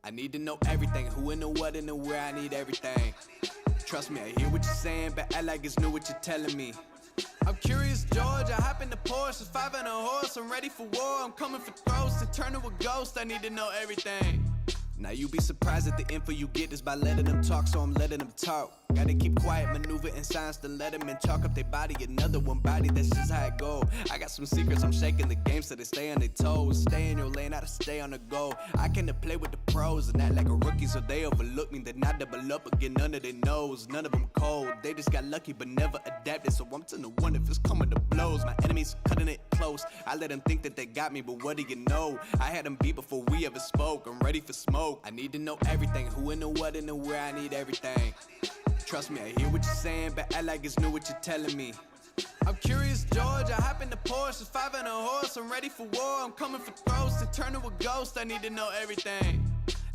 I need to know everything, who and the what and the where, I need everything. Trust me, I hear what you're saying, but act like it's new what you're telling me. I'm curious, George, I hop in the Porsche, it's 5 and a horse, I'm ready for war, I'm coming for throats, to turn to a ghost, I need to know everything. Now you be surprised at the info you get is by letting them talk, so I'm letting them talk. Gotta keep quiet, maneuver in silence, then let them in, chalk up their body, another one body, that's just how it go. I got some secrets, I'm shaking the game so they stay on their toes. Stay in your lane, how to stay on the go. I came to play with the pros and act like a rookie, so they overlook me, then I double up again under their nose. None of them cold, they just got lucky but never adapted, so I'm to wonder if it's coming to blows. My enemies cutting it close, I let them think that they got me, but what do you know? I had them beat before we ever spoke, I'm ready for smoke. I need to know everything, who and the what and the where, I need everything. Trust me, I hear what you're saying, but act like it's new what you're telling me. I'm curious, George, I hop in the Porsche, it's 5 and a horse, I'm ready for war, I'm coming for throats, to turn to a ghost, I need to know everything.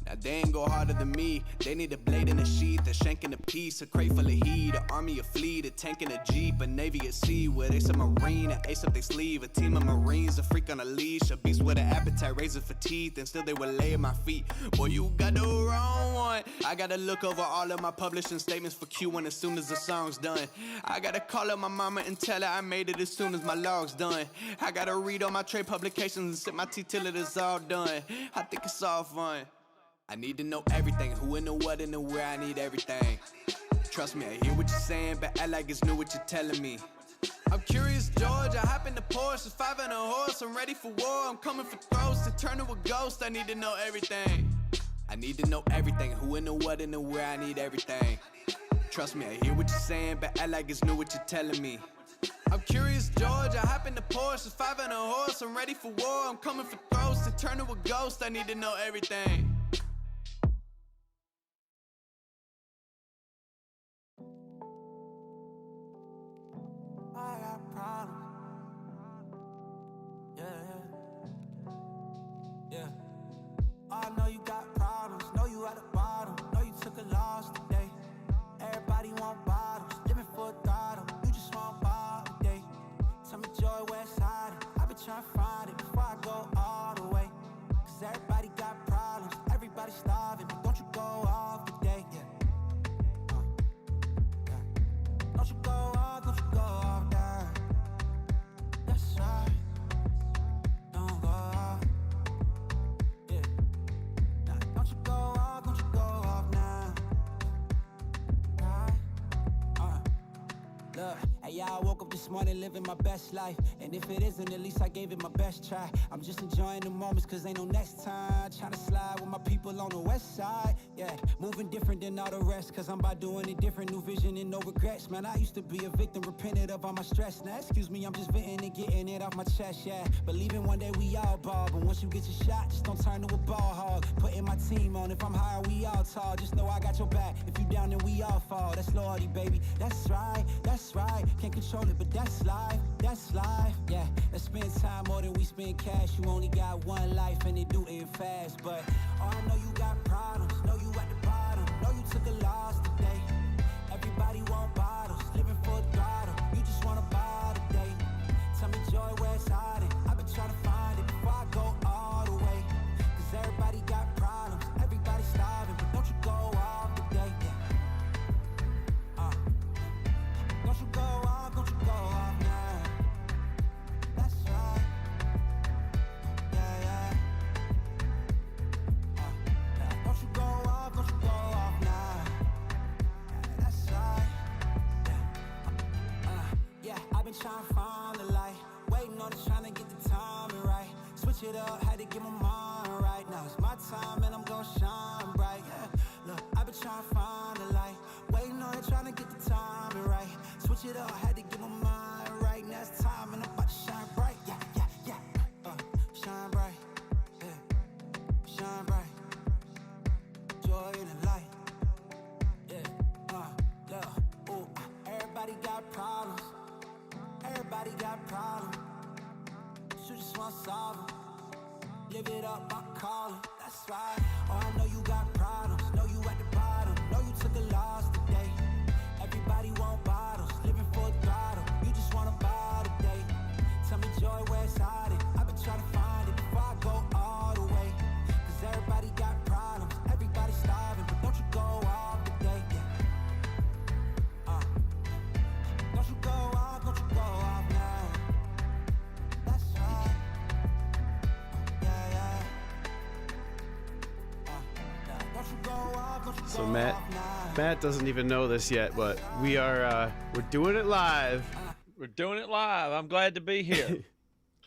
Now they ain't go harder than me, they need a blade in a sheath, a shank in a piece, a crate full of heat, an army, a fleet, a tank in a jeep, a navy at sea, with ace a marine, an ace up their sleeve, a team of marines, a freak on a leash, a beast with an appetite, razor for teeth, and still they would lay at my feet. Boy, you got the wrong one. I gotta look over all of my publishing statements for Q1 as soon as the song's done. I gotta call up my mama and tell her I made it as soon as my log's done. I gotta read all my trade publications and sip my tea till it is all done. I think it's all fun. I need to know everything, who and the what and the where, I need everything. Trust me, I hear what you're saying, but act like it's new what you're telling me. I'm curious, George, I hop in the Porsche, it's 5 and a horse, I'm ready for war, I'm coming for throats, to turn to a ghost, I need to know everything. I need to know everything, who and the what and the where, I need everything. Trust me, I hear what you're saying, but act like it's new what you're telling me. I'm curious, George, I hop in the Porsche, it's 5 and a horse, I'm ready for war, I'm coming for throats, to turn to a ghost, I need to know everything. I got problems. Yeah. I know you got problems. Know you at the bottom. Know you took a loss today. Everybody want bottles. Living for a throttle. You just want bottle today. Tell me joy, where it's hiding. I've been trying to find it before I go all the way. Cause everybody got problems. Everybody starving. But don't you go off today. Don't you go off, don't you go off now. That's right. Don't go off. Yeah. Nah, don't you go off, don't you go off now. Right. Look, hey, yeah, I woke up this morning living my best life. And if it isn't, at least I gave it my best try. I'm just enjoying the moments cause ain't no next time. Trying to slide with my people on the west side. Yeah, moving different than all the rest cause I'm about doing it different. New vision and no regrets. Man, I used to be a victim, repented of all my stress. Now excuse me, I'm just venting and getting it off my chest, yeah. Believing one day we all ball, but once you get your shot, just don't turn to a ball hog. Putting my team on, if I'm higher, we all tall. Just know I got your back, if you down then we all fall. That's loyalty, baby, that's right. Can't control it, but that's life, yeah. Let's spend time more than we spend cash. You only got one life and it do end fast. But oh, I know you got problems, know you at the bottom, know you took a loss today. Everybody want bottles, living for a throttle. You just want a bottle today. Tell me joy, where it's hiding. I've been trying to find it before I go all the way. Cause everybody got problems, everybody starving. But don't you go off today. Don't you go off, don't you go off now. That's right. Yeah. Don't you go off, don't you go off now. That's right. Yeah, I've been trying to find the light. Waiting on it, trying to get the timing right. Switch it up, had to get my mind right. Now it's my time and I'm gonna shine bright. Yeah, look, I've been trying to find the light. Waiting on it, trying to get the timing right. Switch it up, had to get my mind right. Now it's time and I'm about to shine bright. Yeah. Shine bright. Yeah. Shine bright. Joy in the light. Yeah. Look. Ooh. Everybody got problems. Everybody got problems. You just want to solve them. Live it up, I'm calling. That's right. Oh, I know you got problems. Know you at the bottom. Know you took a loss today. Everybody want bottles, living for a throttle. You just want a bottle today. Tell me joy, where it's hiding. I've been trying to find it before I go all the way. Cause everybody got problems, So Matt doesn't even know this yet, but we're doing it live. We're doing it live. I'm glad to be here.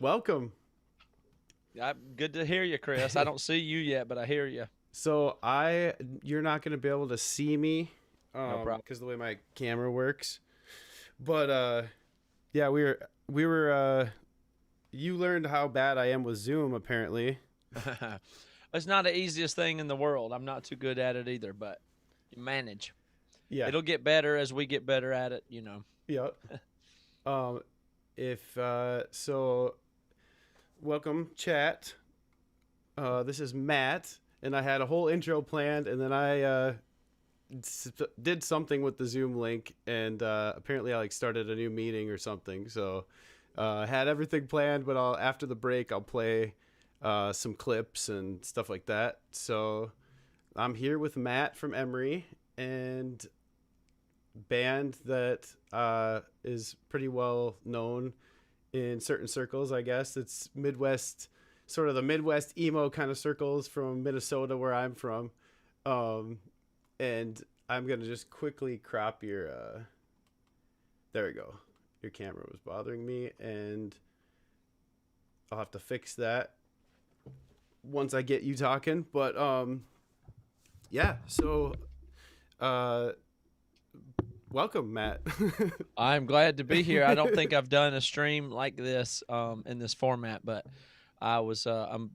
Welcome. Good to hear you, Chris. I don't see you yet, but I hear you. So you're not going to be able to see me No problem. because the way my camera works. But yeah, we were you learned how bad I am with Zoom apparently. It's not the easiest thing in the world. I'm not too good at it either, but you manage. Yeah. It'll get better as we get better at it, you know. Yep. So welcome chat. This is Matt, and I had a whole intro planned, and then I did something with the Zoom link, and apparently I started a new meeting or something. So I had everything planned, but after the break I'll play some clips and stuff like that. So I'm here with Matt from Emery, and band that is pretty well known in certain circles, I guess. It's Midwest, sort of the Midwest emo kind of circles from Minnesota, where I'm from. And I'm gonna just quickly crop your there we go. Your camera was bothering me, and I'll have to fix that once I get you talking. But yeah, so welcome, Matt. I'm glad to be here. I don't think I've done a stream like this in this format, but I'm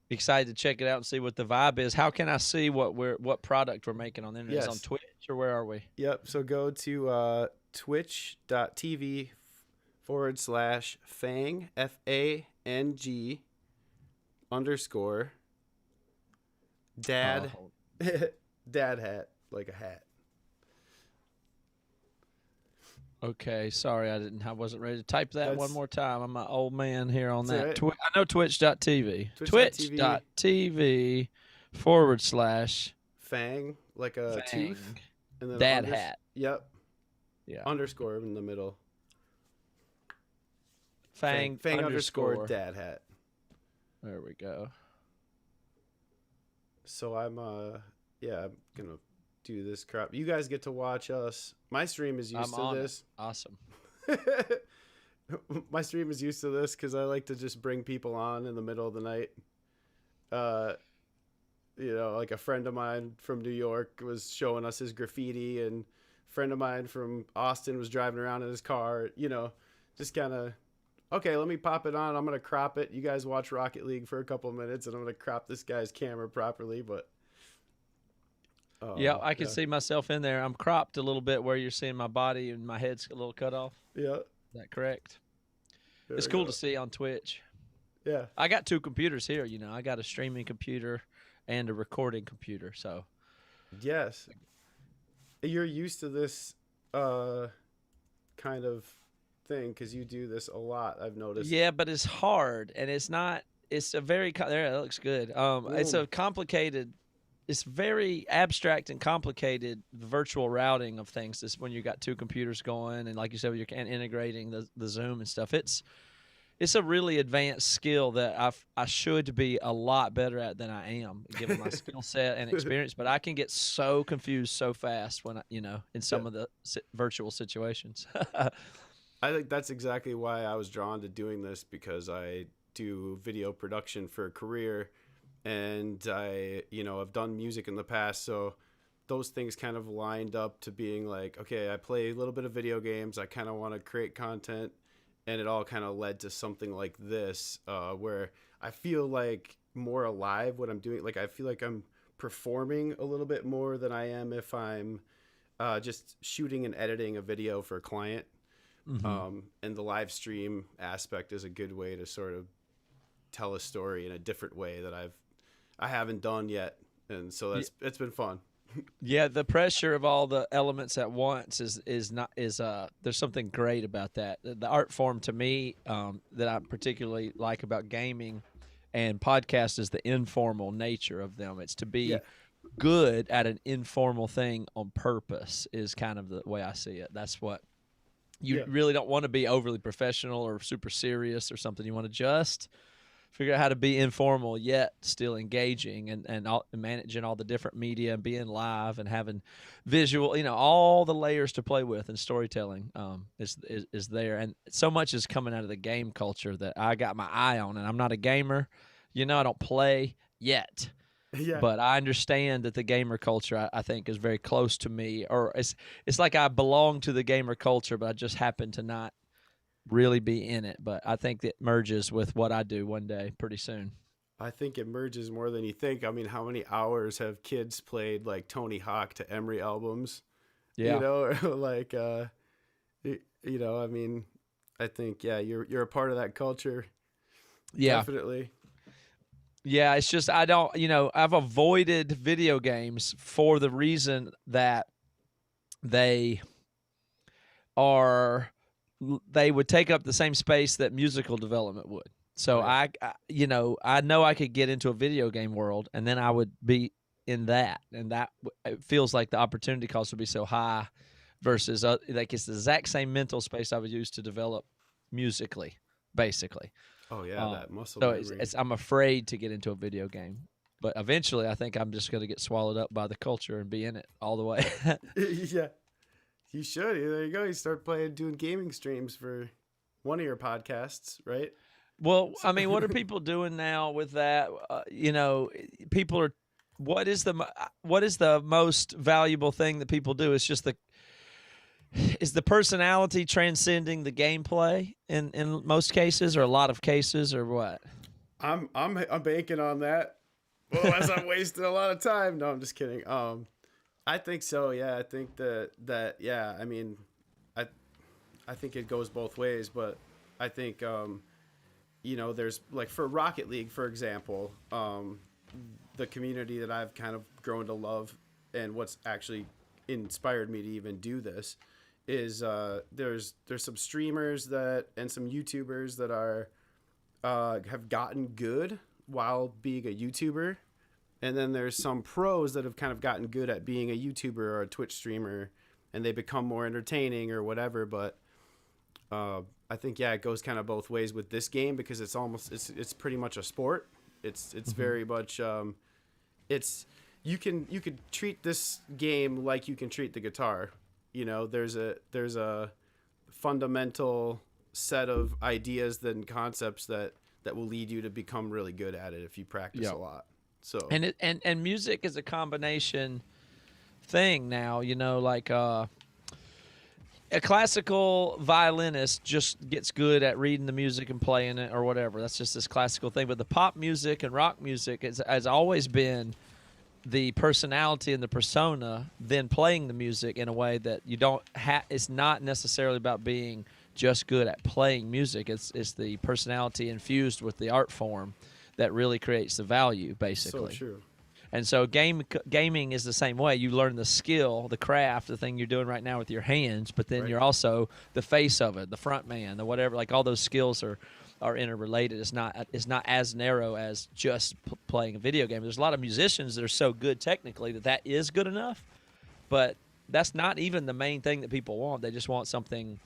excited to check it out and see what the vibe is. How can I see what product we're making on the internet? Yes. Is it on Twitch, or where are we? Yep. So go to twitch.tv/Fang FANG _ dad dad hat, like a hat. Okay, sorry, I wasn't ready to type that one more time. I'm an old man here on That's that. all right. I know twitch.tv. Twitch.tv. Twitch.tv / Fang, like a Fang. tooth, and then Dad hat. Yep. Yeah. Underscore in the middle. Fang underscore dad hat. There we go. So I'm I'm gonna do this crap. You guys get to watch us. My stream is used to this. Awesome. My stream is used to this because I like to just bring people on in the middle of the night. Like a friend of mine from New York was showing us his graffiti, and a friend of mine from Austin was driving around in his car. Just kind of, okay, let me pop it on. I'm gonna crop it. You guys watch Rocket League for a couple minutes, and I'm gonna crop this guy's camera properly. But yeah, I can see myself in there. I'm cropped a little bit where you're seeing my body and my head's a little cut off. Yeah. Is that correct? There It's we cool go. to see on Twitch. Yeah. I got 2 computers here, I got a streaming computer and a recording computer, so. Yes. You're used to this kind of thing because you do this a lot, I've noticed. Yeah, but it's hard, and it's a very, there, that looks good. It's a complicated, it's very abstract and complicated virtual routing of things. This when you got 2 computers going, and like you said, you're integrating the Zoom and stuff. It's a really advanced skill that I should be a lot better at than I am, given my skill set and experience. But I can get so confused so fast when in some of the virtual situations. I think that's exactly why I was drawn to doing this, because I do video production for a career, and I have done music in the past, so those things kind of lined up to being like, okay, I play a little bit of video games, I kind of want to create content, and it all kind of led to something like this, where I feel like more alive when I'm doing, like I feel like I'm performing a little bit more than I am if I'm just shooting and editing a video for a client. Mm-hmm. And the live stream aspect is a good way to sort of tell a story in a different way that I haven't done yet, and so it's been fun. Yeah, the pressure of all the elements at once is there's something great about that. The art form to me that I particularly like about gaming and podcasts is the informal nature of them. It's to be good at an informal thing on purpose is kind of the way I see it. That's what you really don't want to be overly professional or super serious or something. You want to just figure out how to be informal yet still engaging, and managing all the different media and being live and having visual, all the layers to play with, and storytelling is there. And so much is coming out of the game culture that I got my eye on, and I'm not a gamer. I don't play yet. Yeah. But I understand that the gamer culture, I think, is very close to me, or it's like I belong to the gamer culture, but I just happen to not really be in it. But I think it merges with what I do one day pretty soon. I think it merges more than you think. I mean, how many hours have kids played like Tony Hawk to Emery albums? Yeah. Like, I mean, I think, yeah, you're a part of that culture. Yeah. Definitely. Yeah, it's just I don't, I've avoided video games for the reason that they would take up the same space that musical development would. So Right. I know I could get into a video game world, and then I would be in that, and that it feels like the opportunity cost would be so high versus like it's the exact same mental space I would use to develop musically, basically. Oh yeah, that muscle So memory. I'm afraid to get into a video game, but eventually I think I'm just going to get swallowed up by the culture and be in it all the way. Yeah, you should. There you go. You start doing gaming streams for one of your podcasts, right? Well, I mean, what are people doing now with that? People are. What is the most valuable thing that people do? It's just is the personality transcending the gameplay in most cases, or a lot of cases, or what? I'm banking on that. Well, as I'm wasting a lot of time. No, I'm just kidding. I think so. Yeah, I think that yeah. I mean, I think it goes both ways, but I think there's like for Rocket League, for example, the community that I've kind of grown to love, and what's actually inspired me to even do this is there's some streamers and some YouTubers that are have gotten good while being a YouTuber, and then there's some pros that have kind of gotten good at being a YouTuber or a Twitch streamer, and they become more entertaining or whatever. But I think it goes kind of both ways with this game, because it's pretty much a sport. It's very much you could treat this game like you can treat the guitar. There's a fundamental set of ideas and concepts that will lead you to become really good at it if you practice a lot. So and music is a combination thing now. Like a classical violinist just gets good at reading the music and playing it or whatever. That's just this classical thing. But the pop music and rock music has always been the personality and the persona, then playing the music in a way that you don't it's not necessarily about being just good at playing music. It's the personality infused with the art form that really creates the value, basically. So true. And so gaming is the same way. You learn the skill, the craft, the thing you're doing right now with your hands, but then you're also the face of it, the front man, the whatever. Like all those skills are interrelated. It's not as narrow as just playing a video game. There's a lot of musicians that are so good technically that is good enough, but that's not even the main thing that people want. They just want something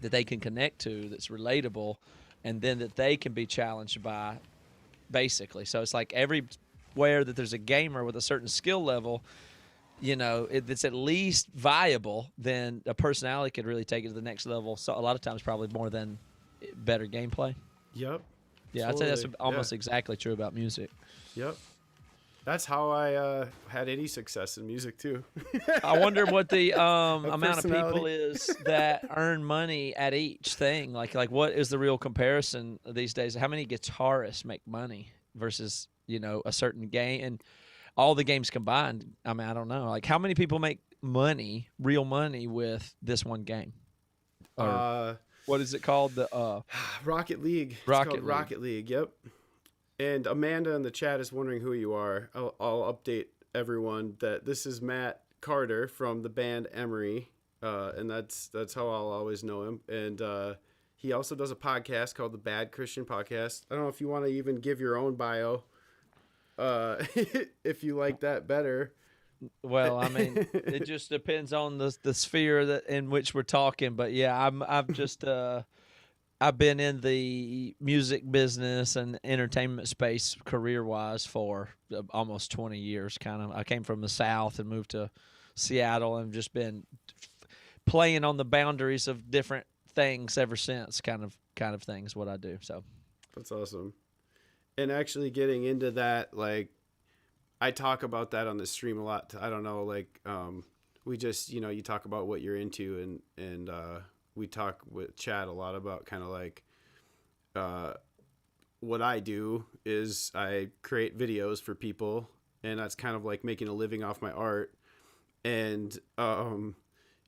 that they can connect to, that's relatable, and then that they can be challenged by, basically. So it's like everywhere that there's a gamer with a certain skill level, it's at least viable, then a personality could really take it to the next level. So a lot of times probably more than better gameplay. Yep. Yeah, totally. I'd say that's almost exactly true about music. Yep. That's how I had any success in music too. I wonder what the amount of people personality. is that earn money at each thing. Like what is the real comparison these days? How many guitarists make money versus a certain game, and all the games combined? I mean, I don't know. Like how many people make money, real money, with this one game? Or, what is it called? The Rocket League. It's called Rocket League. Yep. And Amanda in the chat is wondering who you are. I'll update everyone that this is Matt Carter from the band Emery, and that's how I'll always know him. And he also does a podcast called the Bad Christian Podcast. I don't know if you want to even give your own bio, if you like that better. Well, I mean, it just depends on the sphere in which we're talking. But yeah, I'm just I've been in the music business and entertainment space career-wise for almost 20 years. Kind of, I came from the South and moved to Seattle, and just been playing on the boundaries of different things ever since. Kind of thing is what I do. So That's awesome. And actually getting into that, like, I talk about that on the stream a lot. I don't know, like, we just, you talk about what you're into, and we talk with Chad a lot about kind of like, what I do is I create videos for people, and that's kind of like making a living off my art. And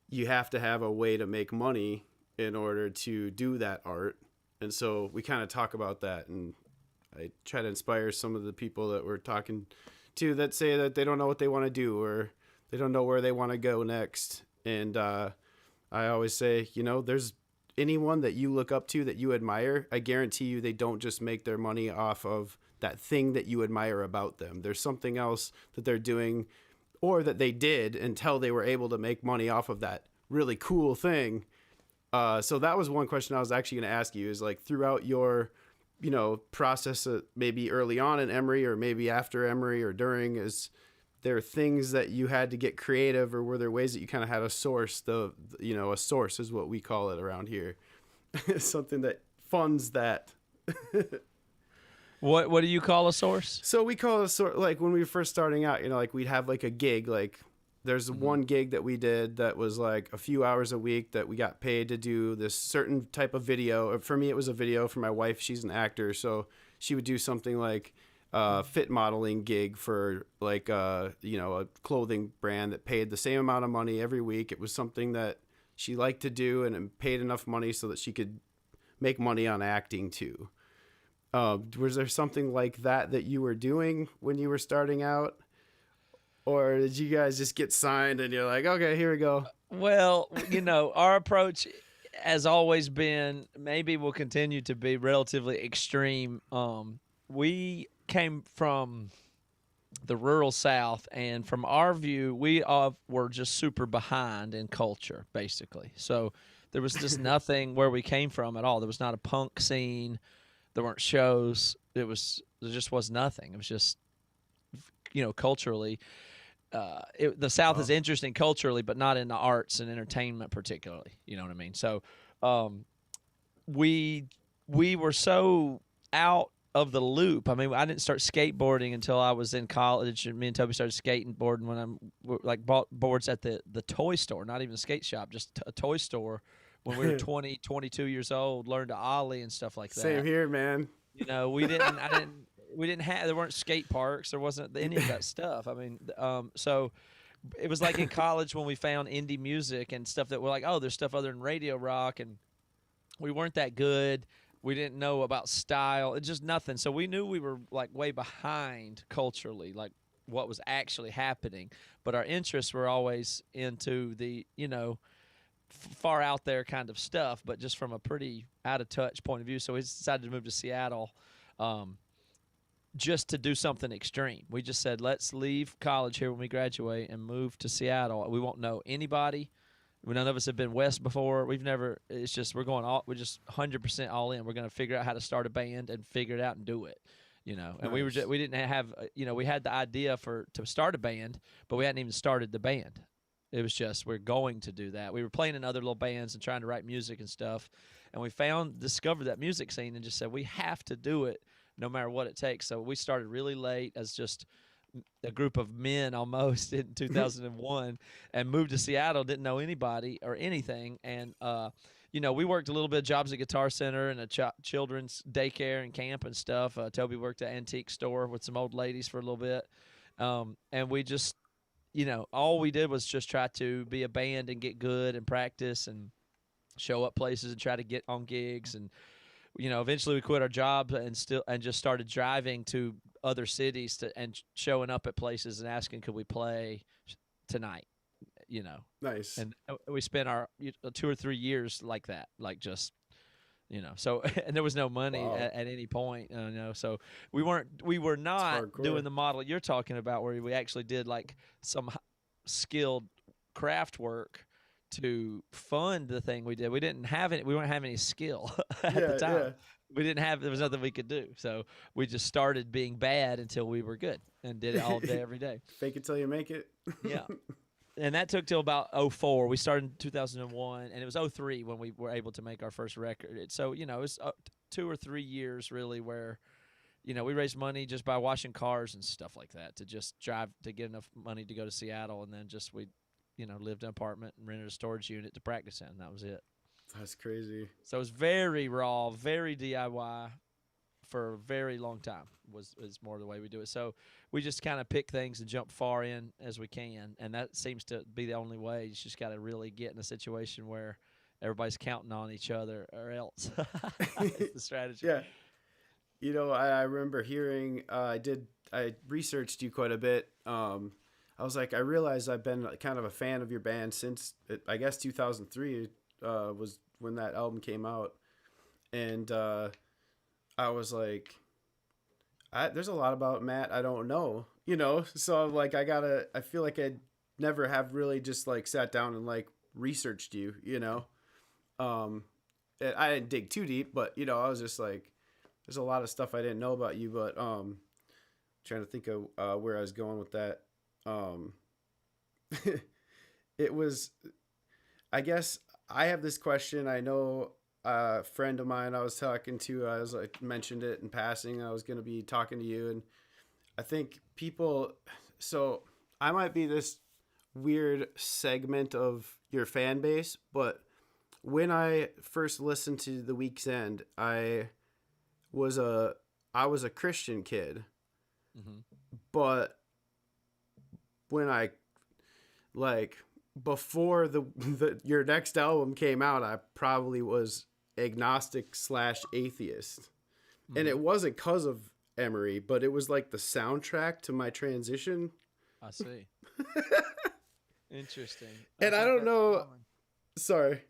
you have to have a way to make money in order to do that art. And so we kind of talk about that, and I try to inspire some of the people that we're talking to that say that they don't know what they want to do, or they don't know where they want to go next. And I always say, there's anyone that you look up to that you admire, I guarantee you they don't just make their money off of that thing that you admire about them. There's something else that they're doing, or that they did until they were able to make money off of that really cool thing. So that was one question I was actually going to ask you, is like, throughout your, process, maybe early on in Emery, or maybe after Emery, or during, is there things that you had to get creative, or were there ways that you kind of had a source? A source is what we call it around here. Something that funds that. what do you call a source? So we call it a source, like when we were first starting out, like we'd have like a gig, like there's one gig that we did that was like a few hours a week that we got paid to do this certain type of video. For me, it was a video. For my wife, she's an actor, so she would do something like fit modeling gig for like a clothing brand that paid the same amount of money every week. It was something that she liked to do, and it paid enough money so that she could make money on acting too. Was there something like that you were doing when you were starting out? Or did you guys just get signed and you're like, okay, here we go? Well, our approach has always been, maybe will continue to be, relatively extreme. We came from the rural South, and from our view, we were just super behind in culture, basically. So there was just nothing where we came from at all. There was not a punk scene. There weren't shows. There just was nothing. It was just, culturally. The South is interesting culturally, but not in the arts and entertainment particularly. You know what I mean? So we were so out of the loop. I mean, I didn't start skateboarding until I was in college, and me and Toby started skateboarding when bought boards at the toy store, not even a skate shop, just a toy store. When we were 20, 22 years old, learned to ollie and stuff like that. Same here, man. We didn't have, there weren't skate parks. There wasn't any of that stuff. I mean, so it was like in college when we found indie music and stuff that we're like, oh, there's stuff other than radio rock, and we weren't that good. We didn't know about style. It's just nothing. So we knew we were like way behind culturally, like what was actually happening. But our interests were always into the, far out there kind of stuff, but just from a pretty out of touch point of view. So we decided to move to Seattle, just to do something extreme. We just said, let's leave college here when we graduate and move to Seattle. We won't know anybody. None of us have been west before. We're just 100% all in. We're going to figure out how to start a band and figure it out and do it. And Nice. we didn't have, we had the idea to start a band, but we hadn't even started the band. It was just, we're going to do that. We were playing in other little bands and trying to write music and stuff. And we discovered that music scene and just said, we have to do it no matter what it takes. So we started really late as just a group of men almost in 2001 and moved to Seattle, didn't know anybody or anything. And, we worked a little bit of jobs at Guitar Center and a children's daycare and camp and stuff. Toby worked at an antique store with some old ladies for a little bit. And we just, all we did was just try to be a band and get good and practice and show up places and try to get on gigs. And, eventually we quit our jobs and just started driving to other cities and showing up at places and asking, could we play tonight? Nice. And we spent our 2 or 3 years like that, like just, so, and there was no money at any point, so we were not doing the model you're talking about where we actually did like some skilled craft work to fund the thing we did. We didn't have any. We weren't having any skill at the Yeah, time. yeah. We didn't have. There was nothing we could do. So we just started being bad until we were good, and did it all day, every day. Fake it till you make it. Yeah. And that took till about '04. We started in 2001, and it was '03 when we were able to make our first record. So, it was 2 or 3 years really where, we raised money just by washing cars and stuff like that to just drive to get enough money to go to Seattle, and then just we, lived in an apartment and rented a storage unit to practice in. And that was it. That's crazy. So it was very raw, very DIY for a very long time is more the way we do it. So we just kind of pick things and jump far in as we can, and that seems to be the only way. You just got to really get in a situation where everybody's counting on each other, or else. It's the strategy. Yeah. I remember hearing, I researched you quite a bit. I was like, I realized I've been kind of a fan of your band since, I guess 2003 was when that album came out. And I was like, there's a lot about Matt I don't know, So I'm like, I feel like I never have really just like sat down and like researched you, I didn't dig too deep, but I was just like, there's a lot of stuff I didn't know about you, but trying to think of where I was going with that. It was, I guess I have this question. I know a friend of mine I was talking to, I was like, mentioned it in passing. I was going to be talking to you, and I think so I might be this weird segment of your fan base, but when I first listened to The Week's End, I was a Christian kid, but when I before your next album came out, I probably was agnostic / atheist, and it wasn't because of Emery, but it was like the soundtrack to my transition. I see. Interesting. And I don't know. Common. Sorry.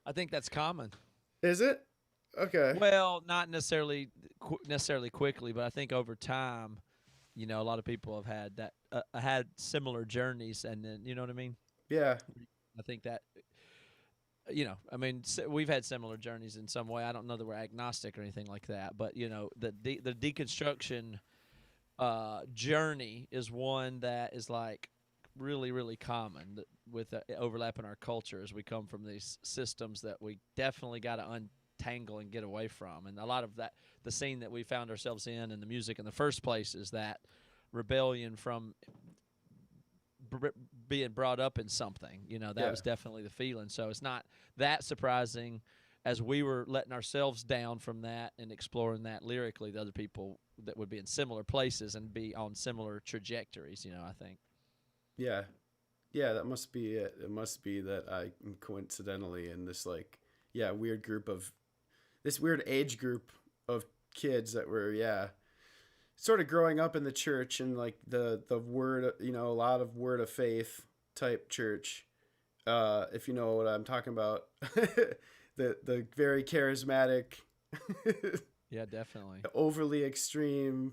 I think that's common. Is it? Okay. Well, not necessarily quickly, but I think over time, a lot of people have had that had similar journeys, and then you know what I mean. Yeah. I think that we've had similar journeys in some way. I don't know that we're agnostic or anything like that, but the deconstruction journey is one that is like really, really common with overlap in our culture as we come from these systems that we definitely got to untangle and get away from. And a lot of that, the scene that we found ourselves in the music in the first place, is that rebellion from being brought up in something. That was definitely the feeling. So it's not that surprising as we were letting ourselves down from that and exploring that lyrically, the other people that would be in similar places and be on similar trajectories, I think. Yeah. Yeah, that must be it. It must be that I'm coincidentally in this weird age group of kids that were, sort of growing up in the church and like the word, a lot of word of faith type church. If you know what I'm talking about, the very charismatic, yeah, definitely overly extreme,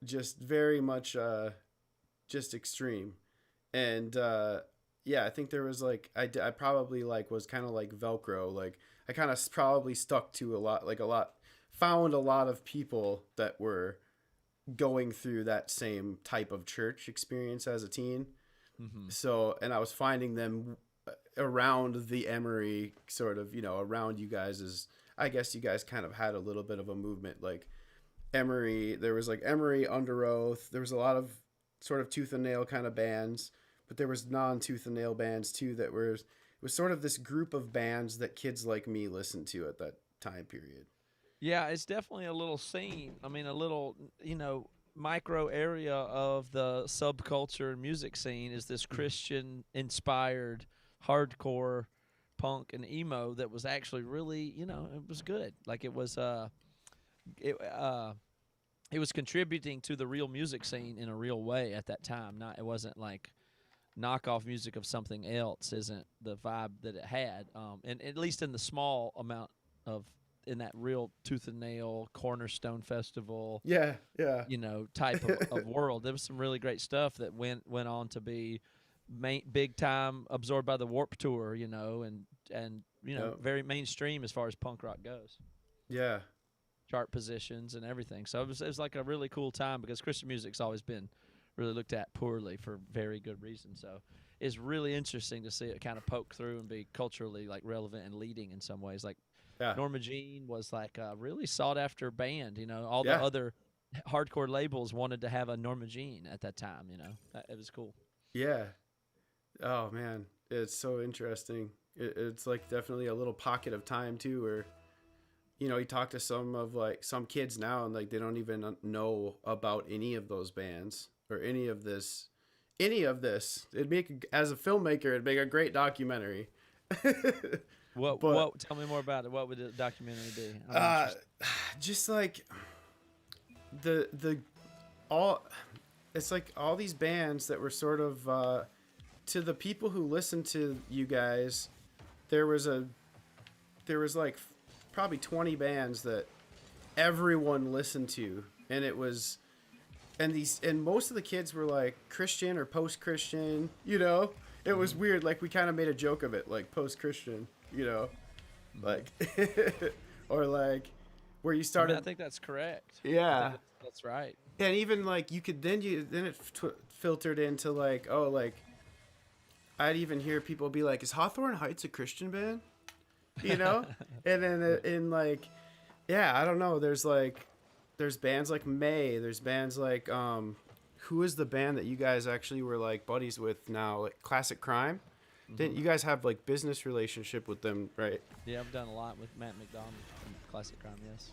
just very much, just extreme. And, I think there was like, I probably like was kind of like Velcro. Like I kind of probably stuck to found a lot of people that were going through that same type of church experience as a teen. Mm-hmm. So, and I was finding them around the Emery sort of, around you guys I guess you guys kind of had a little bit of a movement like Emery. There was like Emery, Under Oath. There was a lot of sort of tooth and nail kind of bands, but there was non-tooth and nail bands too it was sort of this group of bands that kids like me listened to at that time period. Yeah, it's definitely a little scene. I mean, a little, micro area of the subculture and music scene is this Christian-inspired hardcore punk and emo that was actually really, it was good. Like it was contributing to the real music scene in a real way at that time. It wasn't like knockoff music of something else. Isn't the vibe that it had, and at least in the small amount of in that real tooth and nail Cornerstone Festival, yeah, type of world. There was some really great stuff that went on to be big time, absorbed by the Warped Tour, and Yep. very mainstream as far as punk rock goes. Yeah. Chart positions and everything. So it was like a really cool time because Christian music's always been really looked at poorly for very good reason. So it's really interesting to see it kind of poke through and be culturally like relevant and leading in some ways. Like Yeah. Norma Jean was like a really sought after band. All Yeah. the other hardcore labels wanted to have a Norma Jean at that time. It was cool. Yeah. Oh man, it's so interesting. It's like definitely a little pocket of time too, where you talk to some kids now and like they don't even know about any of those bands or any of this. As a filmmaker, it'd make a great documentary. What? Tell me more about it. What would the documentary be? Just like it's like all these bands that were sort of to the people who listened to you guys. There was like probably 20 bands that everyone listened to, and it was. And most of the kids were like Christian or post-Christian, It was weird. Like we kind of made a joke of it, like post-Christian, like, or like where you started. I think that's correct. Yeah, that's right. And even like you could then it filtered into like, oh, like I'd even hear people be like, "Is Hawthorne Heights a Christian band?" And then in like, yeah, I don't know. There's bands like May. There's bands like who is the band that you guys actually were like buddies with now? Like Classic Crime. Mm-hmm. Didn't you guys have like business relationship with them, right? Yeah, I've done a lot with Matt McDonald from Classic Crime. Yes.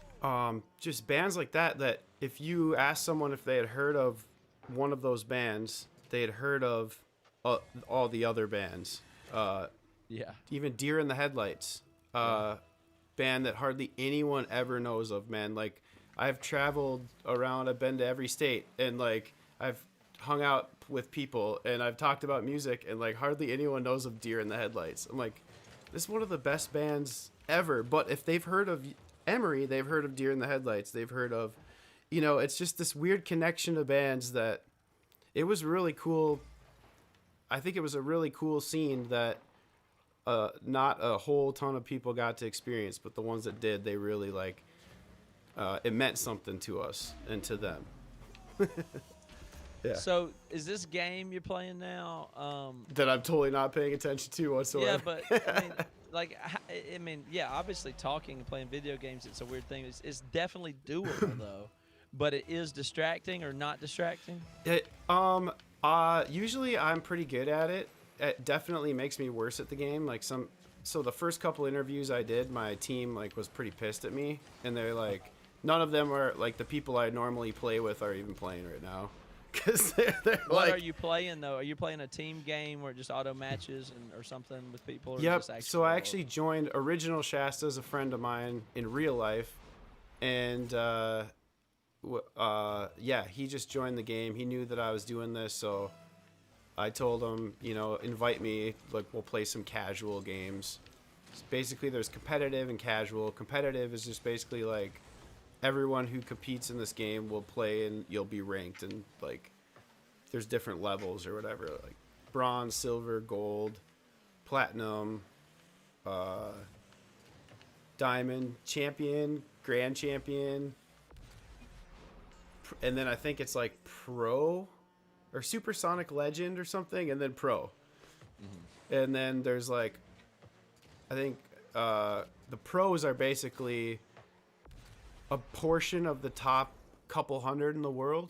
Just bands like that. That if you asked someone if they had heard of one of those bands, they had heard of all the other bands. Yeah. Even Deer in the Headlights. Band that hardly anyone ever knows of, man. Like. I've traveled around. I've been to every state, and like I've hung out with people, and I've talked about music, and like hardly anyone knows of Deer in the Headlights. I'm like, this is one of the best bands ever. But if they've heard of Emery, they've heard of Deer in the Headlights. They've heard of, it's just this weird connection of bands that it was really cool. I think it was a really cool scene that not a whole ton of people got to experience, but the ones that did, they really like. It meant something to us and to them. Yeah. So, is this game you're playing now? That I'm totally not paying attention to whatsoever. Yeah, but yeah. Obviously, talking and playing video games, it's a weird thing. It's definitely doable though, but it is distracting or not distracting. Usually I'm pretty good at it. It definitely makes me worse at the game. So the first couple interviews I did, my team like was pretty pissed at me, and they're like. None of them are like the people I normally play with are even playing right now, because they're what like. Are you playing though? Are you playing a team game where it just auto matches or something with people? Or Yep. So I actually joined Original Shasta as a friend of mine in real life, and he just joined the game. He knew that I was doing this, so I told him, invite me. Like we'll play some casual games. Basically, there's competitive and casual. Competitive is just basically like. Everyone who competes in this game will play and you'll be ranked, and like there's different levels or whatever, like bronze, silver, gold, platinum, diamond, champion, grand champion, and then I think it's like pro or supersonic legend or something, and then pro. Mm-hmm. And then there's like I think the pros are basically a portion of the top couple hundred in the world,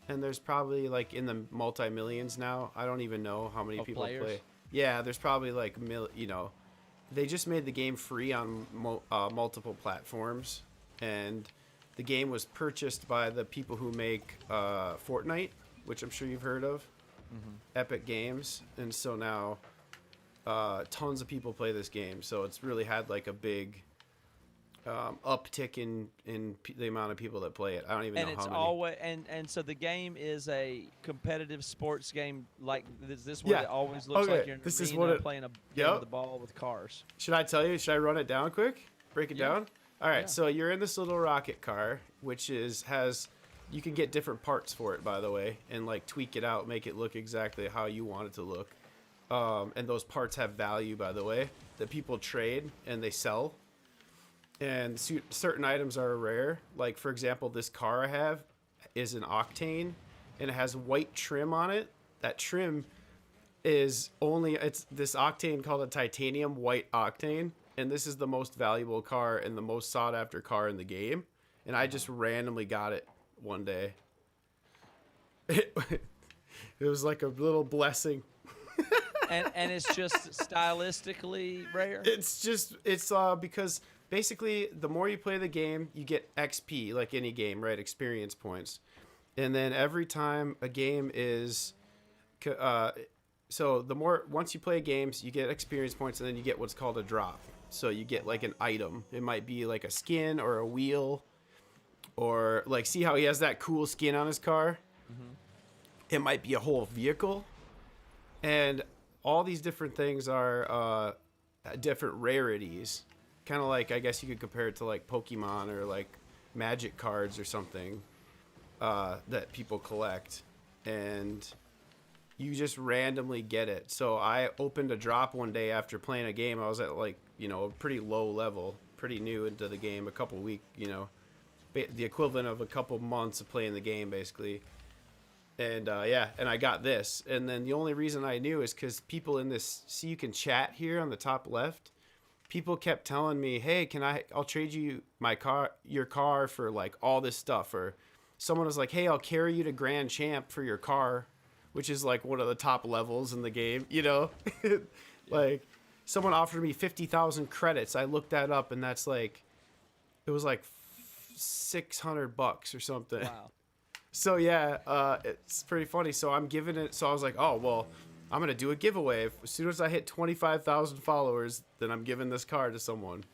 and there's probably like in the multi-millions now. I don't even know how many people play. Yeah, there's probably like they just made the game free on multiple platforms, and the game was purchased by the people who make Fortnite, which I'm sure you've heard of. Mm-hmm. Epic Games, and so now tons of people play this game, so it's really had like a big uptick in the amount of people that play it. I don't even know how many. Always and so the game is a competitive sports game. Like is this what it always looks like? You're in this arena is what playing a game with the ball with cars. Should I tell you? Should I run it down quick? Break it down. All right. Yeah. So you're in this little rocket car, which has You can get different parts for it, by the way, and like tweak it out, make it look exactly how you want it to look. And those parts have value, by the way, that people trade and they sell. And certain items are rare. Like, for example, this car I have is an Octane, and it has white trim on it. That trim is it's this Octane called a Titanium White Octane, and this is the most valuable car and the most sought after car in the game. And I just randomly got it one day. It was like a little blessing. And it's just stylistically rare. It's because basically the more you play the game, you get XP, like any game, right? Experience points. And then every time a game is so the more, once you play games, you get experience points, and then you get what's called a drop. So you get like an item. It might be like a skin or a wheel, or like, see how he has that cool skin on his car? Mm-hmm. It might be a whole vehicle. And all these different things are different rarities. Kind of like, I guess you could compare it to like Pokemon or like Magic cards or something that people collect. And you just randomly get it. So I opened a drop one day after playing a game. I was at like, a pretty low level, pretty new into the game, a couple weeks, the equivalent of a couple months of playing the game, basically. And and I got this. And then the only reason I knew is because people in this, see, you can chat here on the top left. People kept telling me, hey, I'll trade you your car for like all this stuff. Or someone was like, hey, I'll carry you to Grand Champ for your car, which is like one of the top levels in the game, Like, someone offered me 50,000 credits. I looked that up, and that's like, it was like $600 or something. Wow. So yeah, it's pretty funny. So I'm giving it. So I was like, oh well, I'm gonna do a giveaway. As soon as I hit 25,000 followers, then I'm giving this car to someone.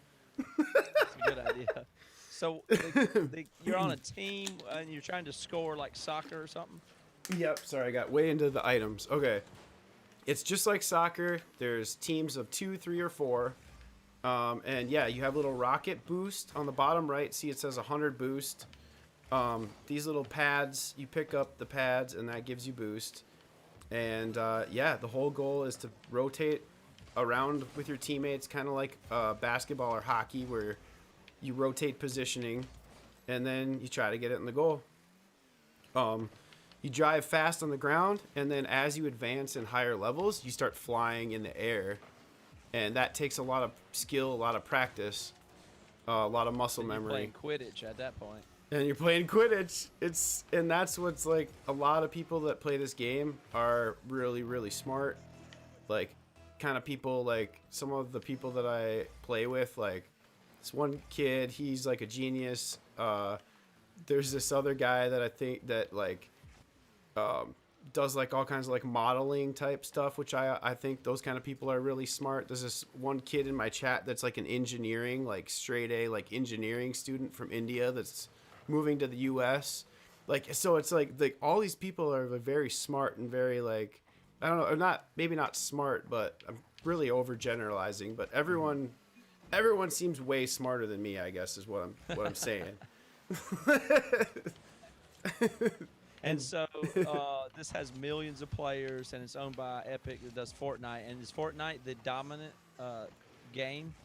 That's a good idea. So you're on a team and you're trying to score like soccer or something? Yep. Sorry, I got way into the items. Okay. It's just like soccer. There's teams of 2, 3, or 4. And yeah, you have a little rocket boost on the bottom right. See, it says 100 boost. These little pads, you pick up the pads, and that gives you boost. And the whole goal is to rotate around with your teammates, kind of like basketball or hockey, where you rotate positioning, and then you try to get it in the goal. You drive fast on the ground, and then as you advance in higher levels, you start flying in the air. And that takes a lot of skill, a lot of practice, a lot of muscle memory. You're playing Quidditch at that point. And you're playing Quidditch. And that's what's like, a lot of people that play this game are really, really smart. Like, kind of people, like some of the people that I play with, like this one kid, he's like a genius. There's this other guy that I think that like does like all kinds of like modeling type stuff, which I think those kind of people are really smart. There's this one kid in my chat that's like an engineering, like straight A, like engineering student from India that's moving to the US. Like, so it's like all these people are very smart and very like, I don't know, or not, maybe not smart, but I'm really overgeneralizing, but everyone seems way smarter than me, I guess is what I'm saying. And so this has millions of players, and it's owned by Epic that does Fortnite. And is Fortnite the dominant game?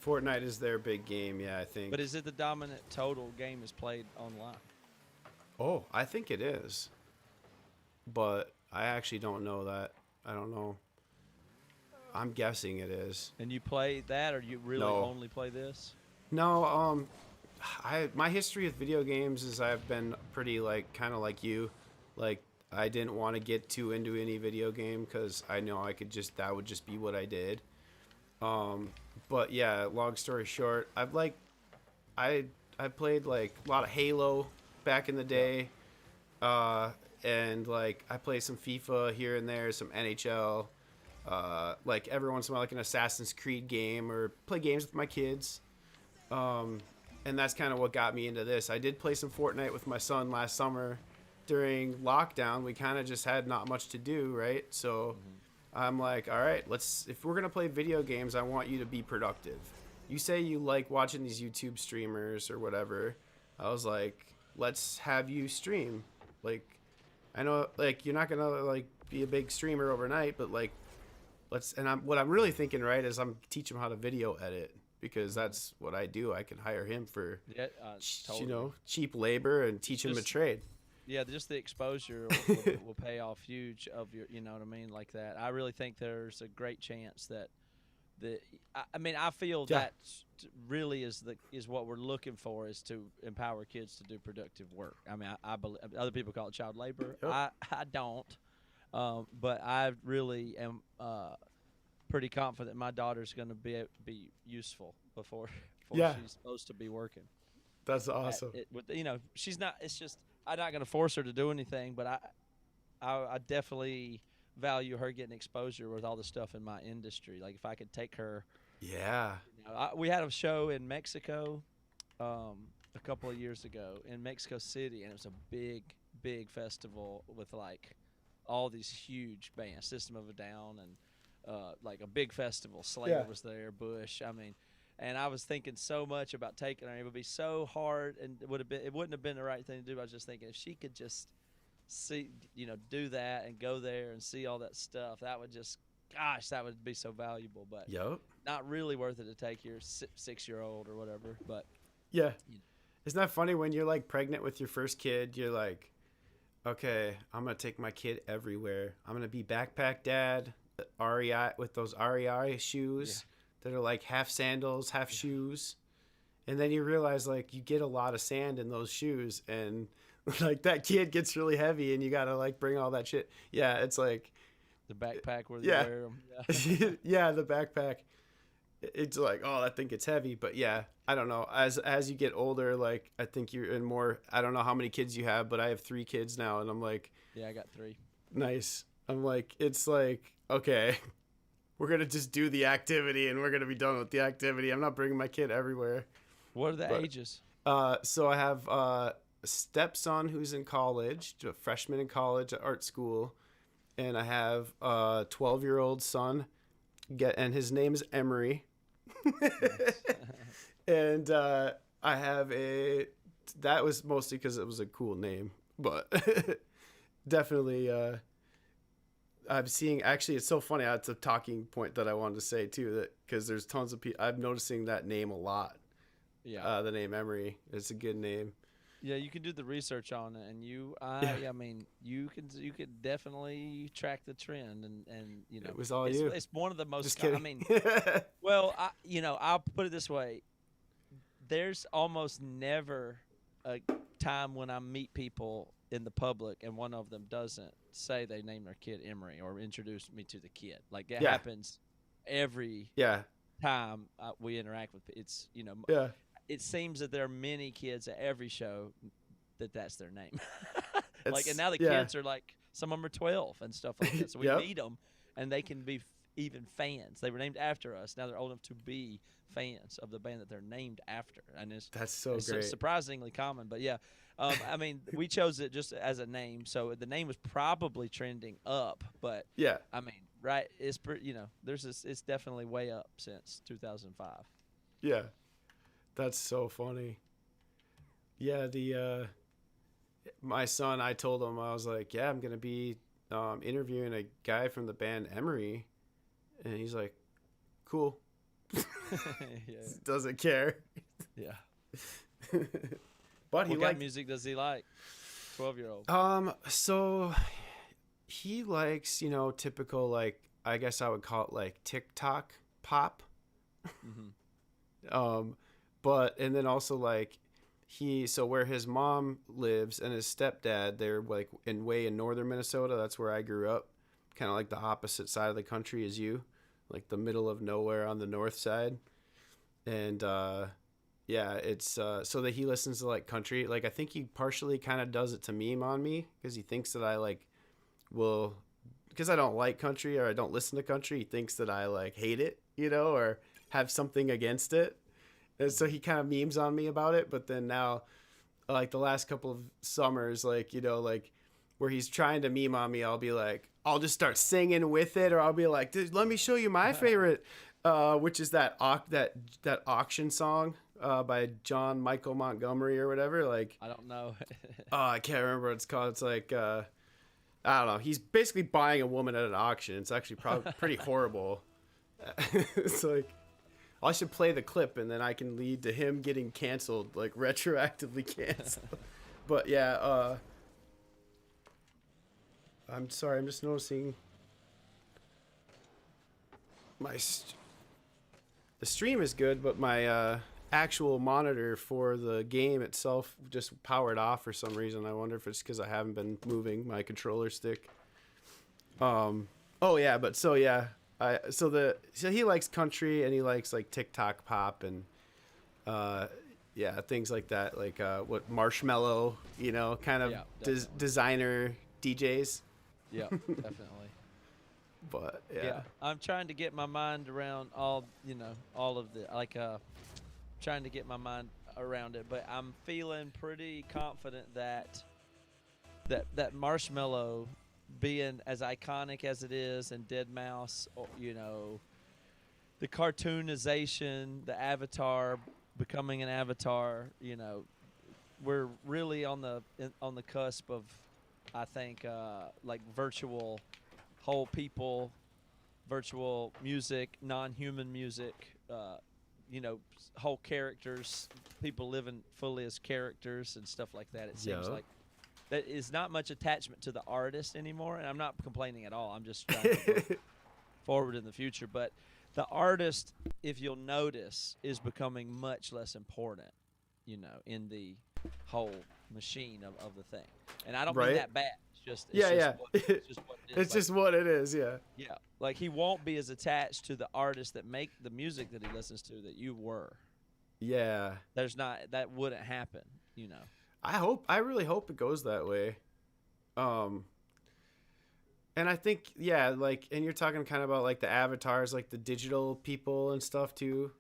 Fortnite is their big game, yeah, I think. But is it the dominant total game is played online? Oh, I think it is. But I actually don't know that. I don't know. I'm guessing it is. And you play that, or you really only play this? No, my history with video games is I've been pretty like kind of like you, like I didn't want to get too into any video game because I know that would just be what I did. But yeah, long story short, I played like a lot of Halo back in the day, and like I play some FIFA here and there, some NHL, like every once in a while like an Assassin's Creed game, or play games with my kids. And that's kind of what got me into this. I did play some Fortnite with my son last summer during lockdown. We kind of just had not much to do, right? So I'm like, all right, if we're going to play video games, I want you to be productive. You say you like watching these YouTube streamers or whatever. I was like, let's have you stream. Like, I know, like, you're not gonna like be a big streamer overnight, but like, what I'm really thinking, right, is I'm teach him how to video edit, because that's what I do. I can hire him for, Totally. cheap labor and teach him a trade. Yeah, just the exposure will pay off huge of your, you know what I mean, like that. I really think there's a great chance that I mean, I feel that really is what we're looking for, is to empower kids to do productive work. I mean, I believe other people call it child labor. Yep. I don't, but I really am pretty confident my daughter's going to be useful before she's supposed to be working. That's awesome. She's not. It's just I'm not going to force her to do anything, but I definitely value her getting exposure with all the stuff in my industry. Like if I could take her. Yeah. We had a show in Mexico a couple of years ago in Mexico City, and it was a big festival with like all these huge bands, System of a Down, and like a big festival. Slayer was there, Bush. I mean, and I was thinking so much about taking her. It would be so hard, and it wouldn't have been the right thing to do. I was just thinking if she could just see, do that and go there and see all that stuff, that would be so valuable. But not really worth it to take your 6-year-old or whatever. But isn't that funny when you're like pregnant with your first kid? You're like, okay, I'm gonna take my kid everywhere. I'm gonna be backpack dad, REI with those REI shoes that are like half sandals, half shoes, and then you realize like you get a lot of sand in those shoes, and like that kid gets really heavy, and you gotta like bring all that shit. Yeah, it's like the backpack where they wear them. Yeah, the backpack. It's like, oh, that thing gets heavy. But yeah, I don't know. As you get older, like I think you're in more. I don't know how many kids you have, but I have 3 kids now, and I'm like, yeah, I got 3. Nice. I'm like, it's like, okay, we're gonna just do the activity, and we're gonna be done with the activity. I'm not bringing my kid everywhere. What are the ages? So I have a stepson who's in college, a freshman in college at art school, and I have a 12-year-old son, and his name is Emery. And I have that was mostly because it was a cool name, but definitely I'm seeing, actually it's so funny, it's a talking point that I wanted to say too, that because there's tons of people, I'm noticing that name a lot. The name Emery, it's a good name. Yeah, you can do the research on it, and I mean, you can definitely track the trend, and it was all you. It's one of the most. Just kidding. I mean, well, I'll put it this way: there's almost never a time when I meet people in the public and one of them doesn't say they named their kid Emery or introduce me to the kid. Like it happens every time we interact with. It's It seems that there are many kids at every show that's their name. Like, and now the kids are like, some of them are 12 and stuff like that. So we meet them, and they can be even fans. They were named after us. Now they're old enough to be fans of the band that they're named after. And it's great. Surprisingly common. But yeah, I mean, we chose it just as a name, so the name was probably trending up. But I mean, right? It's it's definitely way up since 2005. Yeah. That's so funny. Yeah, my son, I told him, I was like, yeah, I'm going to be interviewing a guy from the band Emery. And he's like, cool. Doesn't care. Yeah. But what kind of music does he like? 12-year-old. So he likes, typical, like, I guess I would call it like Tik Tok pop. Mm-hmm. But, and then also like so where his mom lives and his stepdad, they're like in northern Minnesota. That's where I grew up. Kind of like the opposite side of the country as you, like the middle of nowhere on the north side. And, it's, so that he listens to like country. Like, I think he partially kind of does it to meme on me because he thinks that I like because I don't like country or I don't listen to country. He thinks that I like hate it, or have something against it. And so he kind of memes on me about it. But then now, like the last couple of summers, like, like where he's trying to meme on me, I'll be like, I'll just start singing with it. Or I'll be like, let me show you my favorite, which is that auction song. by John Michael Montgomery or whatever. Like, I don't know. I can't remember what it's called. It's like, I don't know. He's basically buying a woman at an auction. It's actually probably pretty horrible. It's like, I should play the clip and then I can lead to him getting canceled, like retroactively canceled. But yeah, I'm sorry. I'm just noticing the stream is good, but my actual monitor for the game itself just powered off for some reason. I wonder if it's because I haven't been moving my controller stick. Oh yeah, but so yeah, so he likes country and he likes like TikTok pop and yeah, things like that, like what Marshmello, you know, kind of designer DJs. Yeah, definitely. But yeah, I'm trying to get my mind around all of the trying to get my mind around it, but I'm feeling pretty confident that Marshmello, being as iconic as it is, and Deadmau5, you know, the cartoonization, the avatar becoming an avatar, you know, we're really on the cusp of, I think, like virtual whole people, virtual music, non-human music, you know, whole characters, people living fully as characters and stuff like that. It seems like that is not much attachment to the artist anymore, and I'm not complaining at all. I'm just trying to look forward in the future. But the artist, if you'll notice, is becoming much less important, you know, in the whole machine of the thing. And I don't mean that bad. It's just what it is. Yeah. Yeah. Like, he won't be as attached to the artists that make the music that he listens to that you were. Yeah. That wouldn't happen, you know. I really hope it goes that way. And I think, yeah, like, and you're talking kind of about like the avatars, like the digital people and stuff too.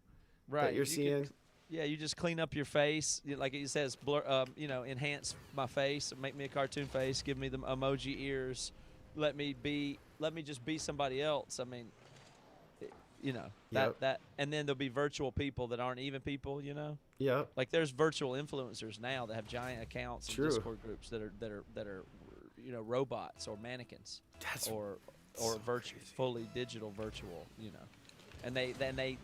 Right. That you're seeing. You just clean up your face, like it says, blur, you know, enhance my face, make me a cartoon face, give me the emoji ears, let me just be somebody else. I mean, you know, that, and then there'll be virtual people that aren't even people, you know. Yeah. Like, there's virtual influencers now that have giant accounts and Discord groups that are, you know, robots or mannequins, or fully digital virtual, you know. And they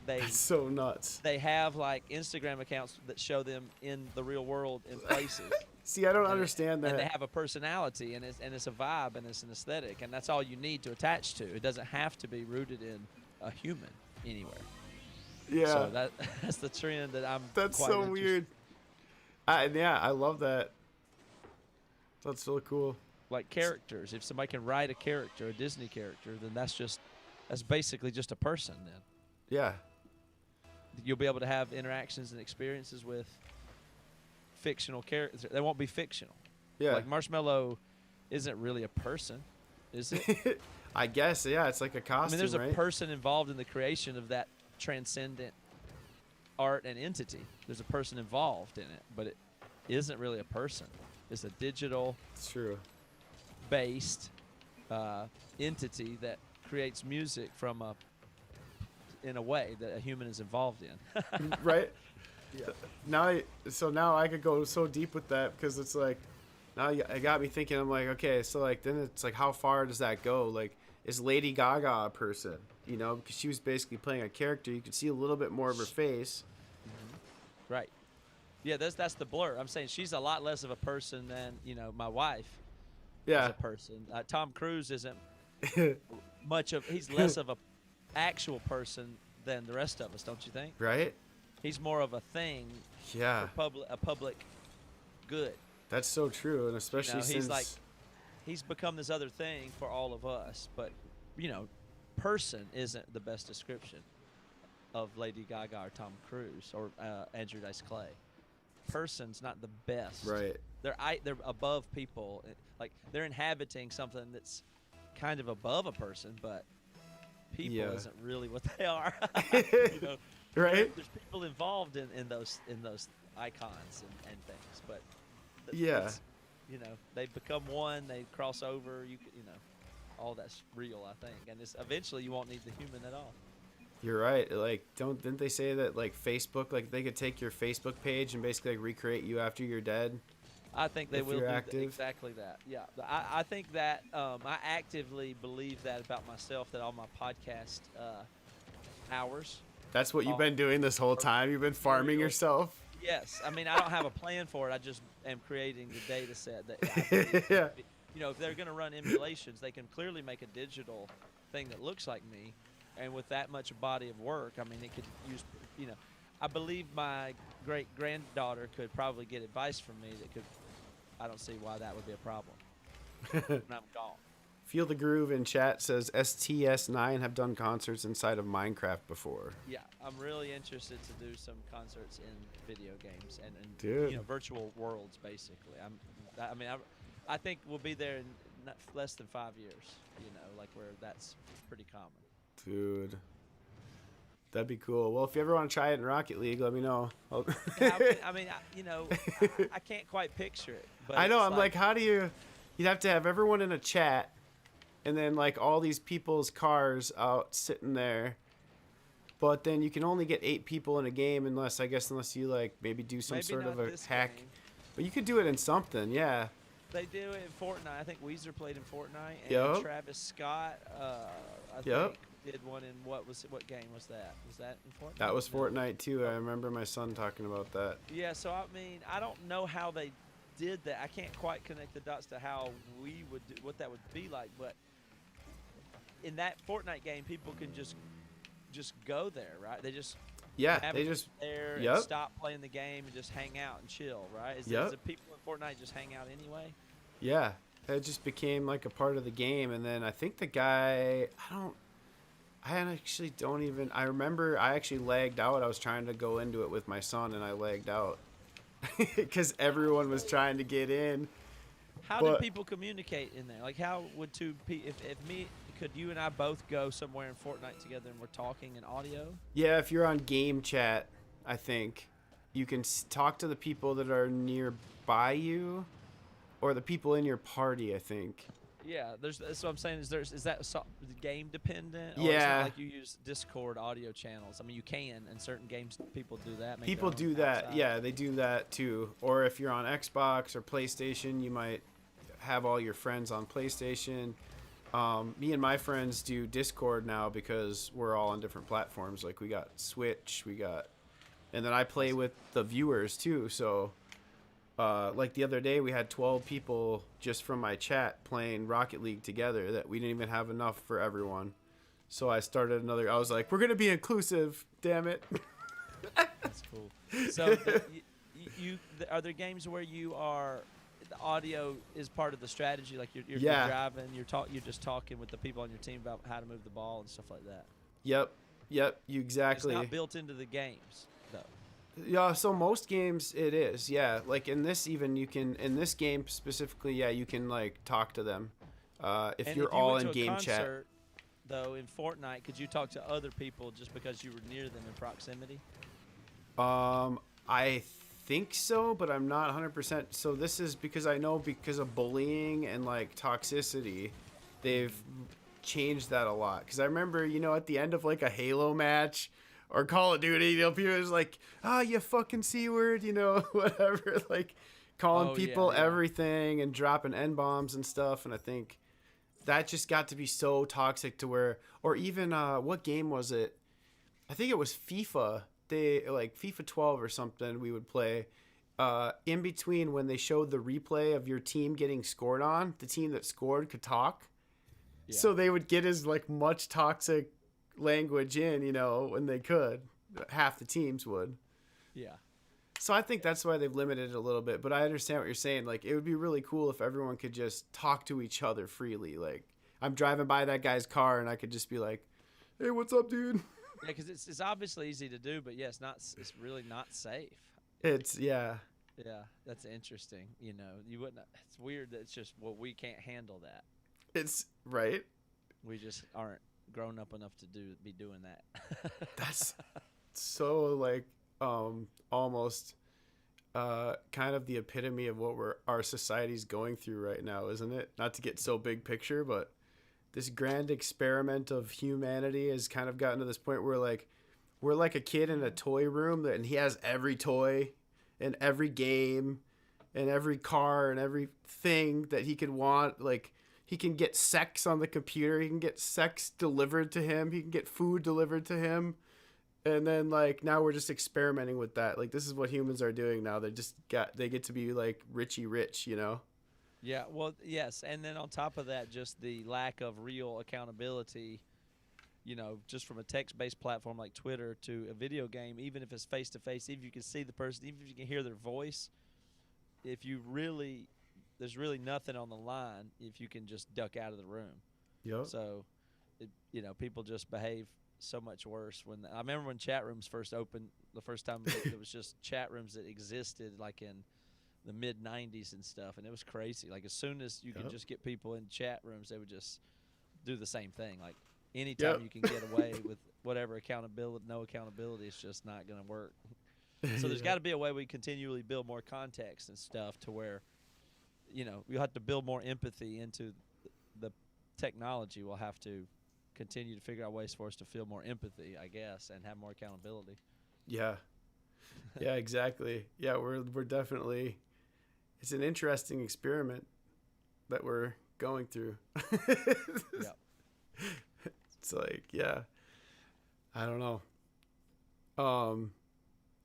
That's so nuts. They have like Instagram accounts that show them in the real world in places. See, I don't understand that. And they have a personality, and it's a vibe, and it's an aesthetic, and that's all you need to attach to. It doesn't have to be rooted in a human anywhere. Yeah. So that's the trend that I'm. That's so weird. I love that. That's so cool. Like characters, if somebody can write a character, a Disney character, then that's basically just a person then. Yeah. You'll be able to have interactions and experiences with fictional characters. They won't be fictional. Yeah. Like Marshmello isn't really a person, is it? I guess, yeah. It's like a costume, I mean, there's a person involved in the creation of that transcendent art and entity. There's a person involved in it, but it isn't really a person. It's a digital, based entity that creates music in a way that a human is involved in. Right. Yeah. Now I could go so deep with that, because it's like, now it got me thinking. I'm like, okay, so like then it's like, how far does that go? Like, is Lady Gaga a person? You know, because she was basically playing a character. You could see a little bit more of her face. Mm-hmm. Right. Yeah, that's the blur. I'm saying she's a lot less of a person than, you know, my wife. Yeah. Is a person. Tom Cruise isn't he's less of a actual person than the rest of us, don't you think? Right. He's more of a thing. Yeah. For a public good. That's so true, and especially since he's become this other thing for all of us. But, you know, person isn't the best description of Lady Gaga or Tom Cruise or Andrew Dice Clay. Person's not the best. Right. They're above people. Like, they're inhabiting something that's kind of above a person, but people isn't really what they are. You know? Right. There's people involved in those icons and things, but you know, they become one. They cross over. You know, all that's real, I think, and eventually you won't need the human at all. You're right. Like, didn't they say that like Facebook, like they could take your Facebook page and basically like, recreate you after you're dead? I think they If will you're do active. exactly that. Yeah, I think that I actively believe that about myself. That all my podcast hours That's what you've are been doing this whole time. You've been farming real. yourself. Yes, I mean I don't have a plan for it. I just am creating the data set that I believe. Yeah. You know, if they're going to run emulations, they can clearly make a digital thing that looks like me, and with that much body of work, I mean, it could use. You know, I believe my great granddaughter could probably get advice from me that could. I don't see why that would be a problem. When I'm gone. Feel the Groove in chat says STS9 have done concerts inside of Minecraft before. Yeah, I'm really interested to do some concerts in video games and Dude. you know, virtual worlds basically. I think we'll be there in less than 5 years. You know, like where that's pretty common. Dude. That'd be cool. Well, if you ever want to try it in Rocket League, let me know. Yeah, you know, I can't quite picture it. But I know. it's I'm like, how do you? You'd have to have everyone in a chat, and then like all these people's cars out sitting there. But then you can only get 8 people in a game unless you like maybe do some maybe sort of not a this hack. game. But you could do it in something, yeah. They do it in Fortnite. I think Weezer played in Fortnite, and Yup. Travis Scott, I Yup. think, did one in what game was that? Was that in Fortnite? That was No. Fortnite too. I remember my son talking about that. Yeah, so I mean, I don't know how they did that. I can't quite connect the dots to how we would do, what that would be like. But in that Fortnite game, people can just go there, right? They just Yeah, have they it just there Yup. and stop playing the game and just hang out and chill, right? Is Yup. the people in Fortnite just hang out anyway? Yeah, it just became like a part of the game. And then I think the guy, I remember I actually lagged out. I was trying to go into it with my son and I lagged out because everyone was trying to get in. How But- do people communicate in there? Like, how would could you and I both go somewhere in Fortnite together and we're talking in audio? Yeah, if you're on game chat, I think you can talk to the people that are nearby you or the people in your party, I think. Yeah, that's what I'm saying. Is that game dependent? Or Yeah. Is it like you use Discord audio channels? I mean, you can, and certain games people do that. make People their do own that. outside. Yeah, they do that too. Or if you're on Xbox or PlayStation, you might have all your friends on PlayStation. Me and my friends do Discord now because we're all on different platforms. Like we got Switch, and then I play with the viewers too. So, like the other day, we had 12 people just from my chat playing Rocket League together. That we didn't even have enough for everyone. So I started another. I was like, we're gonna be inclusive. Damn it. That's cool. So, are there games where the audio is part of the strategy? Like you're Yeah. driving, you're just talking with the people on your team about how to move the ball and stuff like that. Yep. You exactly. It's not built into the games, though. Yeah, so most games it is. Yeah, like in this in this game specifically, yeah, you can like talk to them. If And you're if you all went in to a game chat. concert, though, in Fortnite, could you talk to other people just because you were near them in proximity? I think so, but I'm not 100%. So this is because I know because of bullying and like toxicity, they've changed that a lot. Because I remember, at the end of like a Halo match or Call of Duty, people was like, you fucking C-word, whatever, like calling people everything and dropping N-bombs and stuff. And I think that just got to be so toxic to where, or even, what game was it? I think it was FIFA. They like FIFA 12 or something we would play in between when they showed the replay of your team getting scored on, the team that scored could talk. Yeah. So they would get as like much toxic language in, when they could. Half the teams would. Yeah. So I think that's why they've limited it a little bit, but I understand what you're saying. Like it would be really cool if everyone could just talk to each other freely. Like I'm driving by that guy's car and I could just be like, "Hey, what's up, dude?" Yeah, because it's obviously easy to do, but yeah, it's really not safe. Yeah, that's interesting. You wouldn't. It's weird that it's just we can't handle that. It's right. We just aren't grown up enough to be doing that. That's so like almost kind of the epitome of what our society's going through right now, isn't it? Not to get so big picture, but this grand experiment of humanity has kind of gotten to this point where like we're like a kid in a toy room and he has every toy and every game and every car and everything that he could want. Like he can get sex on the computer, he can get sex delivered to him, he can get food delivered to him. And then like now we're just experimenting with that. Like this is what humans are doing now. They get to be like Richie rich, you know? Yeah, well, yes, and then on top of that, just the lack of real accountability, just from a text-based platform like Twitter to a video game, even if it's face-to-face, even if you can see the person, even if you can hear their voice, there's really nothing on the line if you can just duck out of the room. Yep. So, people just behave so much worse. I remember when chat rooms first opened, the first time there was just chat rooms that existed like in the mid 90s and stuff, and it was crazy. Like as soon as you could just get people in chat rooms, they would just do the same thing. Like anytime you can get away with whatever no accountability, it's just not going to work. So there's got to be a way we continually build more context and stuff to where, you have to build more empathy into the technology. We'll have to continue to figure out ways for us to feel more empathy, I guess, and have more accountability. Yeah. Yeah, exactly. Yeah, we're definitely. It's an interesting experiment that we're going through. Yeah. It's like, yeah, I don't know.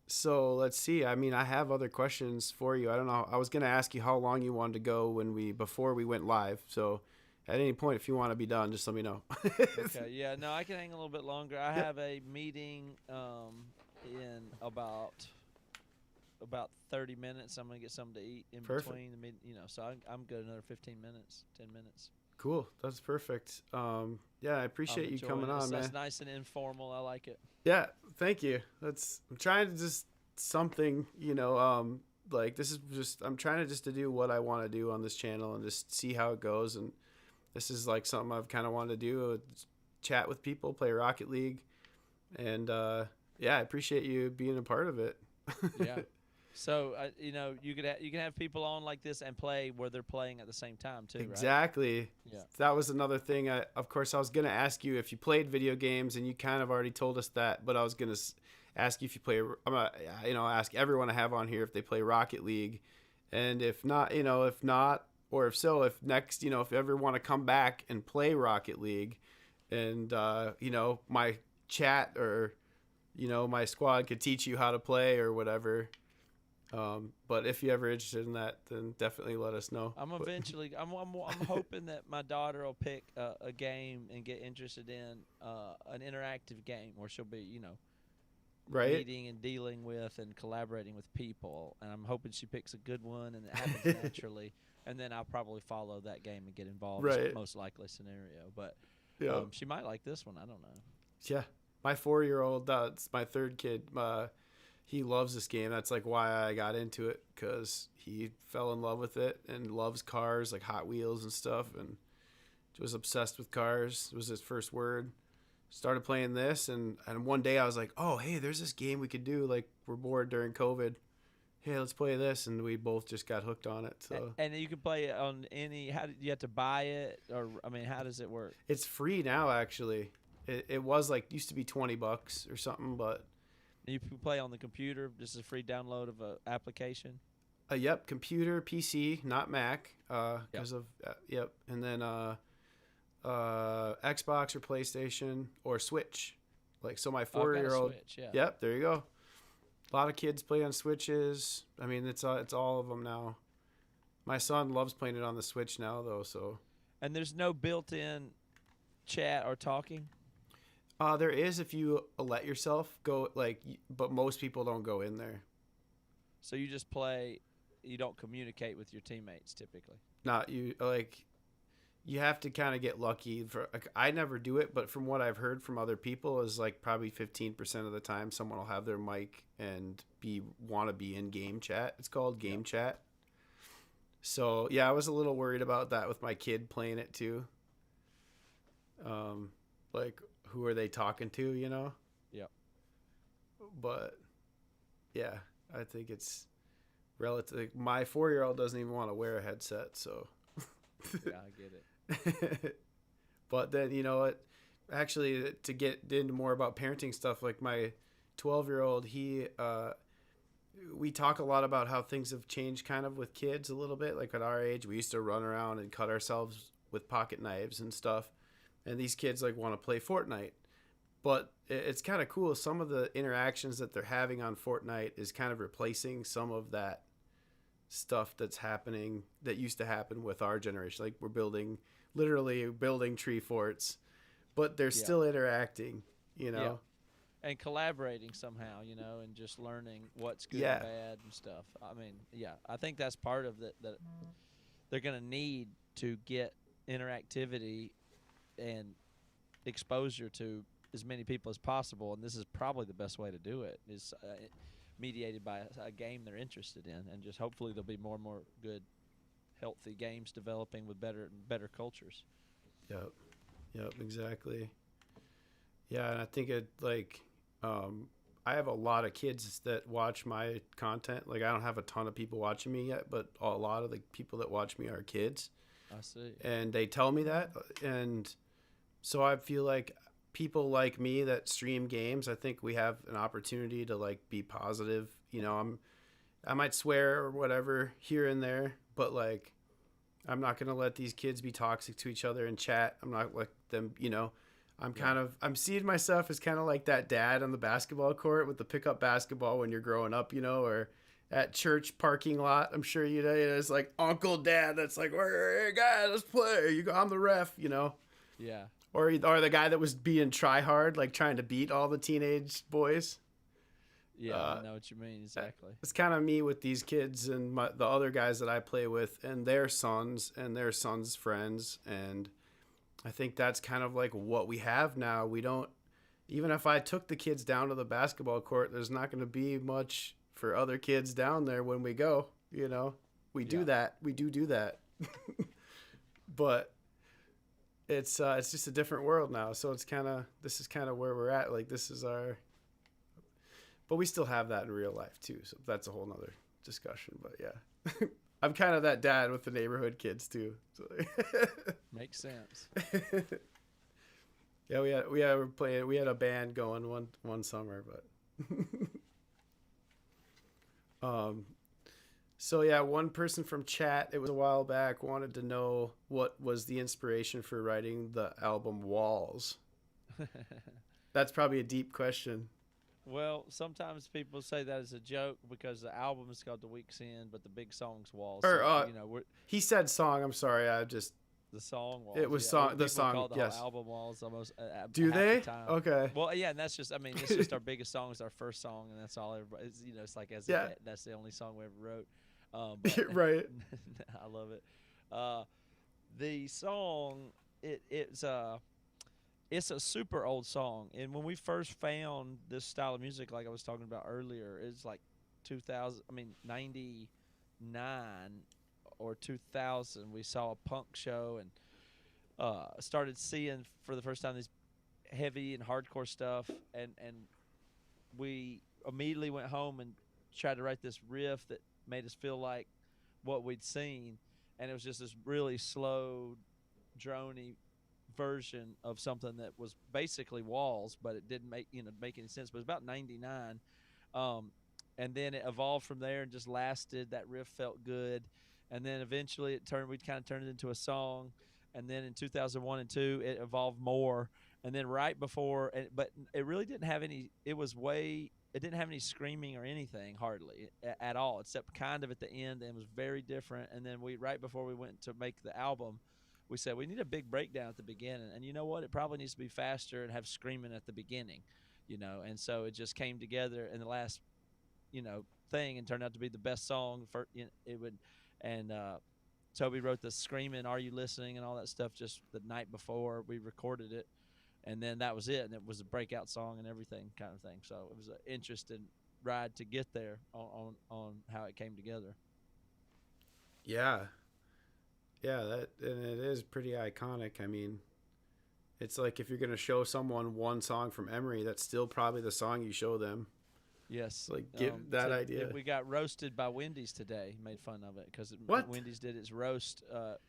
So let's see. I mean, I have other questions for you. I don't know. I was going to ask you how long you wanted to go before we went live. So at any point, if you want to be done, just let me know. Okay. Yeah. No, I can hang a little bit longer. I have a meeting in about 30 minutes. I'm gonna get something to eat in between. So I'm good. Another 15 minutes, 10 minutes. Cool. That's perfect. Yeah, I appreciate you coming on, man. That's nice and informal. I like it. Yeah, thank you. I'm trying to just something, like this is just, I'm trying to do what I want to do on this channel and just see how it goes. And this is like something I've kind of wanted to do, chat with people, play Rocket League. And, yeah, I appreciate you being a part of it. Yeah. So, you can have people on like this and play where they're playing at the same time too, exactly. Right? Yeah. That was another thing. Of course, I was going to ask you if you played video games, and you kind of already told us that, but I was going to ask you if you play, I'm going to, ask everyone I have on here if they play Rocket League. And if not, or if so, if next, if you ever want to come back and play Rocket League and, my chat or, my squad could teach you how to play or whatever. But if you're ever interested in that, then definitely let us know. I'm hoping that my daughter will pick a game and get interested in an interactive game where she'll be, right, meeting and dealing with and collaborating with people. And I'm hoping she picks a good one and it happens naturally. And then I'll probably follow that game and get involved. Right. It's the most likely scenario. But she might like this one. I don't know. Yeah. My 4-year-old, it's my third kid. He loves this game. That's like why I got into it, because he fell in love with it and loves cars, like Hot Wheels and stuff, and was obsessed with cars. It was his first word. Started playing this, and one day I was like, oh, hey, there's this game we could do. Like, we're bored during COVID. Hey, let's play this, and we both just got hooked on it. So. And you can play it on any. How do you have to buy it, or how does it work? It's free now, actually. It was like used to be $20 or something, but. You can play on the computer. This is a free download of an application. Yep, computer, PC, not Mac. Because of yep, and then Xbox or PlayStation or Switch. Like so, my 4-year-old. Yeah. Yep, there you go. A lot of kids play on Switches. I mean, it's all of them now. My son loves playing it on the Switch now, though. So. And there's no built-in chat or talking. There is if you let yourself go, but most people don't go in there. So you just play. You don't communicate with your teammates typically. Not you. You have to kind of get lucky. I never do it, but from what I've heard from other people, is like probably 15% of the time someone will have their mic and want to be in game chat. It's called game chat. So yeah, I was a little worried about that with my kid playing it too. Who are they talking to, Yeah. But, yeah, I think it's relative. My 4-year-old doesn't even want to wear a headset, so. Yeah, I get it. But then, you know, actually, to get into more about parenting stuff, like my 12-year-old, we talk a lot about how things have changed kind of with kids a little bit. Like at our age, we used to run around and cut ourselves with pocket knives and stuff. And these kids like want to play Fortnite. But it's kind of cool. Some of the interactions that they're having on Fortnite is kind of replacing some of that stuff that's happening that used to happen with our generation. Like we're literally building tree forts, but they're still interacting, you know? Yeah. And collaborating somehow, you know, and just learning what's good and bad and stuff. I mean, I think that's part of that they're going to need to get interactivity and exposure to as many people as possible, and this is probably the best way to do it, is mediated by a game they're interested in, and just hopefully there'll be more and more good, healthy games developing with better cultures. Yep, exactly. Yeah, and I think I have a lot of kids that watch my content. Like, I don't have a ton of people watching me yet, but a lot of the people that watch me are kids. I see. And they tell me that, and so I feel like people like me that stream games, I think we have an opportunity to like be positive. You know, I might swear or whatever here and there, but like I'm not going to let these kids be toxic to each other in chat. I'm not like them, you know. I'm seeing myself as kind of like that dad on the basketball court with the pickup basketball when you're growing up, you know, or at church parking lot. I'm sure you know, it's like Uncle Dad that's like, hey guys, let's play. I'm the ref, you know. Yeah. Or the guy that was being try hard, like trying to beat all the teenage boys. Yeah, I know what you mean, exactly. It's kind of me with these kids and the other guys that I play with and their sons and their sons' friends. And I think that's kind of like what we have now. We don't, even if I took the kids down to the basketball court, there's not going to be much for other kids down there when we go, you know. We do that. We do that. But it's just a different world now. So this is kind of where we're at. Like this is but we still have that in real life too. So that's a whole nother discussion, but yeah, I'm kind of that dad with the neighborhood kids too. So. Makes sense. Yeah. We had a band going one summer, but, so yeah, one person from chat, it was a while back, wanted to know what was the inspiration for writing the album Walls. That's probably a deep question. Well, sometimes people say that as a joke because the album is called The Week's End, but the big song's Walls. Or, he said song. I'm sorry, the song Walls. It was song. The song. Call the yes. whole album Walls almost. Do they? The time. Okay. Well, yeah, and that's just. I mean, it's just our biggest song. It's our first song, and that's all. Everybody. It's like if that's the only song we ever wrote. But, right. I love it. The song, it's a super old song, and when we first found this style of music, like I was talking about earlier, it's like 99 or 2000. We saw a punk show and started seeing for the first time these heavy and hardcore stuff, and we immediately went home and tried to write this riff that made us feel like what we'd seen, and it was just this really slow, drony version of something that was basically Walls, but it didn't make any sense. But it was about 99, and then it evolved from there and just lasted. That riff felt good, and then eventually we'd kind of turned it into a song, and then in 2001 and 2 it evolved more, and then right before, but it really didn't have any. It didn't have any screaming or anything hardly at all, except kind of at the end, and it was very different. And then right before we went to make the album, we said we need a big breakdown at the beginning, and you know what? It probably needs to be faster and have screaming at the beginning, And so it just came together in the last, thing, and turned out to be the best song. Toby wrote the screaming, "Are you listening?" and all that stuff just the night before we recorded it, and then that was it, and it was a breakout song and everything kind of thing. So it was an interesting ride to get there on how it came together. Yeah. Yeah, and it is pretty iconic. I mean, it's like if you're going to show someone one song from Emery, that's still probably the song you show them. Yes. Like, give that idea. We got roasted by Wendy's today. Made fun of it because What? Wendy's did its roast.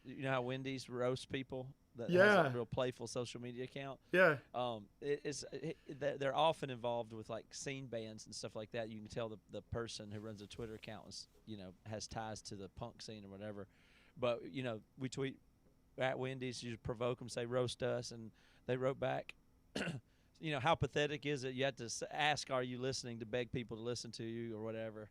You know how Wendy's roast people? That has Yeah. a real playful social media account. Yeah. They're often involved with like scene bands and stuff like that. You can tell the person who runs a Twitter account is, has ties to the punk scene or whatever. But we tweet at Wendy's, you provoke them, say roast us, and they wrote back. How pathetic is it? You had to ask, "Are you listening?" to beg people to listen to you or whatever,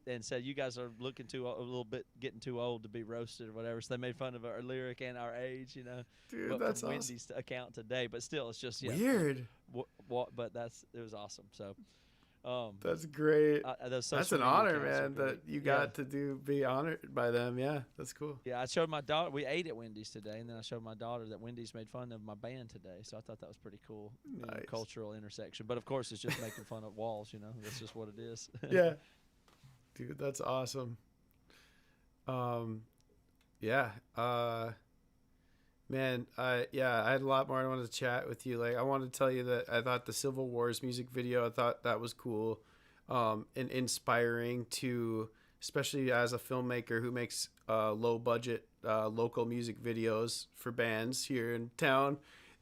and said you guys are looking a little bit, getting too old to be roasted or whatever. So they made fun of our lyric and our age, Dude, but that's from awesome. Wendy's account today. But still, it's just Weird. But it was awesome. So. That's great. That's an honor, man, that you got to be honored by them. Yeah, that's cool. Yeah, I showed my daughter. We ate at Wendy's today, and then I showed my daughter that Wendy's made fun of my band today. So I thought that was pretty cool. Nice. Cultural intersection. But of course, it's just making fun of walls. That's just what it is. Yeah, dude, that's awesome. Yeah. Man, I had a lot more I wanted to chat with you. Like, I wanted to tell you that I thought the Civil Wars music video, I thought that was cool, and inspiring to, especially as a filmmaker who makes low budget local music videos for bands here in town.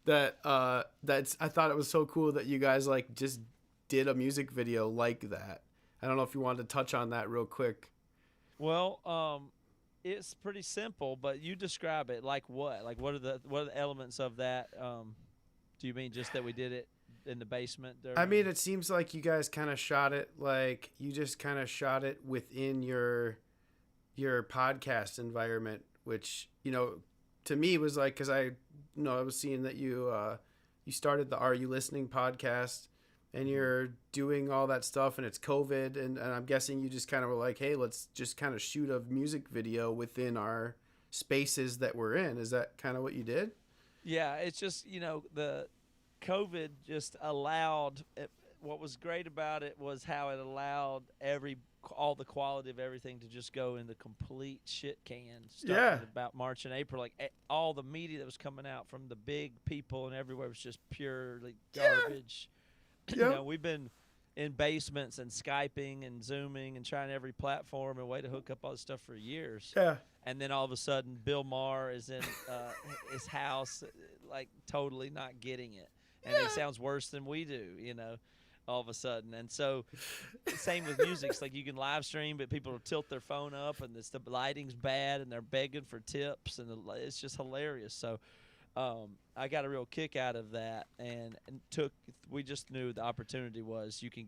I thought it was so cool that you guys like just did a music video like that. I don't know if you wanted to touch on that real quick. Well, it's pretty simple, but you describe it like what? Like what are the elements of that? Do you mean just that we did it in the basement? I mean, it seems like you guys kind of shot it like you just kind of shot it within your podcast environment, which to me was like, because I was seeing that you started the Are You Listening podcast. And you're doing all that stuff, and it's COVID, and I'm guessing you just kind of were like, hey, let's just kind of shoot a music video within our spaces that we're in. Is that kind of what you did? Yeah, it's just, the COVID just allowed what was great about it was how it allowed all the quality of everything to just go in the complete shit can starting about March and April. Like all the media that was coming out from the big people and everywhere was just purely garbage. Yep. We've been in basements and Skyping and Zooming and trying every platform and way to hook up all this stuff for years. Yeah. And then all of a sudden, Bill Maher is in his house, like totally not getting it. And he sounds worse than we do, all of a sudden. And so same with music. It's like you can live stream, but people will tilt their phone up and the lighting's bad and they're begging for tips. And it's just hilarious. So I got a real kick out of that, and we just knew the opportunity was you can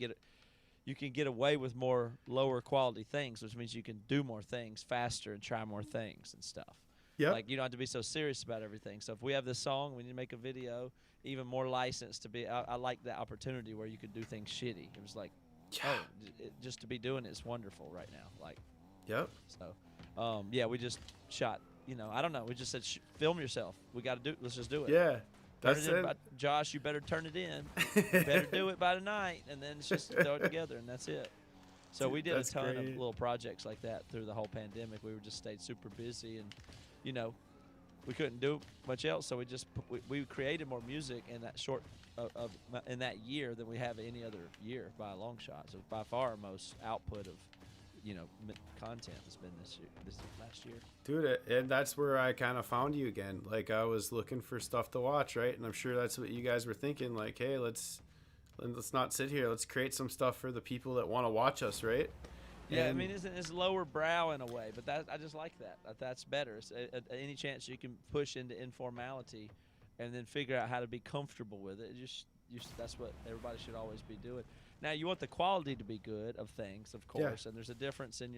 get away with more lower quality things, which means you can do more things faster and try more things and stuff. Yeah. Like you don't have to be so serious about everything. So if we have this song, we need to make a video, even more license to be. I like that opportunity where you could do things shitty. It was like, just to be doing it is wonderful right now. Like, yep. So, we just shot. I don't know. We just said, film yourself. We got to let's just do it. Yeah. That's it. Josh, you better turn it in. You better do it by tonight. And then it's just throw it together, and that's it. So we did a ton of little projects like that through the whole pandemic. We were just stayed super busy, and, we couldn't do much else. So we created more music in that in that year than we have any other year by a long shot. So by far our most output of content has been this last year. Dude, and that's where I kind of found you again. Like, I was looking for stuff to watch, right? And I'm sure that's what you guys were thinking. Like, hey, let's not sit here. Let's create some stuff for the people that want to watch us, right? Yeah, I mean, it's lower brow in a way, but I just like that. That's better. It's any chance you can push into informality, and then figure out how to be comfortable with it. That's what everybody should always be doing. Now, you want the quality to be good of things, of course, and there's a difference in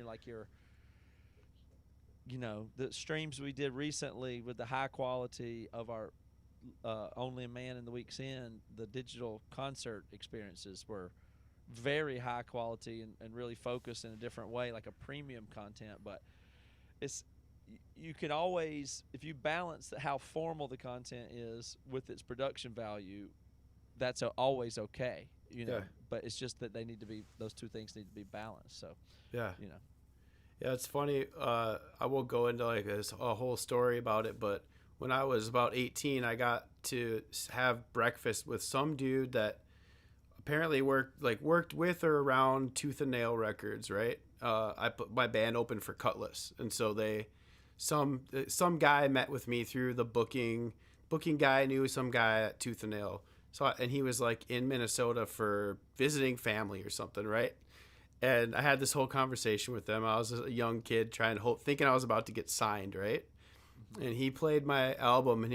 the streams we did recently with the high quality of our Only a Man in the Week's End. The digital concert experiences were very high quality and really focused in a different way, like a premium content. But you can always, if you balance how formal the content is with its production value, that's always okay. But it's just that those two things need to be balanced. So, yeah, it's funny. I won't go into like a whole story about it, but when I was about 18, I got to have breakfast with some dude that apparently worked with or around Tooth and Nail Records, right? I put my band open for Cutlass, and so some guy met with me through the booking guy knew some guy at Tooth and Nail, and he was like in Minnesota for visiting family or something, right? And I had this whole conversation with them. I was a young kid thinking I was about to get signed, right? And he played my album, and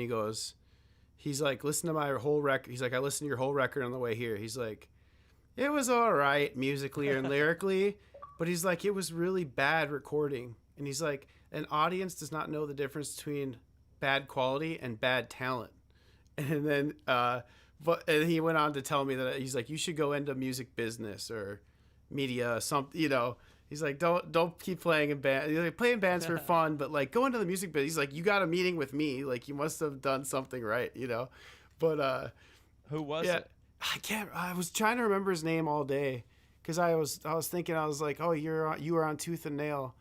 he's like, listen to my whole record. He's like, I listened to your whole record on the way here. He's like, it was all right musically and lyrically, but he's like, it was really bad recording. And he's like, an audience does not know the difference between bad quality and bad talent. And then, and he went on to tell me that he's like, you should go into music business or media, something, He's like, don't keep playing in bands. Like, playing bands for fun, but like go into the music business. He's like, you got a meeting with me. Like you must have done something right, But who was it? I was trying to remember his name all day because I was thinking, I was like, oh, you were on Tooth and Nail.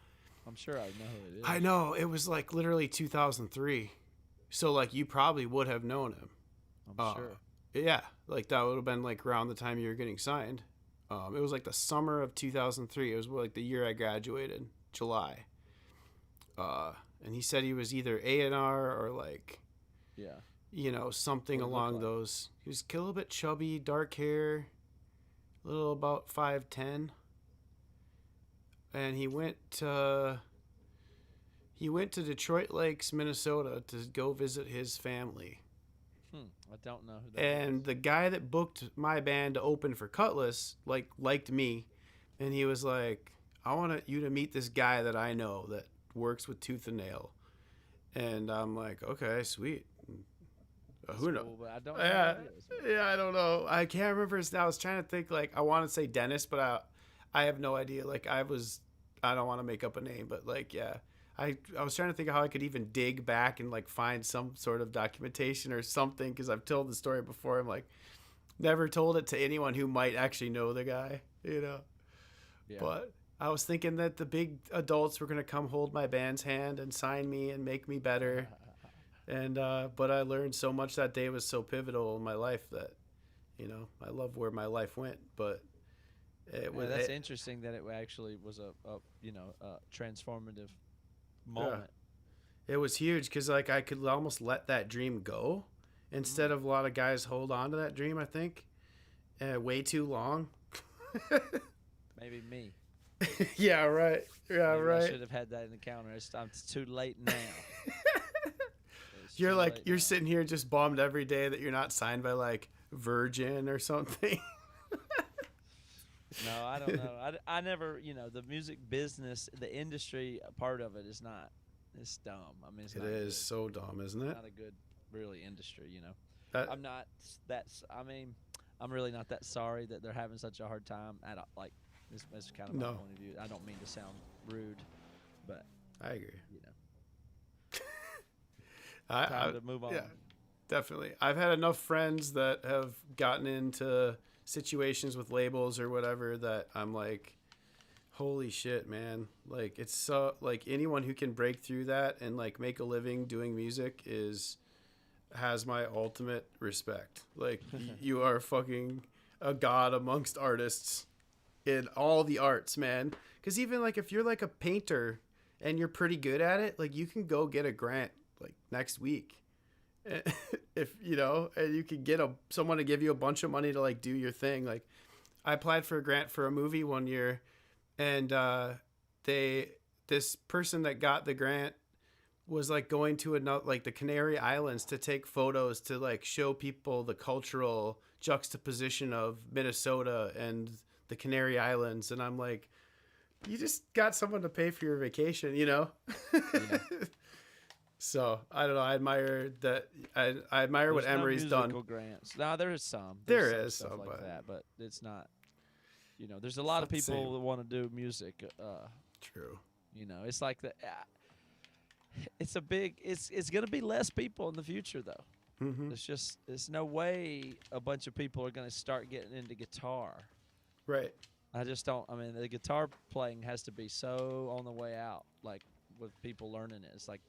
I'm sure I know who it is. I know, it was like literally 2003, so like you probably would have known him. I'm sure. Yeah, like that would have been like around the time you were getting signed. It was like the summer of 2003. It was like the year I graduated, July. And he said he was either A&R or like, something along those. He was a little bit chubby, dark hair, a little about 5'10". And he went to Detroit Lakes, Minnesota to go visit his family. I don't know who that and is. The guy that booked my band to open for Cutlass liked me, and he was like, I want you to meet this guy that I know that works with Tooth and Nail. And I'm like, okay, sweet. Who knows? Cool, but I don't know who it is. Yeah, I don't know. I can't remember his name. I was trying to think, like, I want to say Dennis, but I have no idea. Like, I don't want to make up a name, but like, yeah. I was trying to think of how I could even dig back and like find some sort of documentation or something, because I've told the story before. I'm like, never told it to anyone who might actually know the guy, Yeah. But I was thinking that the big adults were going to come hold my band's hand and sign me and make me better. And but I learned so much that day was so pivotal in my life that, I love where my life went. But that's interesting that it actually was a transformative moment. Yeah. It was huge because like I could almost let that dream go instead of a lot of guys hold on to that dream, I think, way too long. Maybe me. Yeah, right. Yeah, Maybe right. I should have had that encounter. It's too late now. You're sitting here just bummed every day that you're not signed by like Virgin or something. No, I don't know. I never, the music business, the industry part of it is not. It's dumb. I mean, It is so dumb, isn't it? Not a good, really, industry. I'm not. I'm really not that sorry that they're having such a hard time. Like, this is kind of my point of view. I don't mean to sound rude, but I agree. Time to move on. Yeah, definitely. I've had enough friends that have gotten into situations with labels or whatever that I'm like, holy shit, man. Like, it's so, like, anyone who can break through that and like make a living doing music has my ultimate respect. Like, you are fucking a god amongst artists in all the arts, man. Because even like if you're like a painter and you're pretty good at it, like you can go get a grant like next week. If and you could get someone to give you a bunch of money to like do your thing. Like, I applied for a grant for a movie one year, and this person that got the grant was like going to like the Canary Islands to take photos to like show people the cultural juxtaposition of Minnesota and the Canary Islands. And I'm like, you just got someone to pay for your vacation, Yeah. So I don't know. I admire that. I admire what Emery's done. Grants. No, there is some. There is stuff some, like but that, but it's not. There's a lot of people that want to do music. True. It's like the. It's a big. It's gonna be less people in the future though. Mm-hmm. There's no way a bunch of people are gonna start getting into guitar. Right. I just don't. I mean, the guitar playing has to be so on the way out. Like with people learning it, it's like.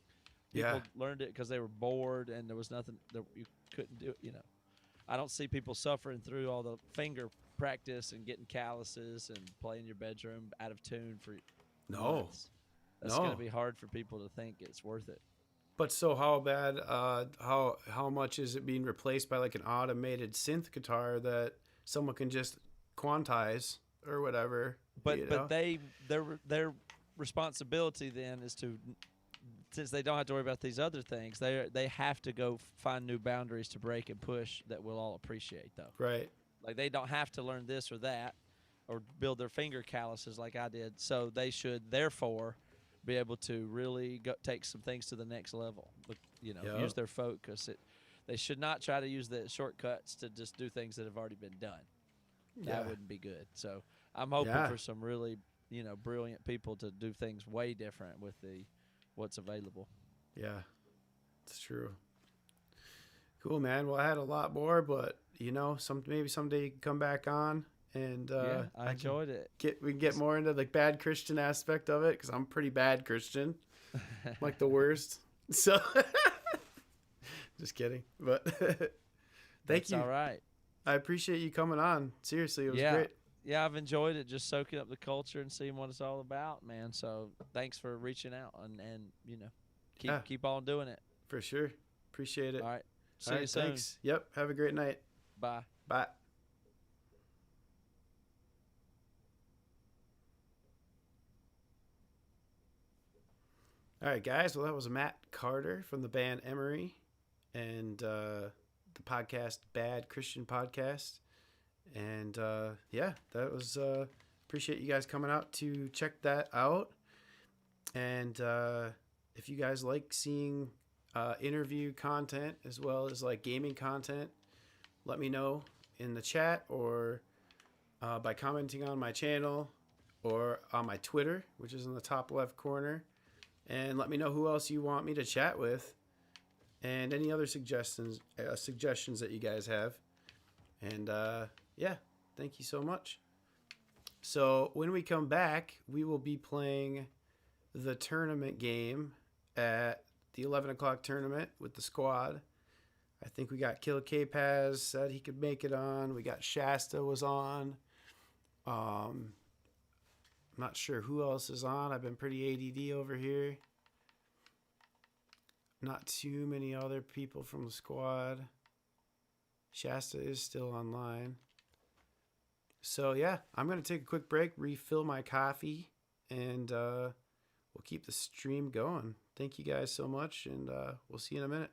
People learned it because they were bored and there was nothing that you couldn't do. I don't see people suffering through all the finger practice and getting calluses and play in your bedroom out of tune for No. months. That's No. going to be hard for people to think it's worth it. But so how bad? How much is it being replaced by like an automated synth guitar that someone can just quantize or whatever? But their responsibility then is to, since they don't have to worry about these other things, they have to go find new boundaries to break and push that we'll all appreciate though. Right. Like they don't have to learn this or that, or build their finger calluses like I did. So they should therefore be able to really take some things to the next level. Use their focus. They should not try to use the shortcuts to just do things that have already been done. That wouldn't be good. So I'm hoping for some really, brilliant people to do things way different with what's available. Yeah, it's true. Cool, man. Well, I had a lot more, but maybe someday you can come back on and I enjoyed it. We can get more into the bad Christian aspect of it because I'm pretty bad Christian, like the worst. So, just kidding. But thank you. All right. I appreciate you coming on. Seriously, it was great. Yeah, I've enjoyed it. Just soaking up the culture and seeing what it's all about, man. So thanks for reaching out and keep on doing it. For sure. Appreciate it. All right. See you soon. Thanks. Yep. Have a great night. Bye. Bye. All right, guys. Well, that was Matt Carter from the band Emery and the podcast Bad Christian Podcast. And that was appreciate you guys coming out to check that out. And if you guys like seeing interview content as well as like gaming content, let me know in the chat or by commenting on my channel or on my Twitter, which is in the top left corner. And let me know who else you want me to chat with and any other suggestions that you guys have. And thank you so much. So when we come back, we will be playing the tournament game at the 11 o'clock tournament with the squad. I think we got Kill K-Paz said he could make it on. We got Shasta was on. I'm not sure who else is on. I've been pretty ADD over here. Not too many other people from the squad. Shasta is still online. So yeah, I'm going to take a quick break, refill my coffee, and we'll keep the stream going. Thank you guys so much, and we'll see you in a minute.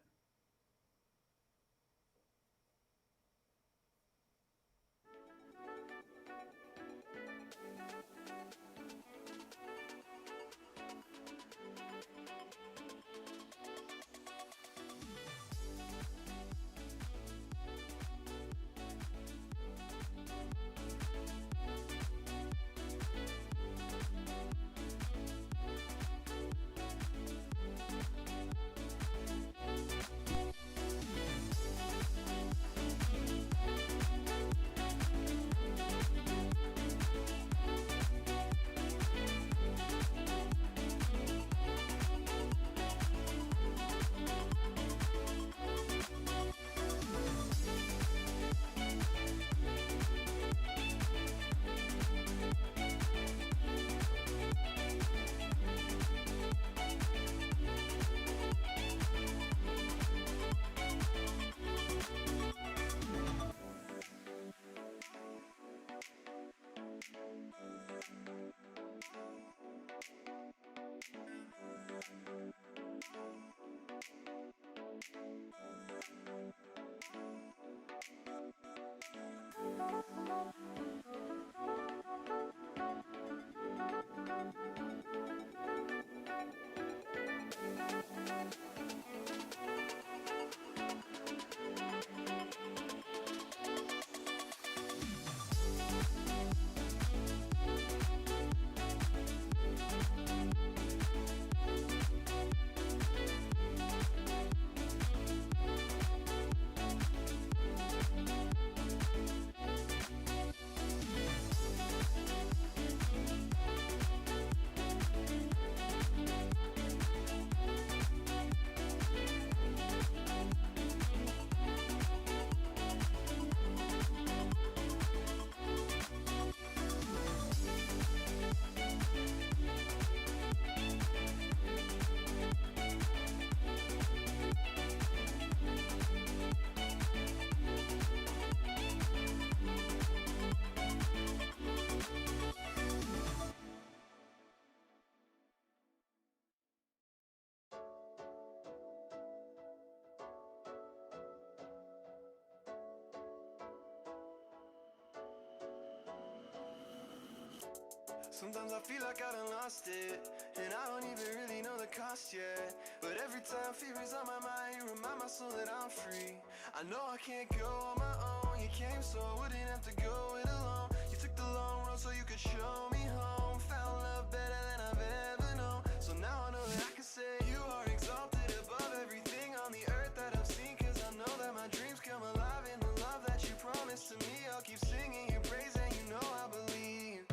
Sometimes I feel like I done lost it, and I don't even really know the cost yet. But every time fear is on my mind, you remind my soul that I'm free. I know I can't go on my own. You came so I wouldn't have to go it alone. You took the long road so you could show me home. Found love better than I've ever known. So now I know that I can say you are exalted above everything on the earth that I've seen. Cause I know that my dreams come alive in the love that you promised to me. I'll keep singing your praise and you know I believe.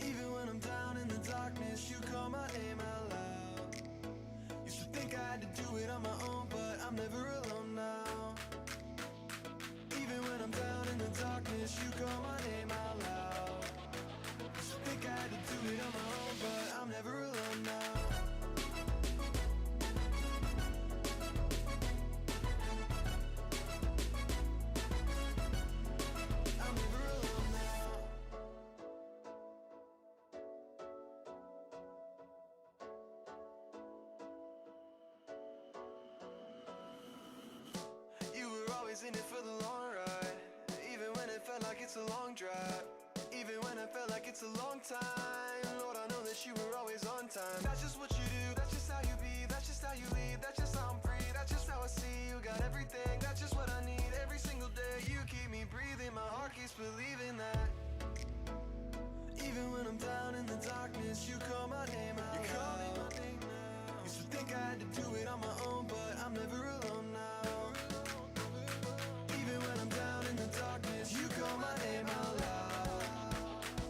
Even when I'm down in the darkness, you call my name out loud. Used to think I had to do it on my own, but I'm never alone now. Even when I'm down in the darkness, you call my name out loud. Used to think I had to do it on my own, but I'm never alone now. In it for the long ride, even when it felt like it's a long drive, even when it felt like it's a long time. Lord, I know that you were always on time. That's just what you do, that's just how you be, that's just how you lead, that's just how I'm free, that's just how I see you got everything, that's just what I need every single day. You keep me breathing, my heart keeps believing that. Even when I'm down in the darkness, you call my name out. You call me my name now. Used to think I had to do it on my own, but I'm never alone now. When I'm down in the darkness, you call my name out loud.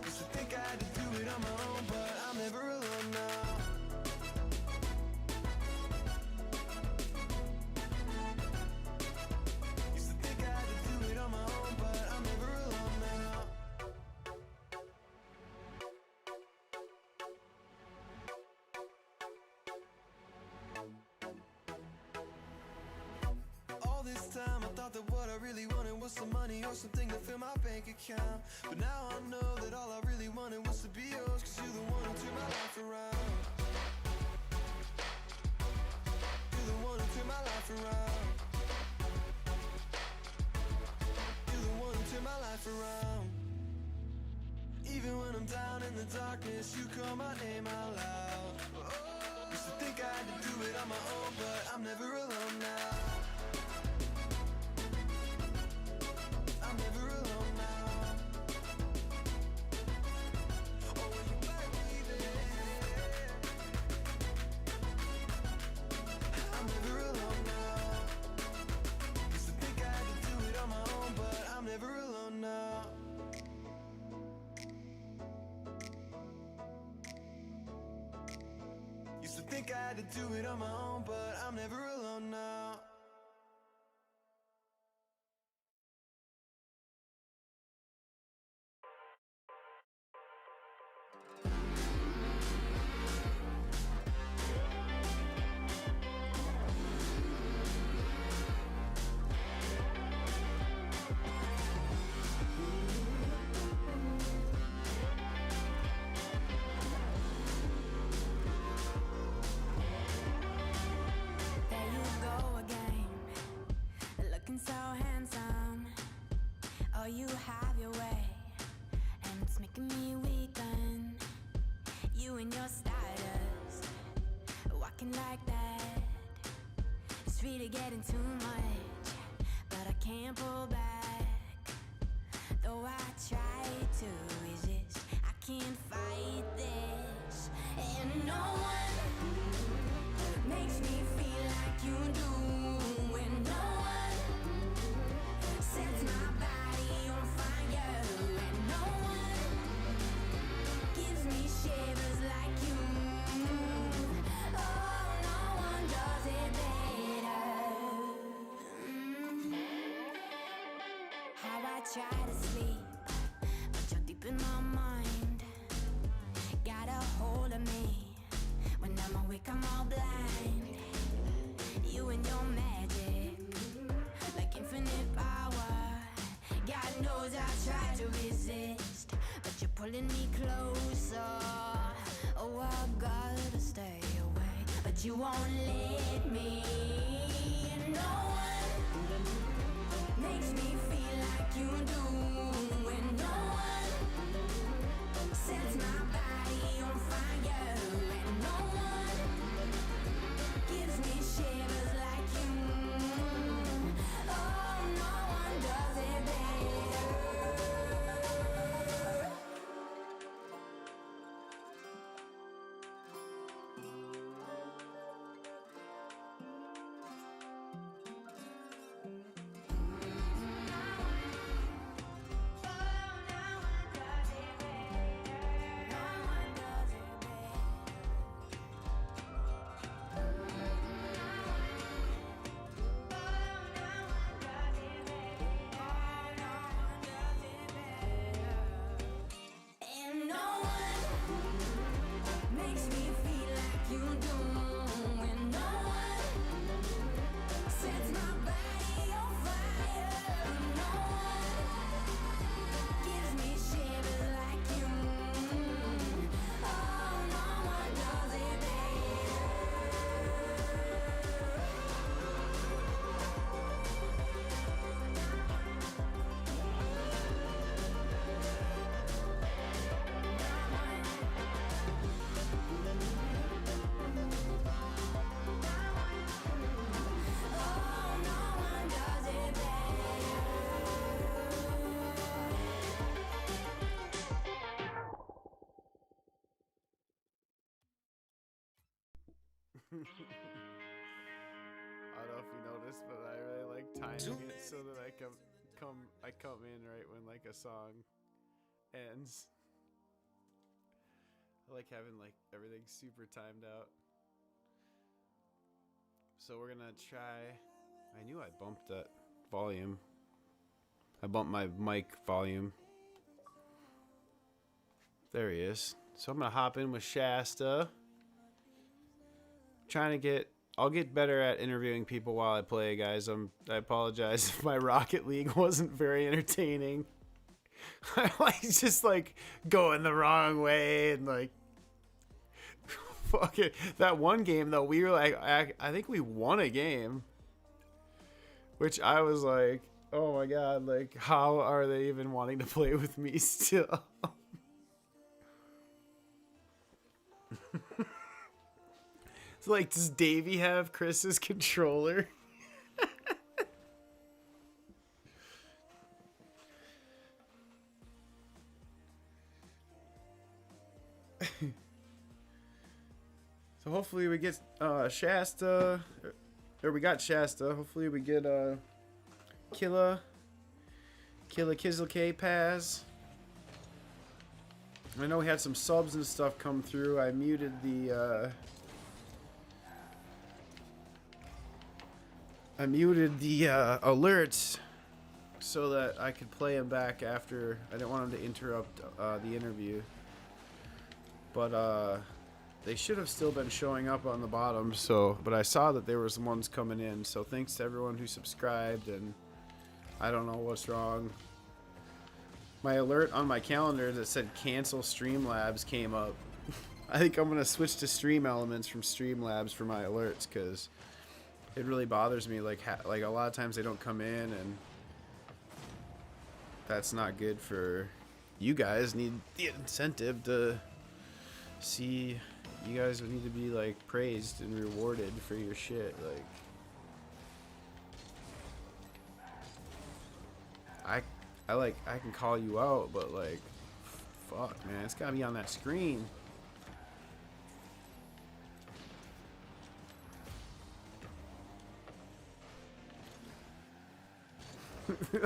Used to think I had to do it on my own, but I'm never alone now. Used to think I had to do it on my own, but I'm never alone now. All this time I thought that what I really wanted was some money or something to fill my bank account. But now I know that all I really wanted was to be yours. Cause you're the one who turned my life around. You're the one who turned my life around. You're the one who turned my life around. Even when I'm down in the darkness, you call my name out loud. Used to think I had to do it on my own, but I'm never alone now. I'm never alone now. Oh, when you back me there. I'm never alone now. Used to think I had to do it on my own, but I'm never alone now. Used to think I had to do it on my own, but I'm never alone now. So handsome, oh you have your way, and it's making me weaken. You and your stardust, walking like that. It's really getting too much, but I can't pull back. Though I try to resist, I can't fight this. And no one makes me feel like you do. And no one sets my body on fire, and no one gives me shivers like you. Oh, no one does it better. How I try to sleep, but you're deep in my mind. Got a hold of me. When I'm awake, I'm all blind. You and your magic, like infinite power. God knows I try to resist, but you're pulling me closer. Oh, I gotta stay away, but you won't let me. And no one makes me feel like you do. And no one I don't know if you noticed, but I really like timing it so that I come in right when like a song ends. I like having like everything super timed out. So we're gonna try. I knew I bumped that volume. I bumped my mic volume. There he is. So I'm gonna hop in with Shasta. I'll get better at interviewing people while I play, guys. I apologize if my Rocket League wasn't very entertaining. I like just like going the wrong way and like fuck it. That one game though, we were like I think we won a game. Which I was like, oh my god, like how are they even wanting to play with me still? It's like, does Davey have Chris's controller? So hopefully we get Shasta, or we got Shasta. Hopefully we get Killa Kizzle K Paz. I know we had some subs and stuff come through. I muted the alerts so that I could play them back after. I didn't want them to interrupt the interview. But they should have still been showing up on the bottom. So, but I saw that there were some ones coming in. So thanks to everyone who subscribed. And I don't know what's wrong. My alert on my calendar that said cancel Streamlabs came up. I think I'm gonna switch to Stream Elements from Streamlabs for my alerts because it really bothers me. Like a lot of times they don't come in, and that's not good for you guys. Need the incentive to see. You guys need to be like praised and rewarded for your shit. Like I can call you out, but like fuck man, it's gotta be on that screen.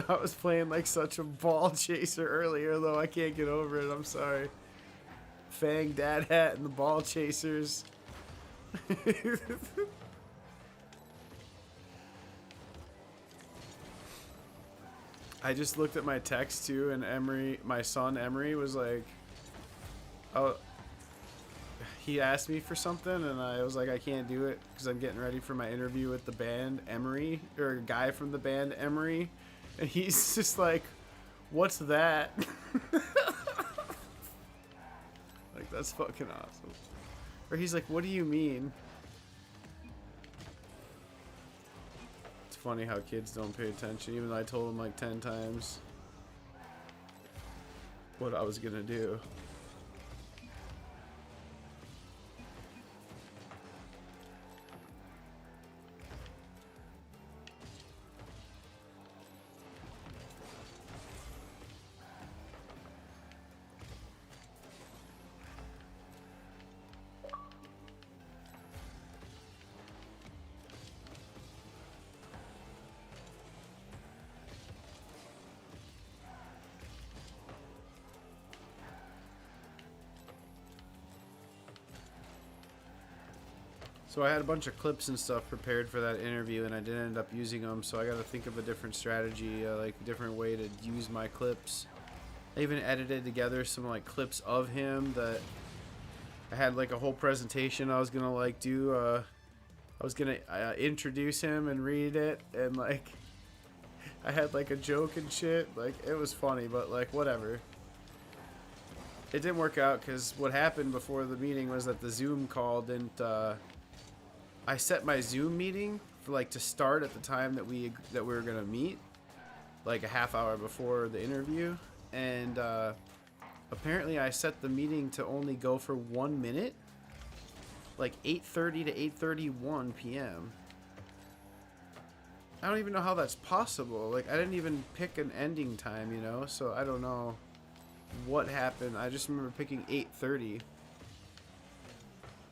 I was playing like such a ball chaser earlier though. I can't get over it. I'm sorry. Fang, Dad Hat, and the Ball Chasers. I just looked at my text too, and Emery, my son Emery, was like, "Oh." He asked me for something, and I was like, "I can't do it because I'm getting ready for my interview with the band Emery, or a guy from the band Emery," and he's just like, "What's that?" Like, that's fucking awesome. Or he's like, "What do you mean?" It's funny how kids don't pay attention, even though I told them like 10 times what I was gonna do. So I had a bunch of clips and stuff prepared for that interview, and I didn't end up using them, so I got to think of a different strategy, like a different way to use my clips. I even edited together some like clips of him that I had like a whole presentation I was gonna like do. I was gonna introduce him and read it, and like I had like a joke and shit. Like it was funny, but like whatever. It didn't work out because what happened before the meeting was that the Zoom call didn't. I set my Zoom meeting for like to start at the time that we were gonna meet, like a half hour before the interview, and apparently I set the meeting to only go for 1 minute, like 8:30 to 8:31 p.m. I don't even know how that's possible. Like I didn't even pick an ending time, you know, so I don't know what happened. I just remember picking 8:30.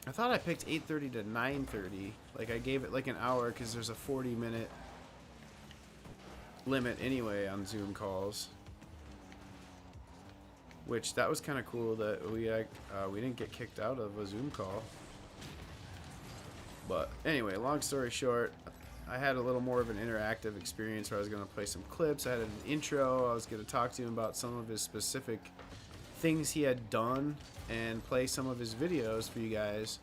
I thought I picked 8:30 to 9:30. Like I gave it like an hour because there's a 40-minute limit anyway on Zoom calls. Which that was kind of cool that we didn't get kicked out of a Zoom call. But anyway, long story short, I had a little more of an interactive experience where I was going to play some clips. I had an intro. I was going to talk to him about some of his specific things he had done and play some of his videos for you guys.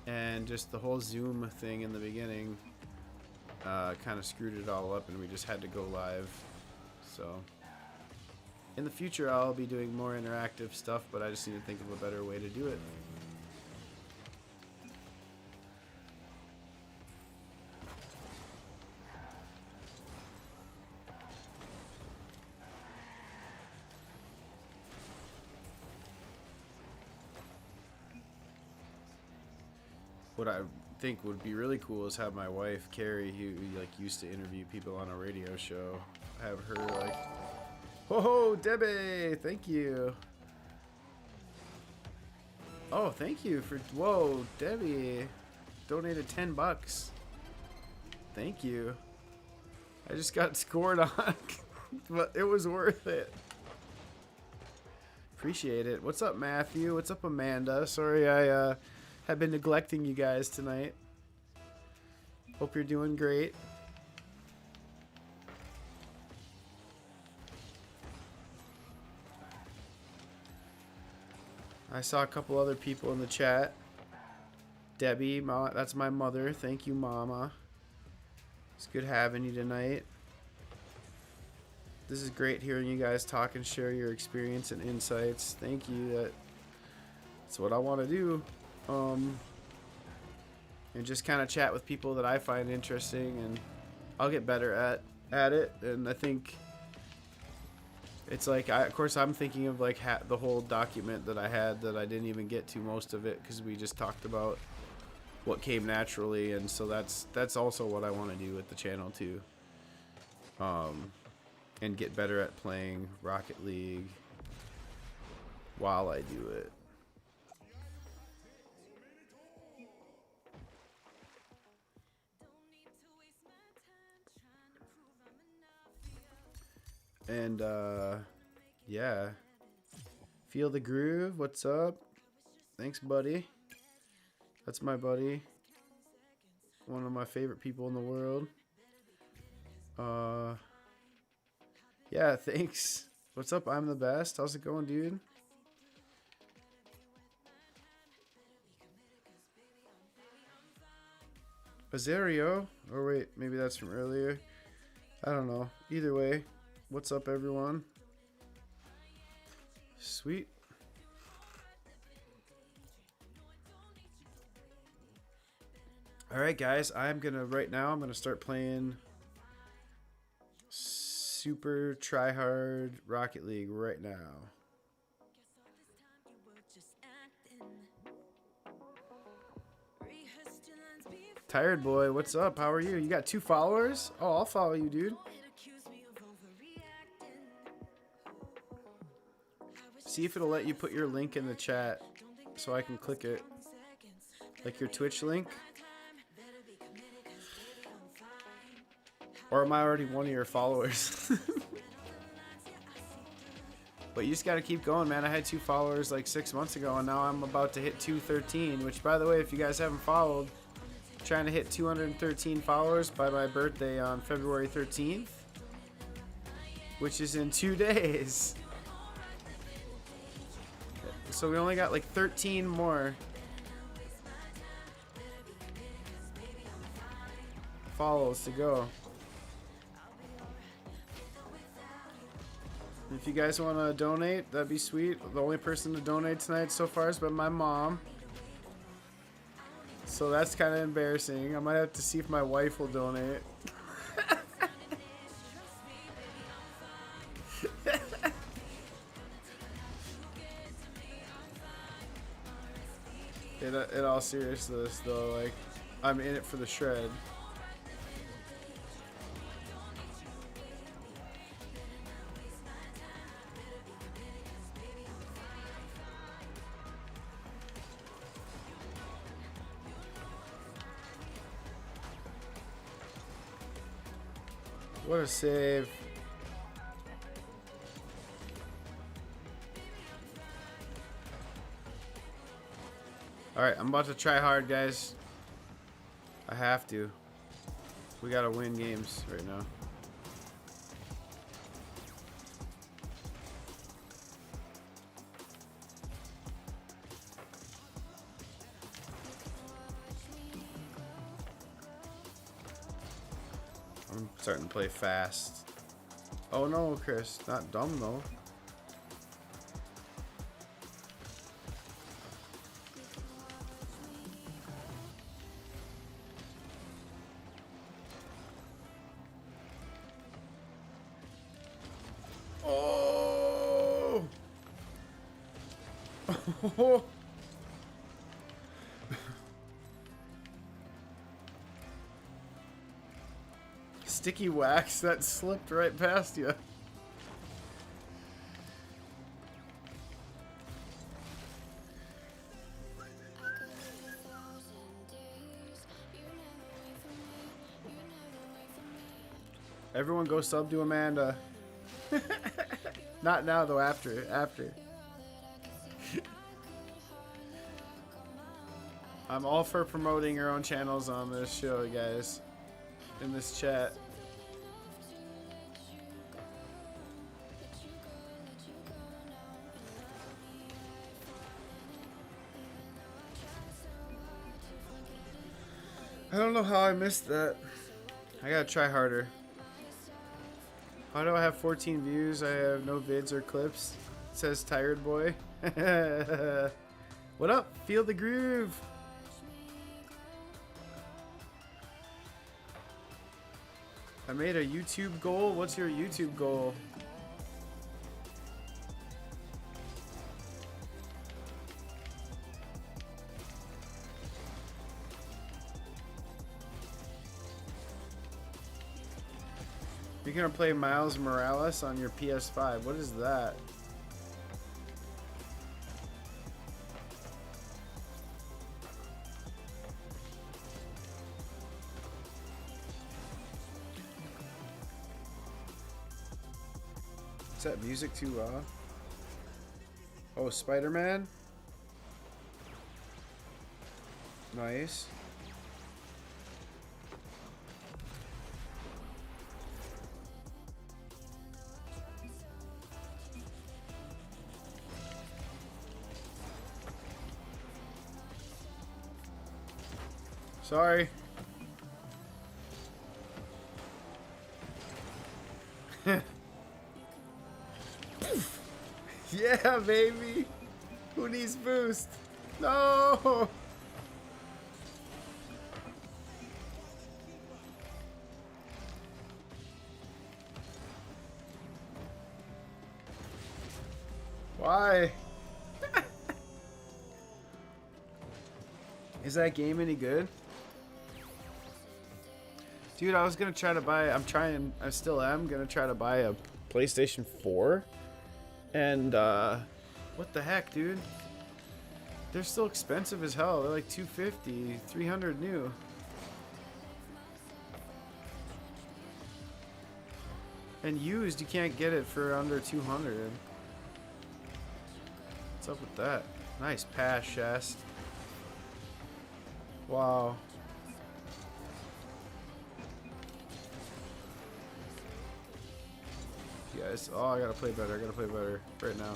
And just the whole Zoom thing in the beginning kind of screwed it all up, and we just had to go live. So in the future I'll be doing more interactive stuff, but I just need to think of a better way to do it. What I think would be really cool is have my wife Carrie, who like used to interview people on a radio show, have her like, "Whoa, Debbie, thank you." Oh, thank you for whoa, Debbie donated $10. Thank you. I just got scored on, but it was worth it. Appreciate it. What's up, Matthew? What's up, Amanda? Sorry I have been neglecting you guys tonight. Hope you're doing great. I saw a couple other people in the chat. Debbie, that's my mother. Thank you, Mama. It's good having you tonight. This is great hearing you guys talk and share your experience and insights. Thank you. That's what I want to do. And just kind of chat with people that I find interesting, and I'll get better at it. And I think it's like, of course I'm thinking of like the whole document that I had that I didn't even get to most of it because we just talked about what came naturally, and so that's also what I want to do with the channel too. And get better at playing Rocket League while I do it. And yeah, Feel the Groove, what's up? Thanks, buddy. That's my buddy, one of my favorite people in the world. Yeah, thanks. What's up? I'm the best. How's it going, dude? Azario, or wait, maybe that's from earlier. I don't know. Either way, what's up, everyone? Sweet. All right, guys. I'm gonna start playing super tryhard Rocket League right now. Tired boy, what's up? How are you? You got 2 followers? Oh, I'll follow you, dude. See if it'll let you put your link in the chat so I can click it. Like your Twitch link. Or am I already one of your followers? But you just got to keep going, man. I had 2 followers like 6 months ago, and now I'm about to hit 213, which, by the way, if you guys haven't followed, I'm trying to hit 213 followers by my birthday on February 13th, which is in 2 days. So we only got like 13 more follows to go. If you guys want to donate, that'd be sweet. The only person to donate tonight so far has been my mom. So that's kind of embarrassing. I might have to see if my wife will donate. In all seriousness, though, like, I'm in it for the shred. What a save. Alright, I'm about to try hard, guys. I have to. We gotta win games right now. I'm starting to play fast. Oh no, Chris. Not dumb though. Oh! Sticky wax that slipped right past you. Everyone go sub to Amanda. Not now though, after. I'm all for promoting your own channels on this show, guys. In this chat. I don't know how I missed that. I gotta try harder. How do I have 14 views? I have no vids or clips. It says tired boy. What up? Feel the groove. I made a YouTube goal. What's your YouTube goal? You're gonna play Miles Morales on your PS5. What is that? Is that music too raw? Oh, Spider-Man? Nice. Sorry. Yeah, baby. Who needs boost? No. Why? Is that game any good? Dude, I was gonna try to buy, I still am gonna try to buy a PlayStation 4. And, what the heck, dude? They're still expensive as hell. They're like $250, $300 new. And used, you can't get it for under 200. What's up with that? Nice pass, Shast. Wow. Guys, oh, I gotta play better right now.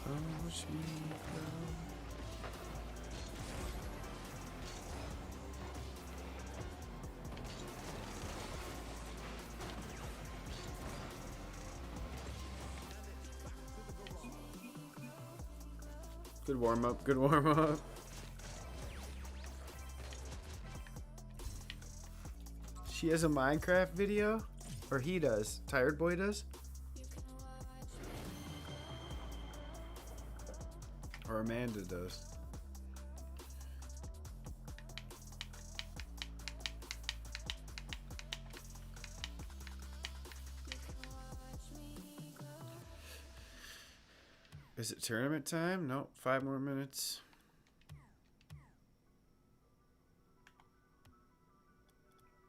Watch me grow. Good warm up, good warm up. She has a Minecraft video? Or he does? Tired Boy does? Or Amanda does? Is it tournament time? Nope, 5 more minutes.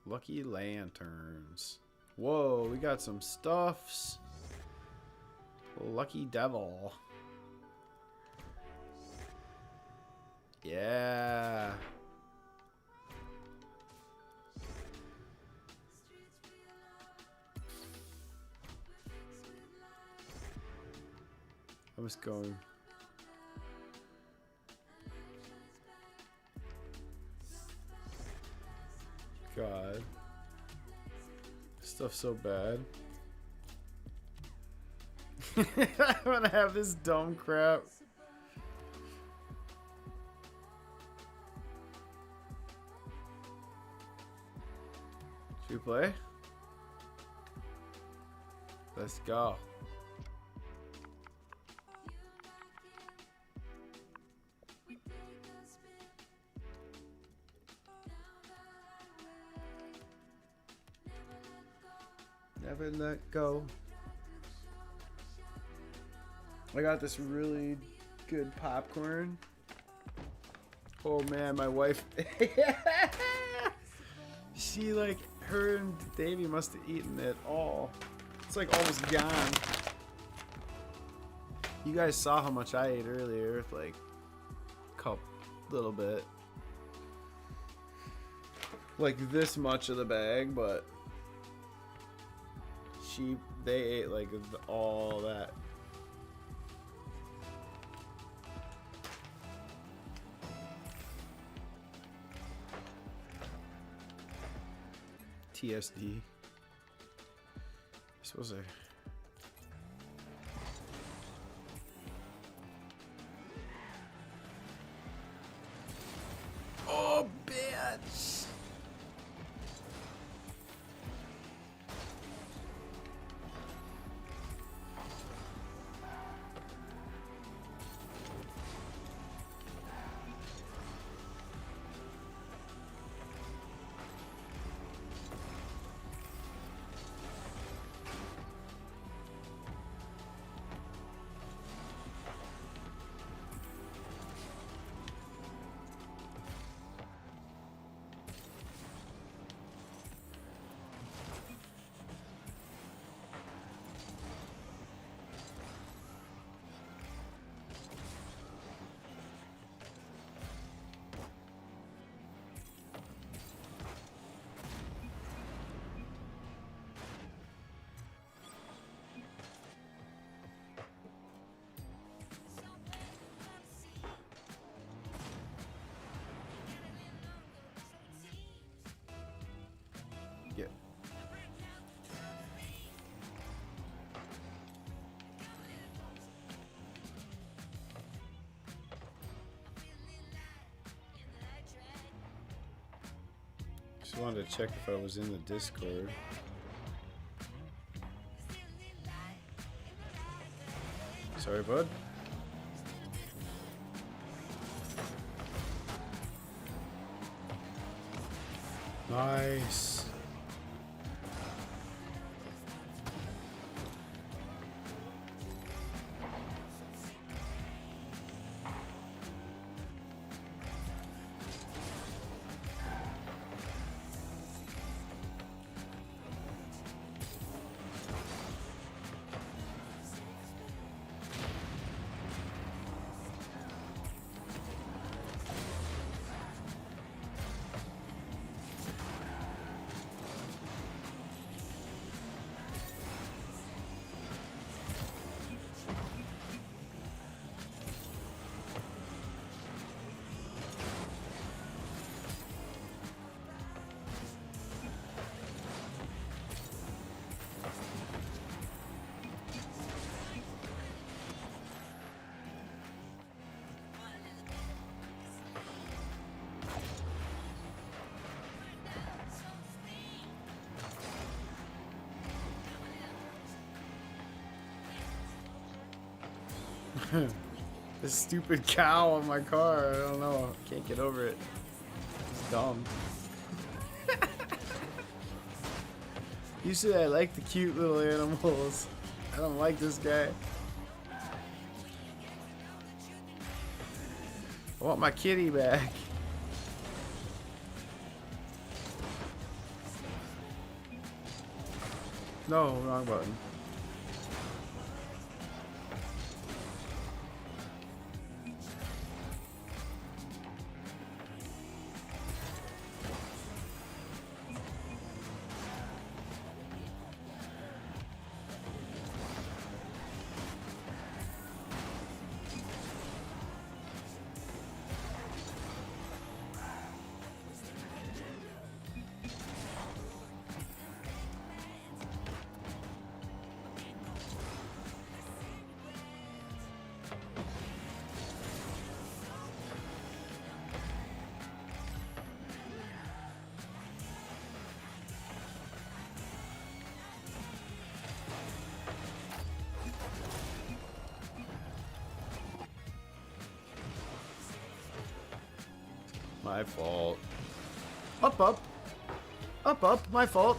Lucky lanterns. Whoa, we got some stuffs. Lucky devil. Yeah. I was going. God. Stuff's so bad. I want to have this dumb crap. Should we play? Let's go. Never let go. I got this really good popcorn. Oh man, my wife. She like, her and Davey must have eaten it all. It's like almost gone. You guys saw how much I ate earlier, like cup, little bit. Like this much of the bag, but they ate like all that. TSD. This was a. Oh, bitch! Yeah. Just wanted to check if I was in the Discord. Sorry, bud. Nice. This stupid cow on my car. I don't know. Can't get over it. It's dumb. Usually I like the cute little animals. I don't like this guy. I want my kitty back. No, wrong button. My fault. Up, up. Up, up. My fault.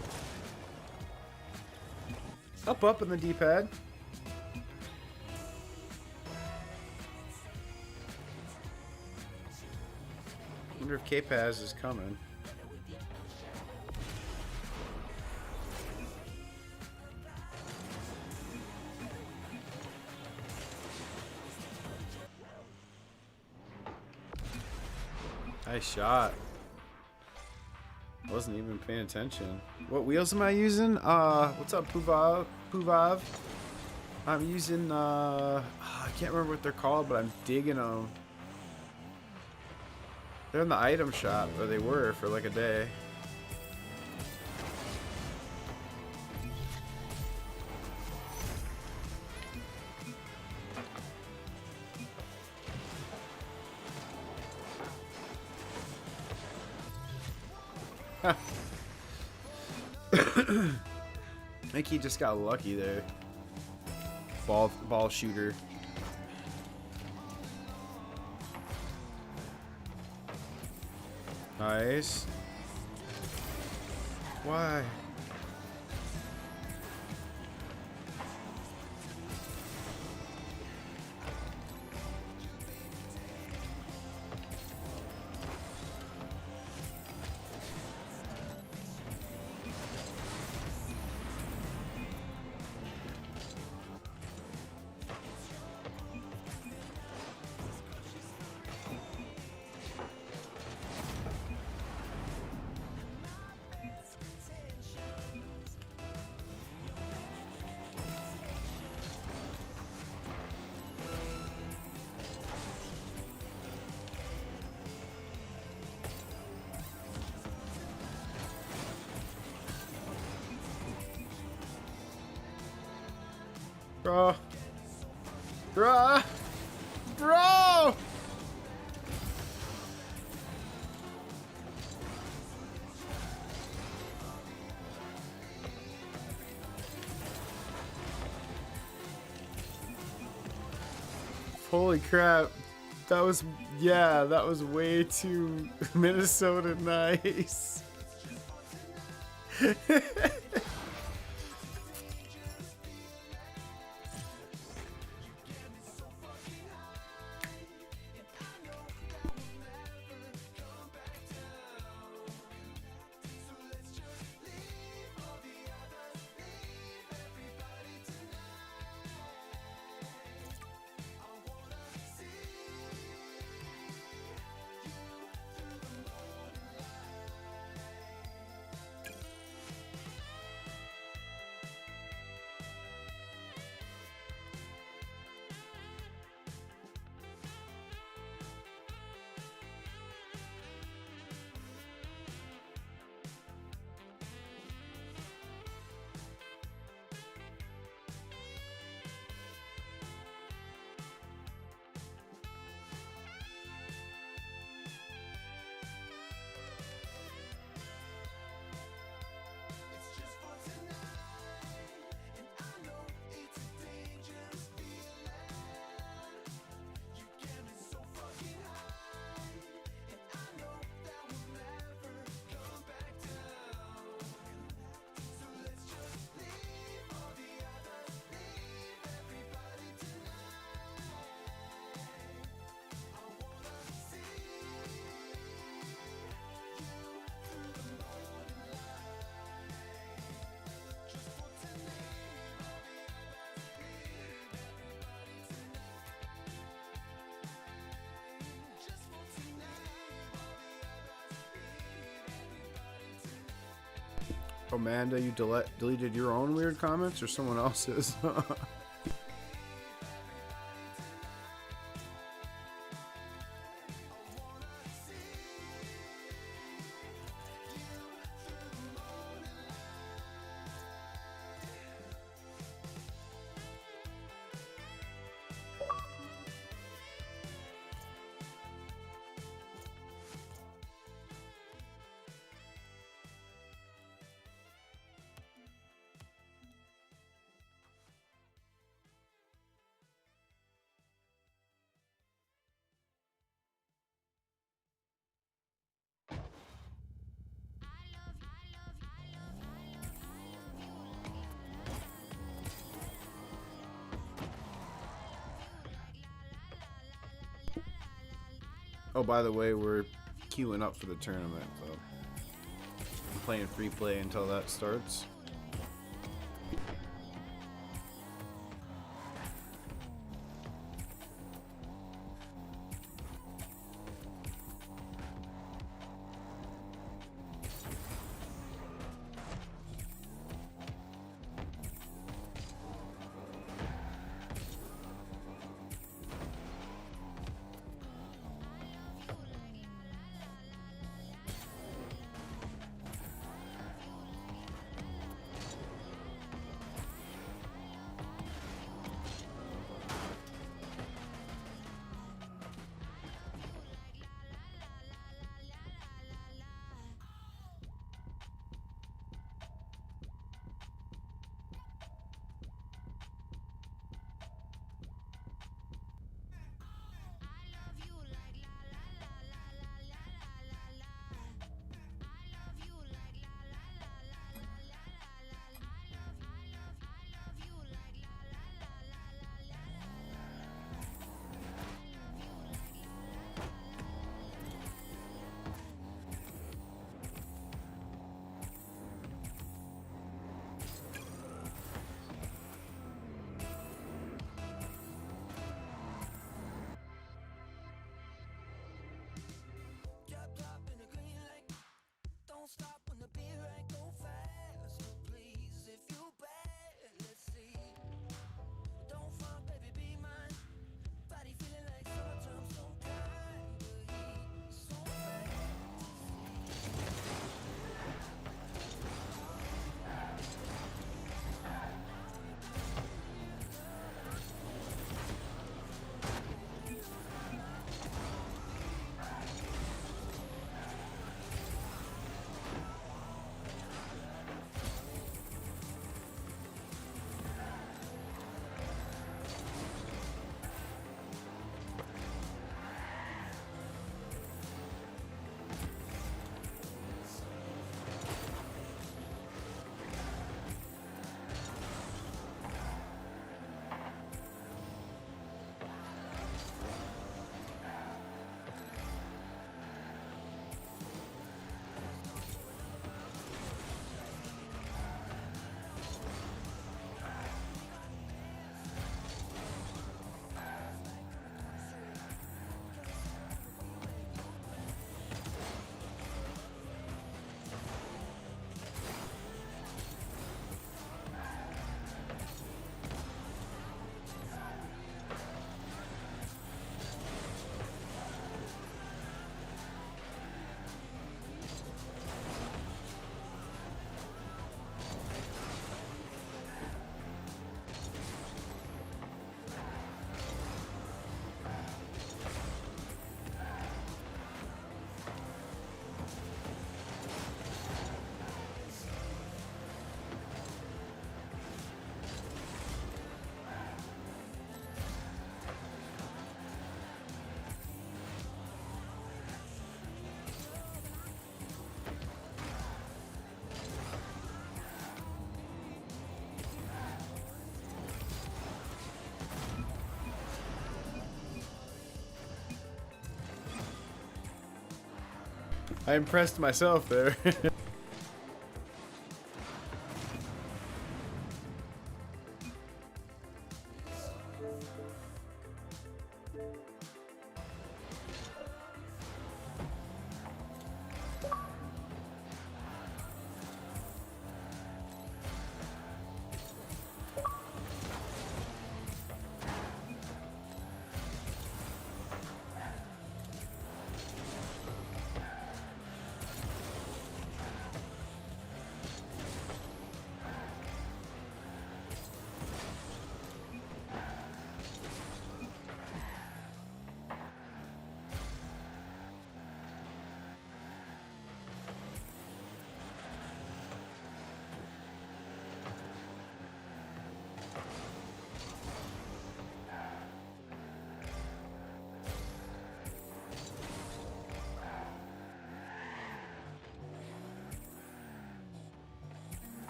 Up, up in the D-pad. Wonder if K-Paz is coming. Nice shot. Wasn't even paying attention. What wheels am I using? What's up, Puvav? I'm using, I can't remember what they're called, but I'm digging them. They're in the item shop, or they were for like a day. I think he just got lucky there. Ball shooter. Nice. Why? Bro. Bruh. Bro! Holy crap. That was, yeah, that was way too Minnesota nice. Amanda, you deleted your own weird comments or someone else's? Oh, by the way, we're queuing up for the tournament, so I'm playing free play until that starts. I impressed myself there.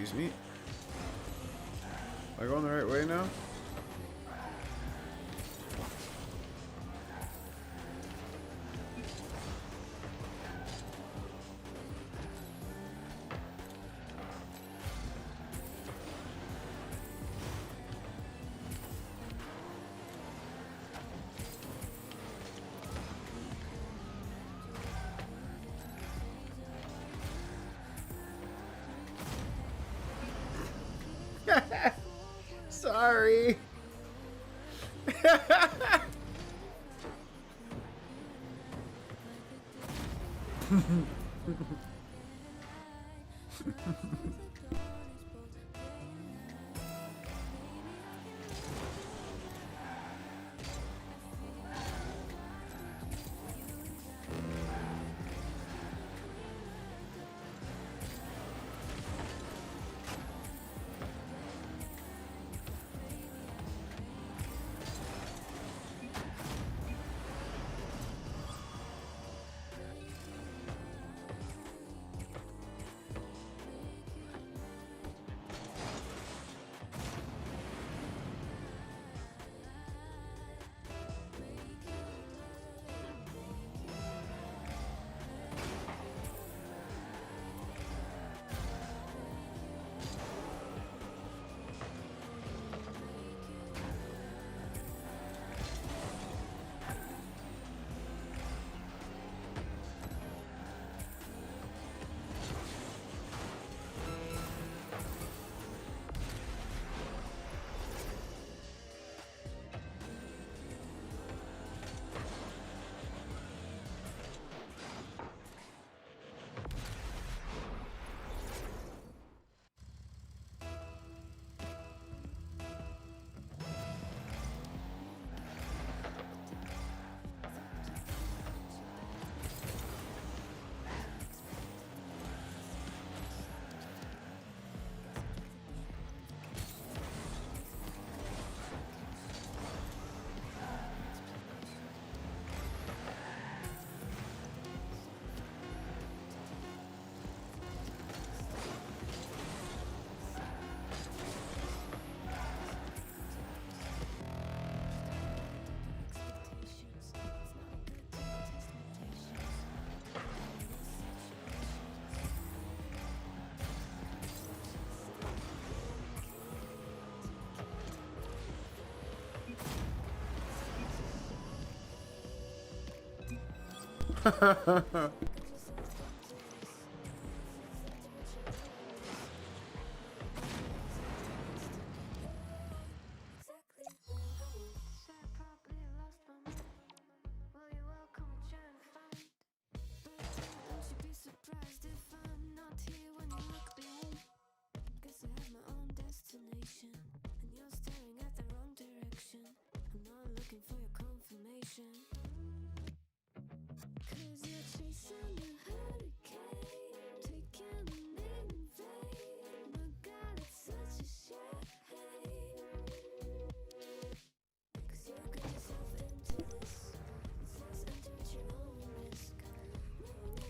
Excuse me. Am I going the right way now? Sorry.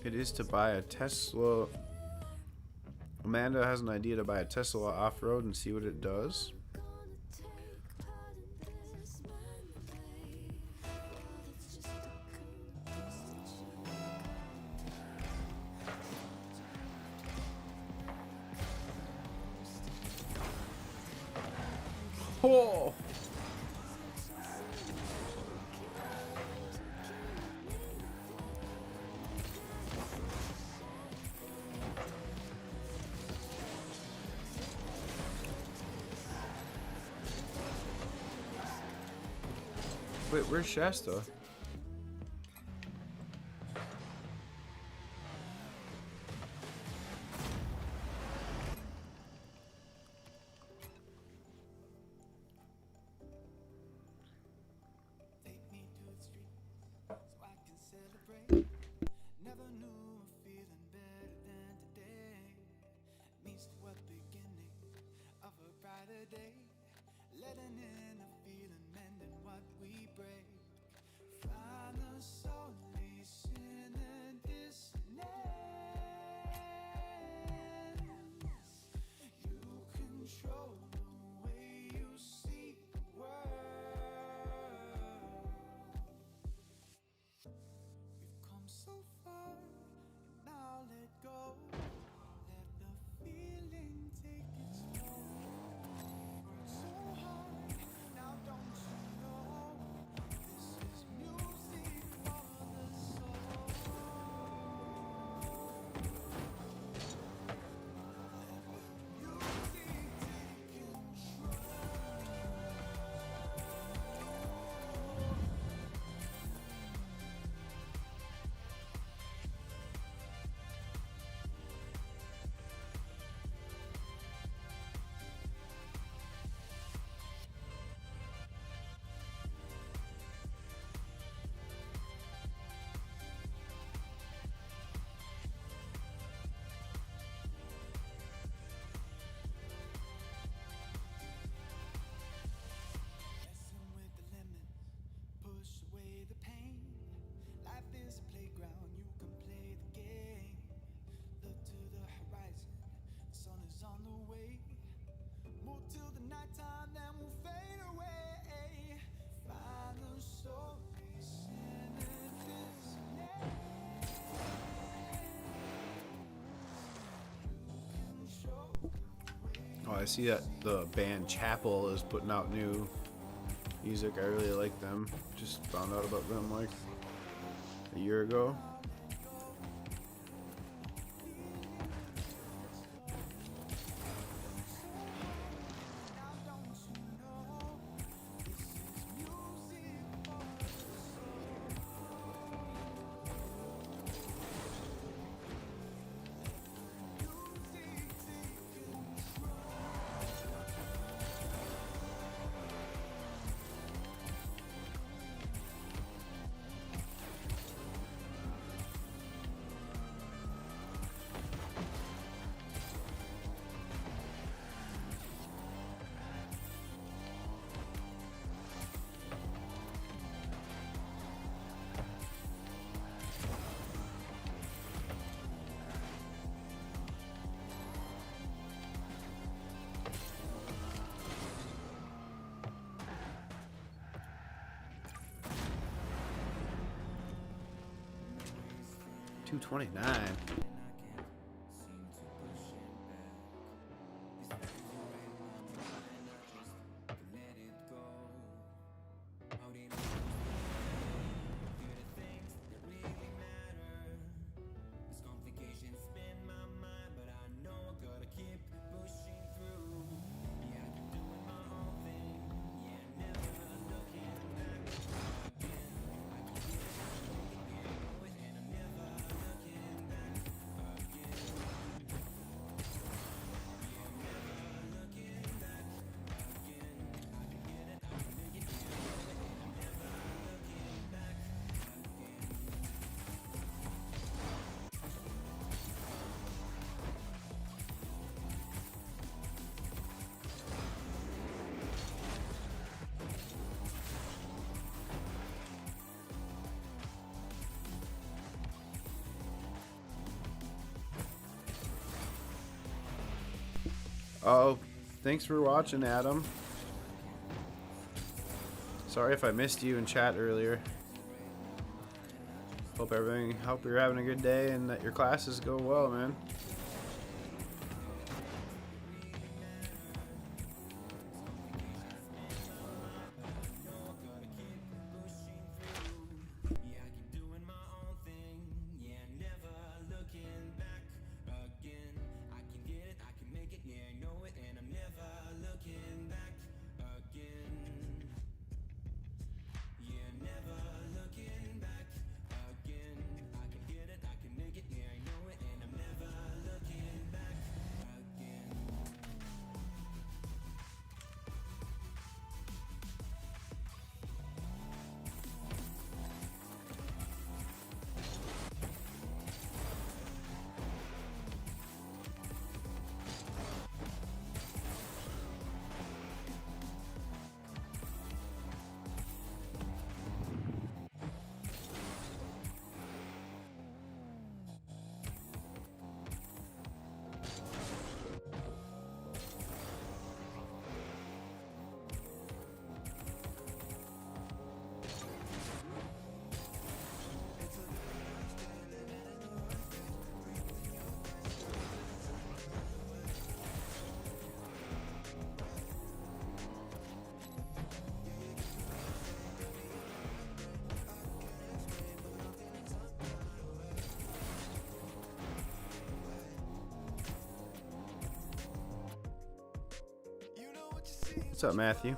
It is to buy a Tesla. Amanda has an idea to buy a Tesla off-road and see what it does. Oh! Wait, where's Shasta? I see that the band Chapel is putting out new music. I really like them. Just found out about them like a year ago. $229. Oh, thanks for watching, Adam. Sorry if I missed you in chat earlier. Hope you're having a good day and that your classes go well, man. What's up, Matthew?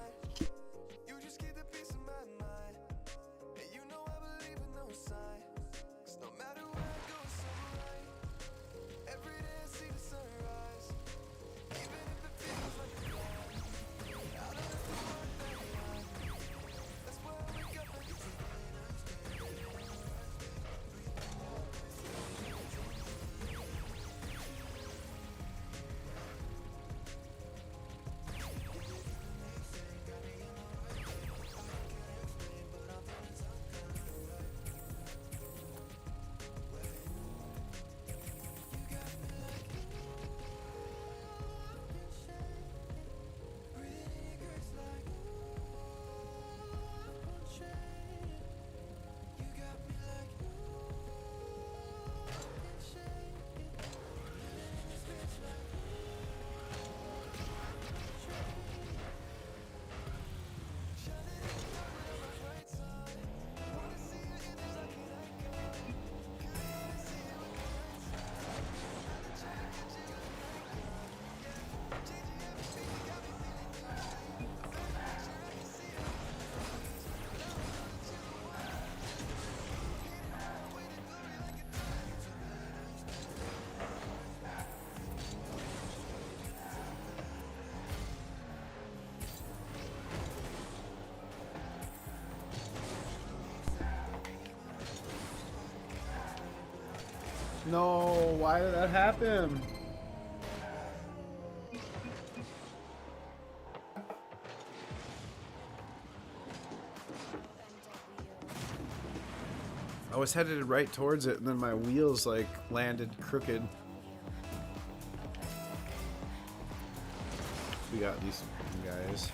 No, why did that happen? I was headed right towards it, and then my wheels like landed crooked. We got these guys.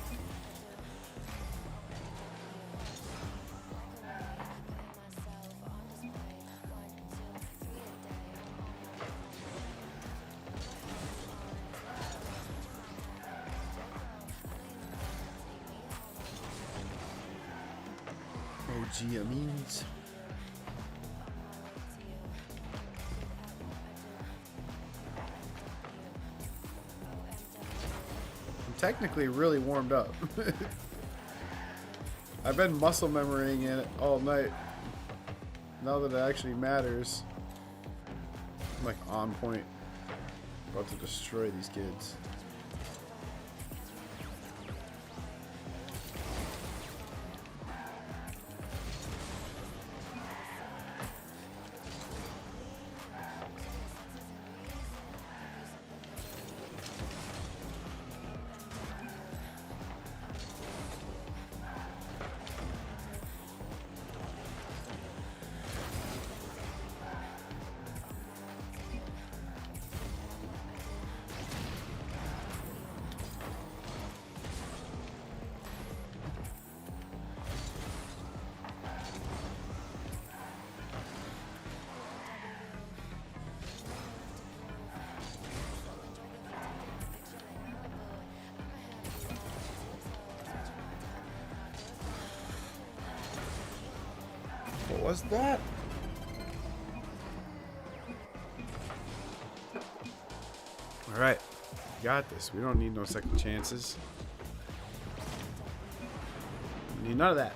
OG Amines. Technically really warmed up. I've been muscle memorying it all night. Now that it actually matters, I'm like on point. About to destroy these kids. What was that? All right, got this. We don't need no second chances. We need none of that.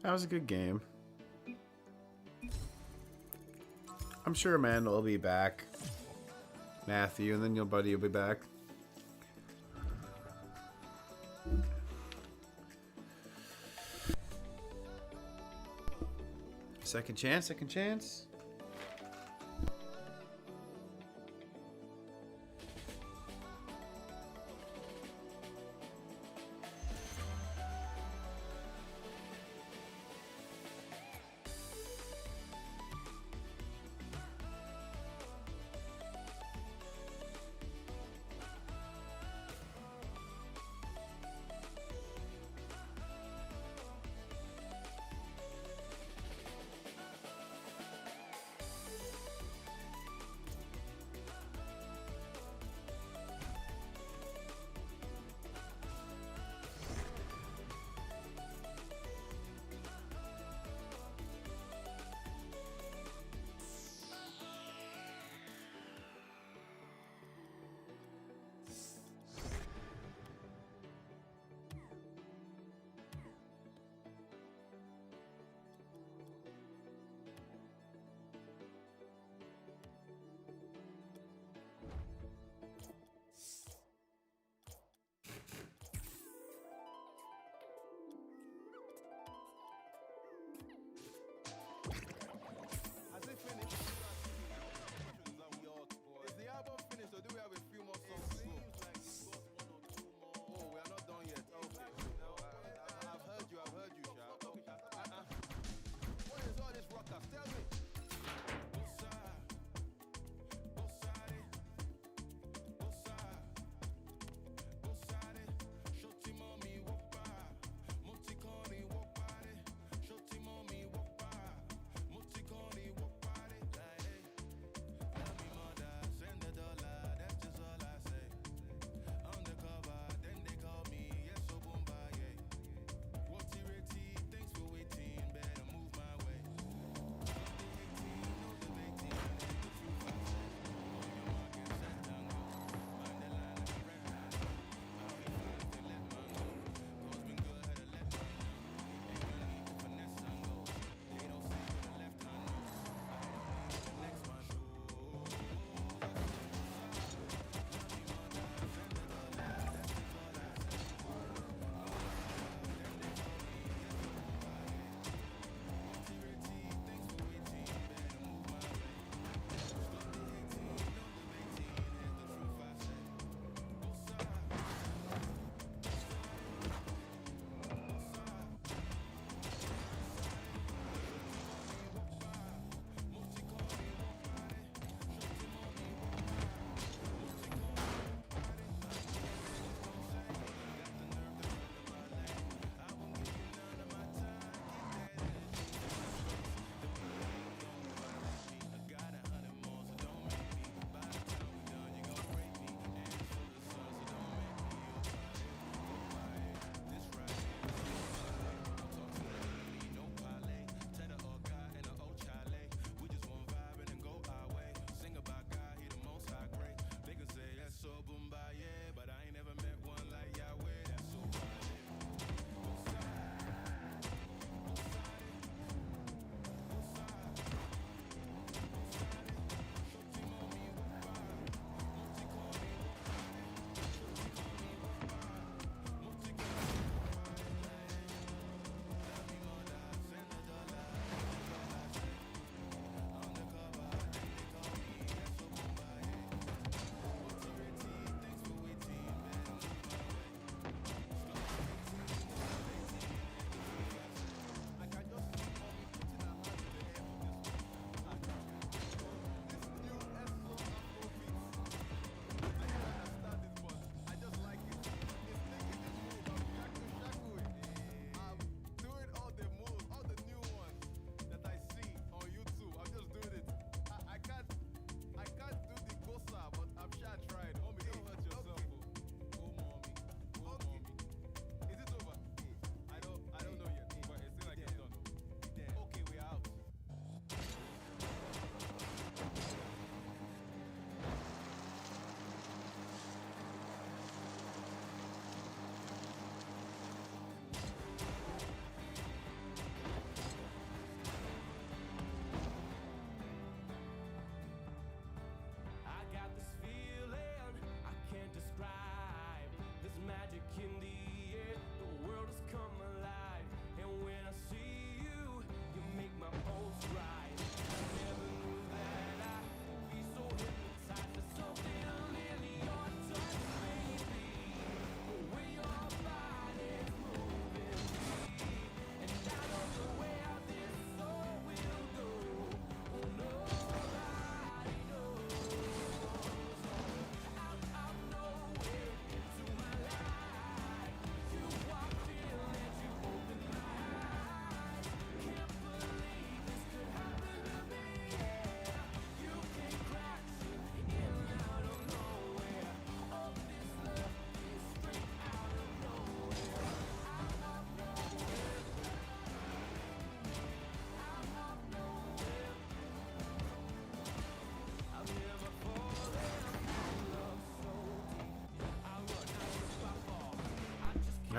That was a good game. I'm sure Amanda will be back. Matthew, and then your buddy will be back. Second chance, second chance.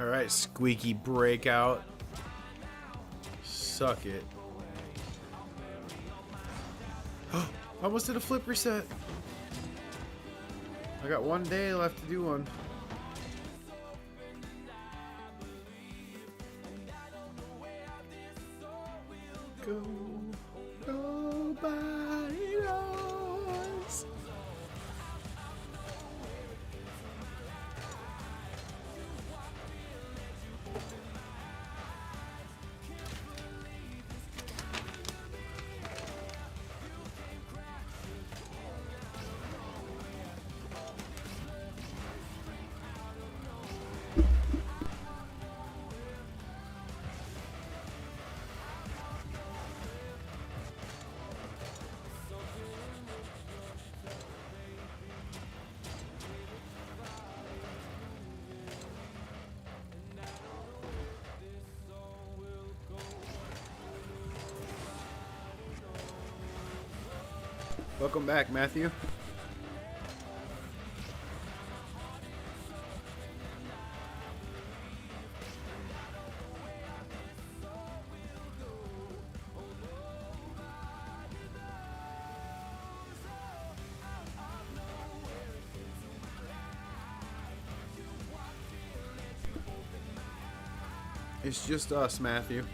Alright, squeaky breakout. Suck it. I almost did a flip reset. I got 1 day left to do one. Go, nobody knows. Welcome back, Matthew. It's just us, Matthew.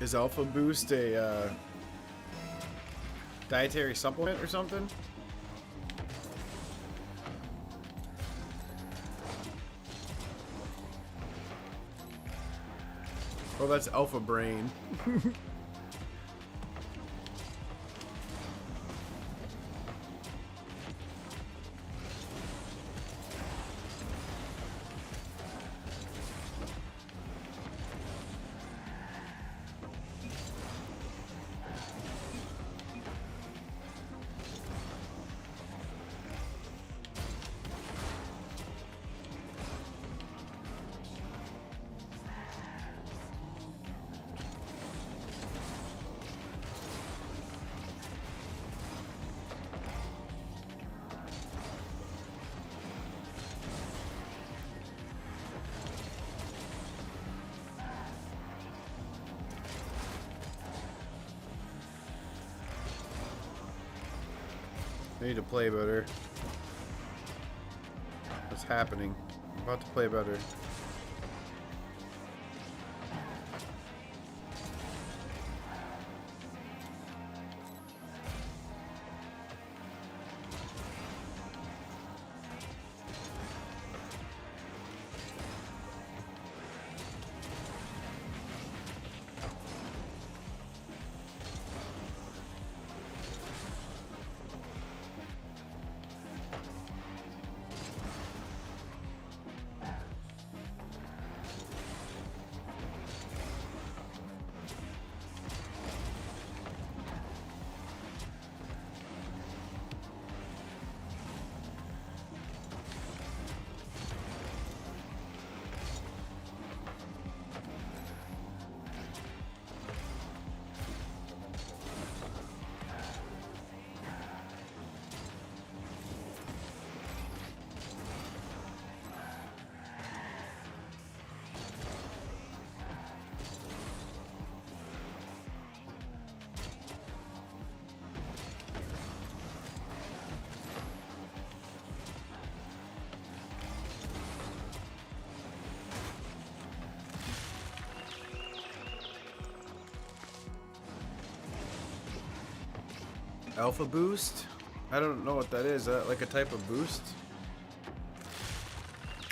Is Alpha Boost a dietary supplement or something? Oh, that's Alpha Brain. I need to play better. What's happening? I'm about to play better. Alpha boost? I don't know what that is. Is that like a type of boost?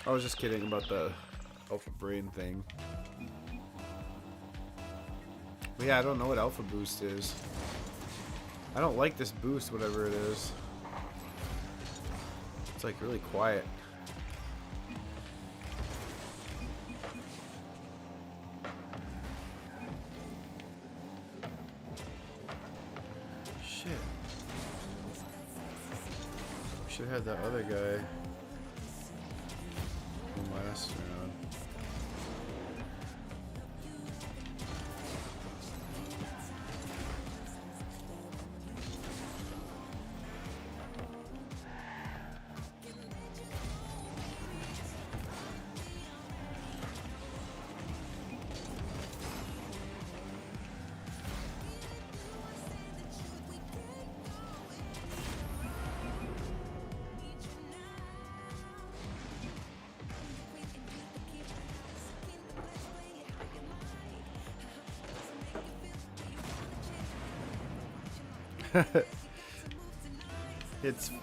I was just kidding about the alpha brain thing. But yeah, I don't know what alpha boost is. I don't like this boost, whatever it is. It's like really quiet. Shit. We should have that other guy from last round.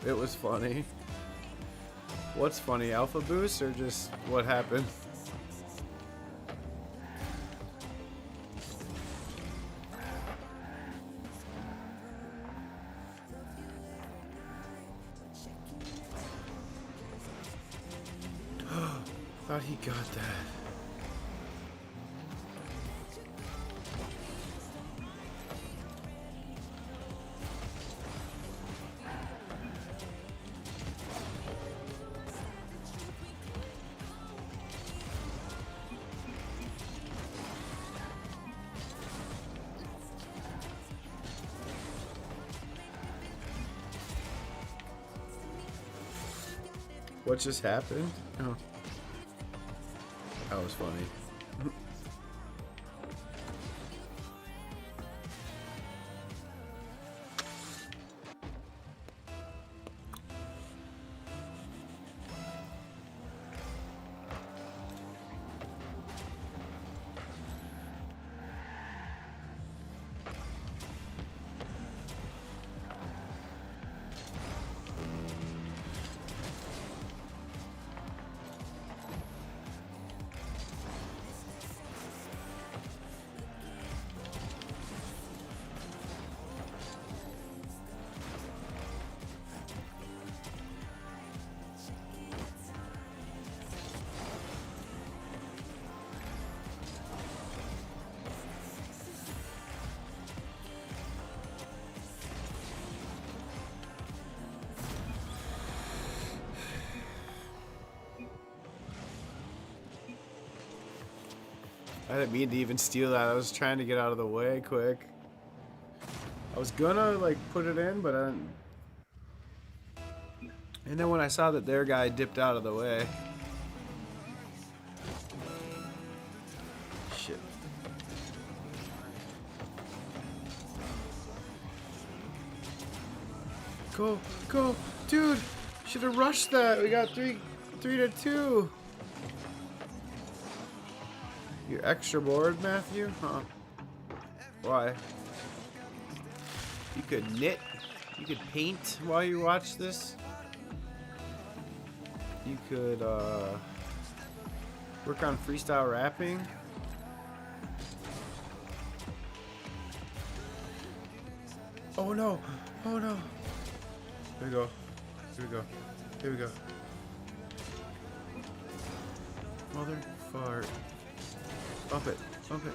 It was funny. What's funny, alpha boost or just what happened? Thought he got that. What just happened? Oh. That was funny. I didn't mean to even steal that. I was trying to get out of the way quick. I was gonna like put it in, but I didn't. And then when I saw that their guy dipped out of the way. Shit. Go, go, dude! Should have rushed that. We got 3-2. You're extra bored, Matthew? Huh? Why? You could knit. You could paint while you watch this. You could work on freestyle rapping. Oh no! Oh no! Here we go. Here we go. Here we go. Mother fart. Bump it. Bump it.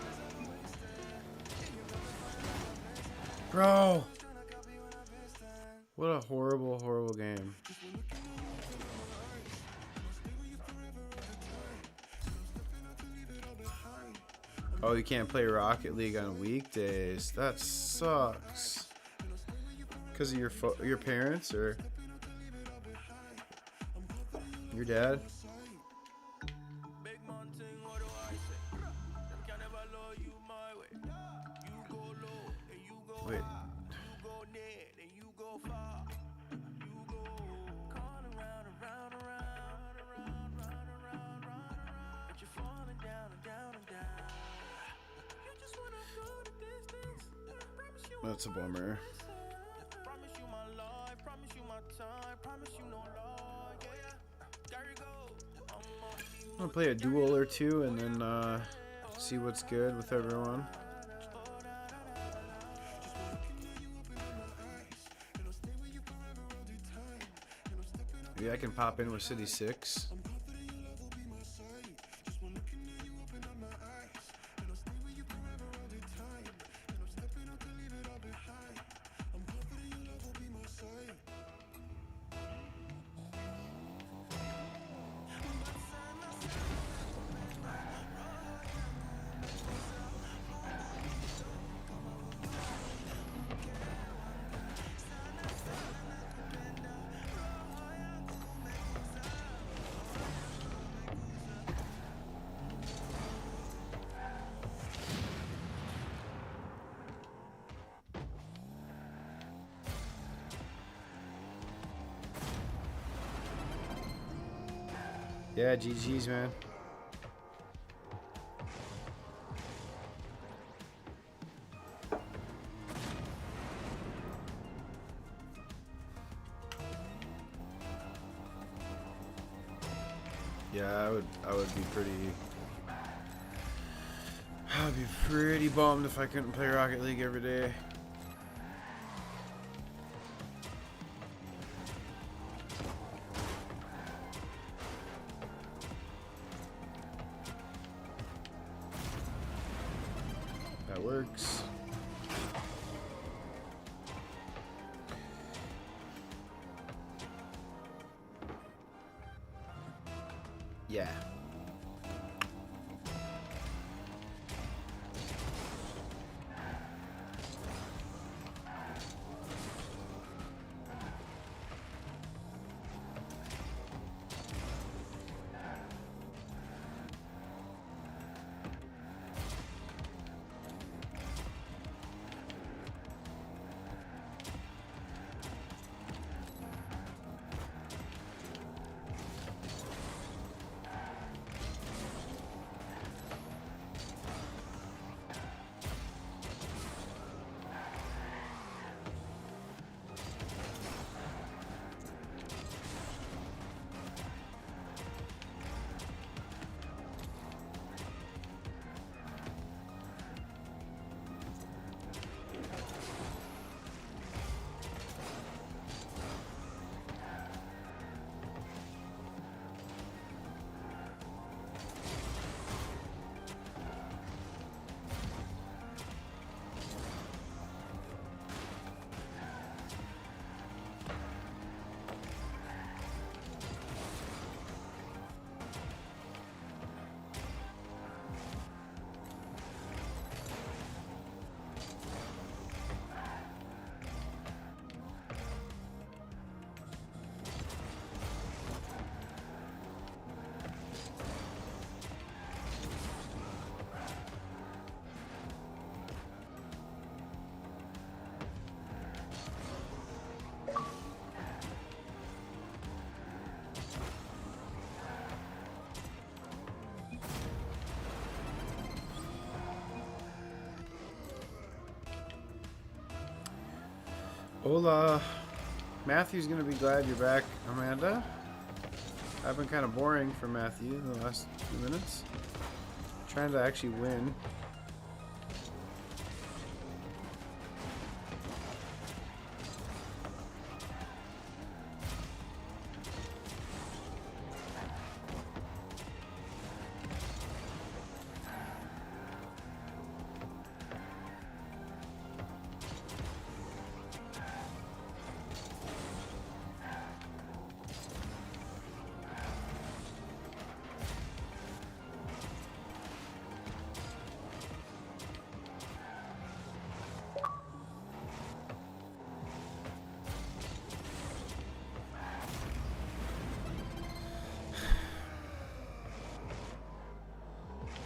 Bro! What a horrible, horrible game. Oh, you can't play Rocket League on weekdays. That sucks. Because of your parents or your dad? Wait. That's a bummer. I'm gonna play a duel or two and then see what's good with everyone. Maybe I can pop in with City 6. Yeah, GG's, man. Yeah, I would be pretty bummed if I couldn't play Rocket League every day. That works. Yeah. Hola. Matthew's gonna be glad you're back, Amanda. I've been kind of boring for Matthew in the last few minutes. Trying to actually win.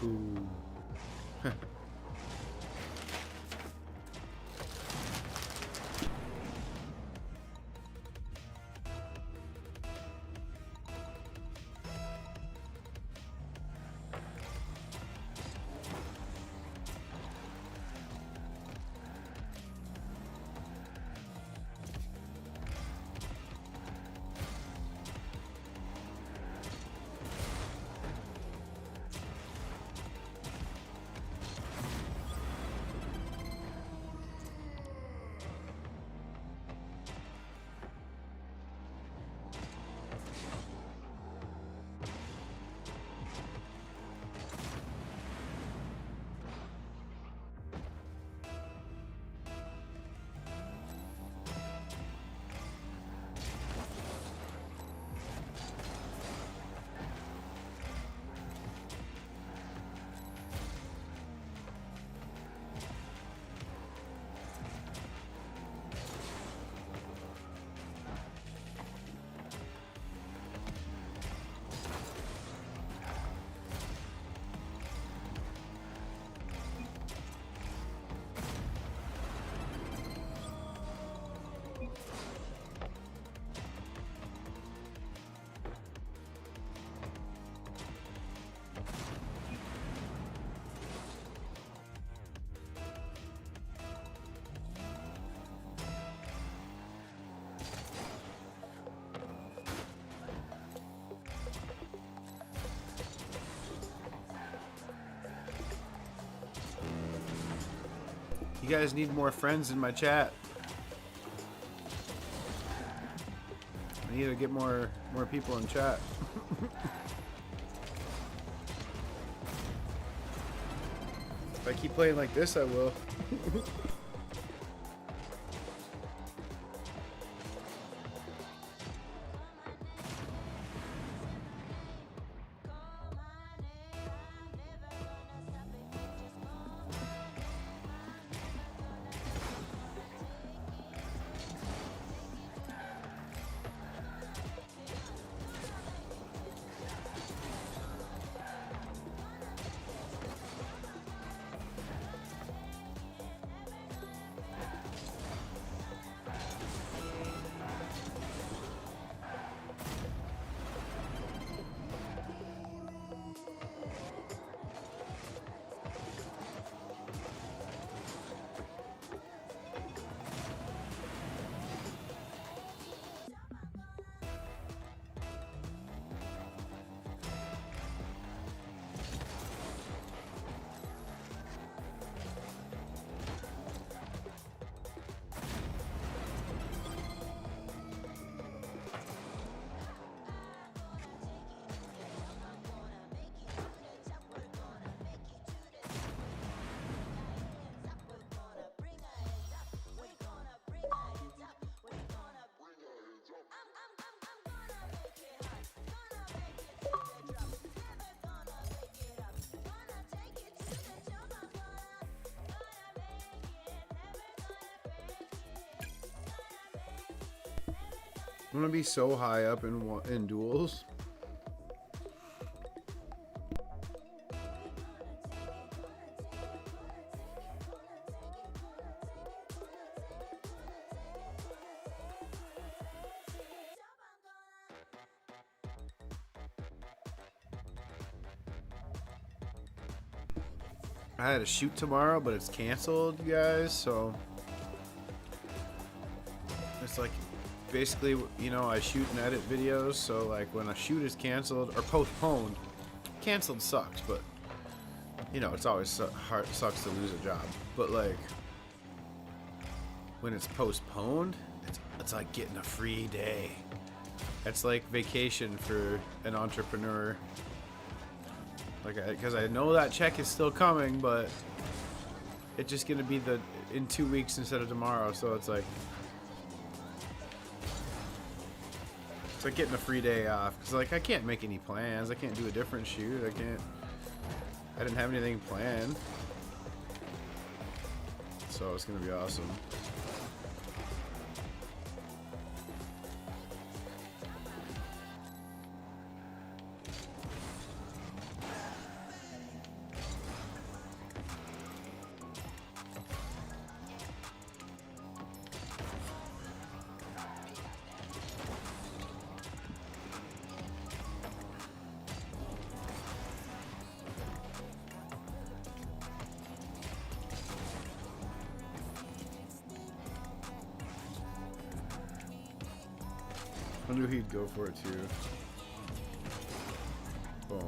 Ooh. You guys need more friends in my chat. I need to get more people in chat. If I keep playing like this, I will. I'm gonna be so high up in duels. I had a shoot tomorrow, but it's canceled, you guys, so it's like basically, you know, I shoot and edit videos, so like when a shoot is canceled or postponed, canceled sucks, but you know, it's always hard, sucks to lose a job, but like when it's postponed, it's like getting a free day. It's like vacation for an entrepreneur. Like, because I know that check is still coming, but it's just gonna be in 2 weeks instead of tomorrow. So it's like getting a free day off. Cause like I can't make any plans. I can't do a different shoot. I didn't have anything planned. So it's gonna be awesome. I knew he'd go for it too. Boom.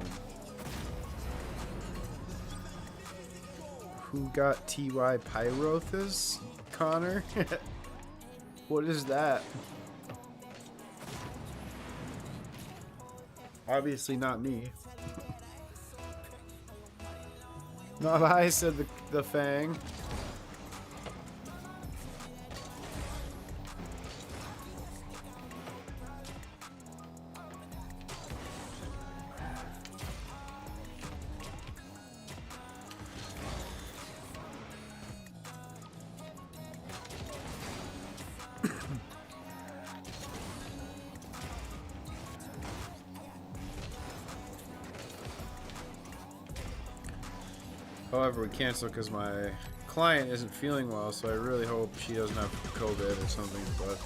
Who got TY Pyrothus? Connor? What is that? Obviously not me. Not I, said the Fang. However, we canceled because my client isn't feeling well, so I really hope she doesn't have COVID or something, but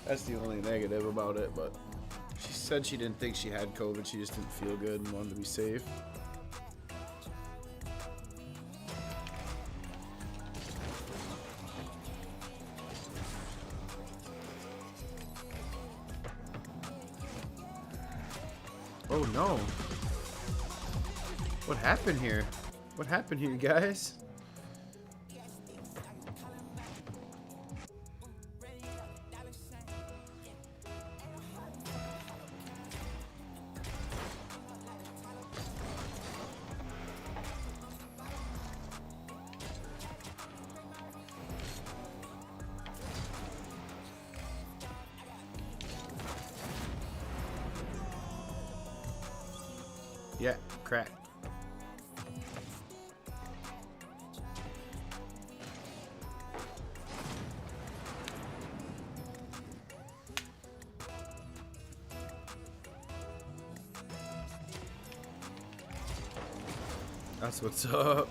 that's the only negative about it. But she said she didn't think she had COVID, she just didn't feel good and wanted to be safe. Oh no. What happened here? What happened here, guys? Yeah, crack. That's what's up.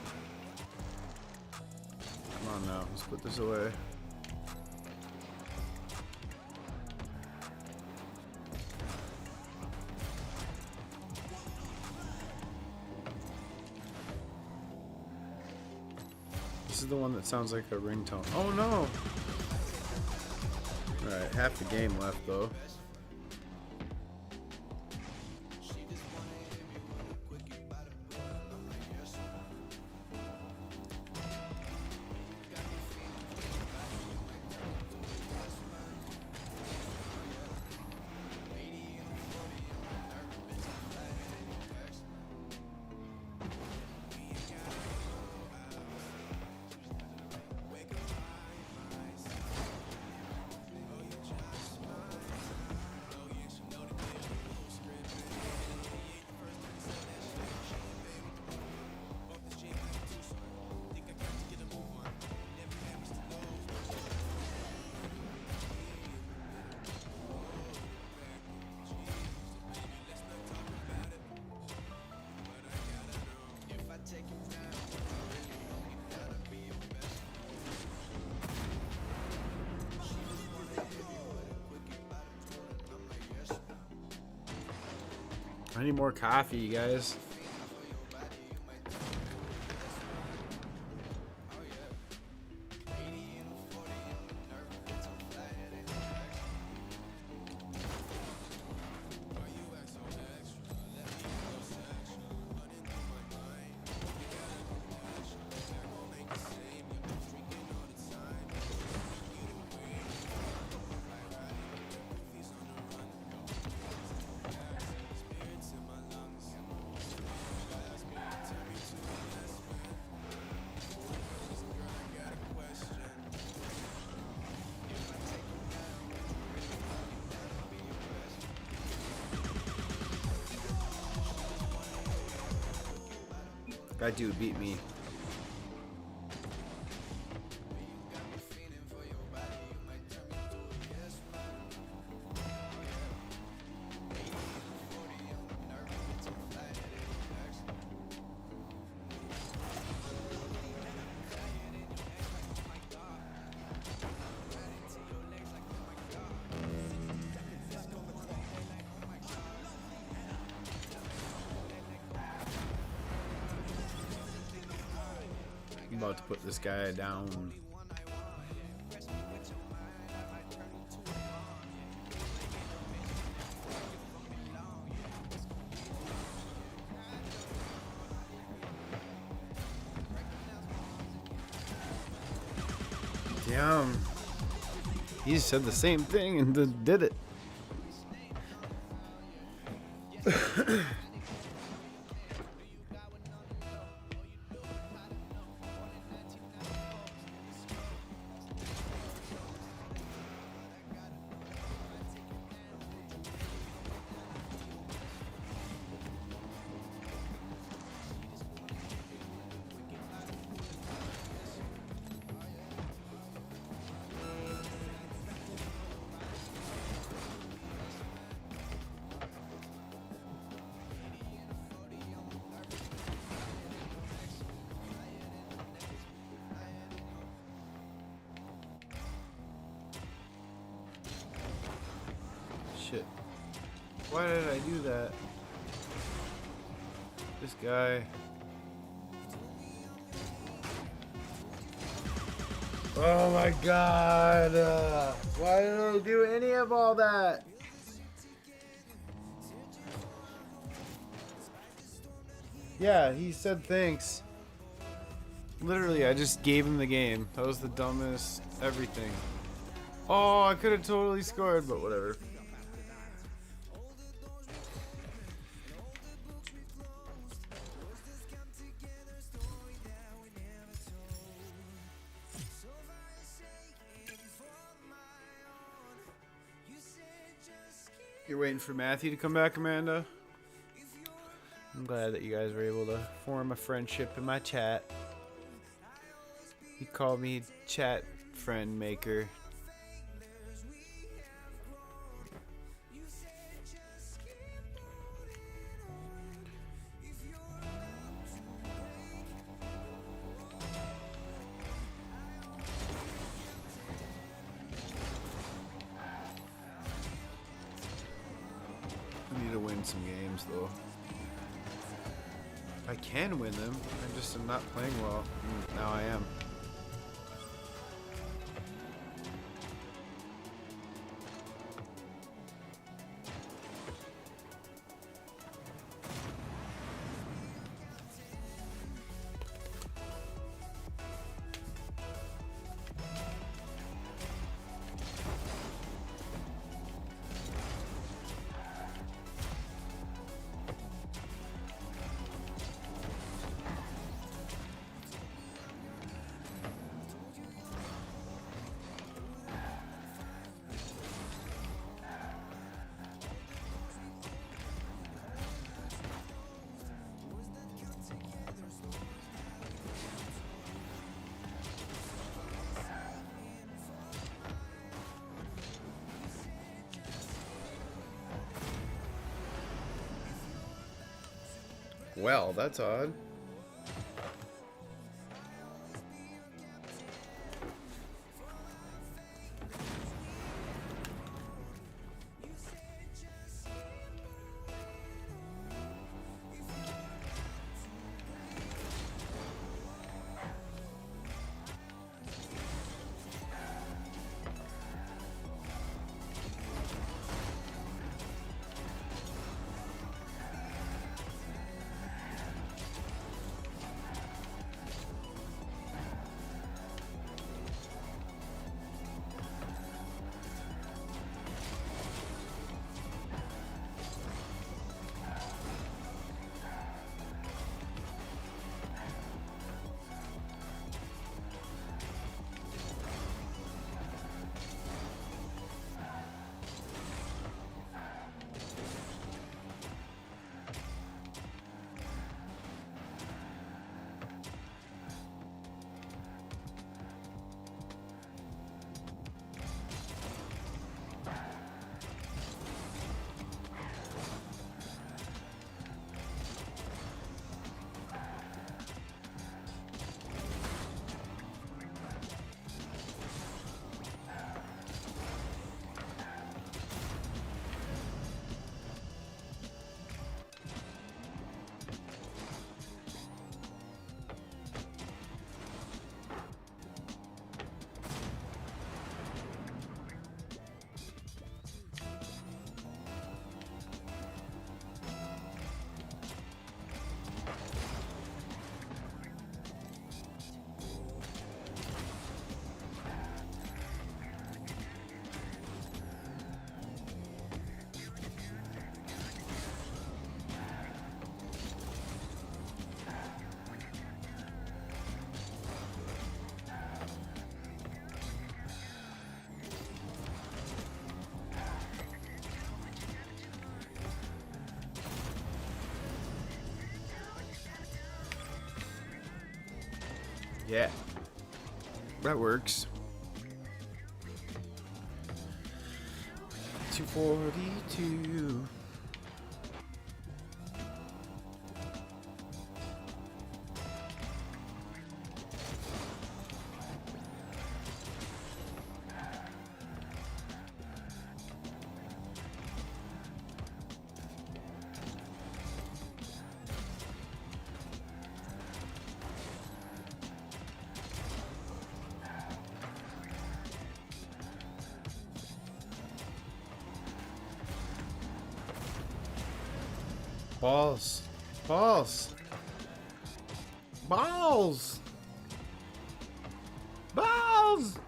Come on now, let's put this away. This is the one that sounds like a ringtone. Oh no! Alright, half the game left though. I need more coffee, you guys. That dude beat me. I'm about to put this guy down. Damn. He said the same thing and then did it. Shit. Why did I do that? This guy. Oh my god. Why did I do any of all that? Yeah, he said thanks. Literally, I just gave him the game. That was the dumbest everything. Oh, I could have totally scored, but whatever. You're waiting for Matthew to come back, Amanda? I'm glad that you guys were able to form a friendship in my chat. He called me chat friend maker. I need to win some games though. I can win them. I just am not playing well. Now I am. Well, that's odd. Yeah. That works. 242. Balls. Balls. Balls. balls!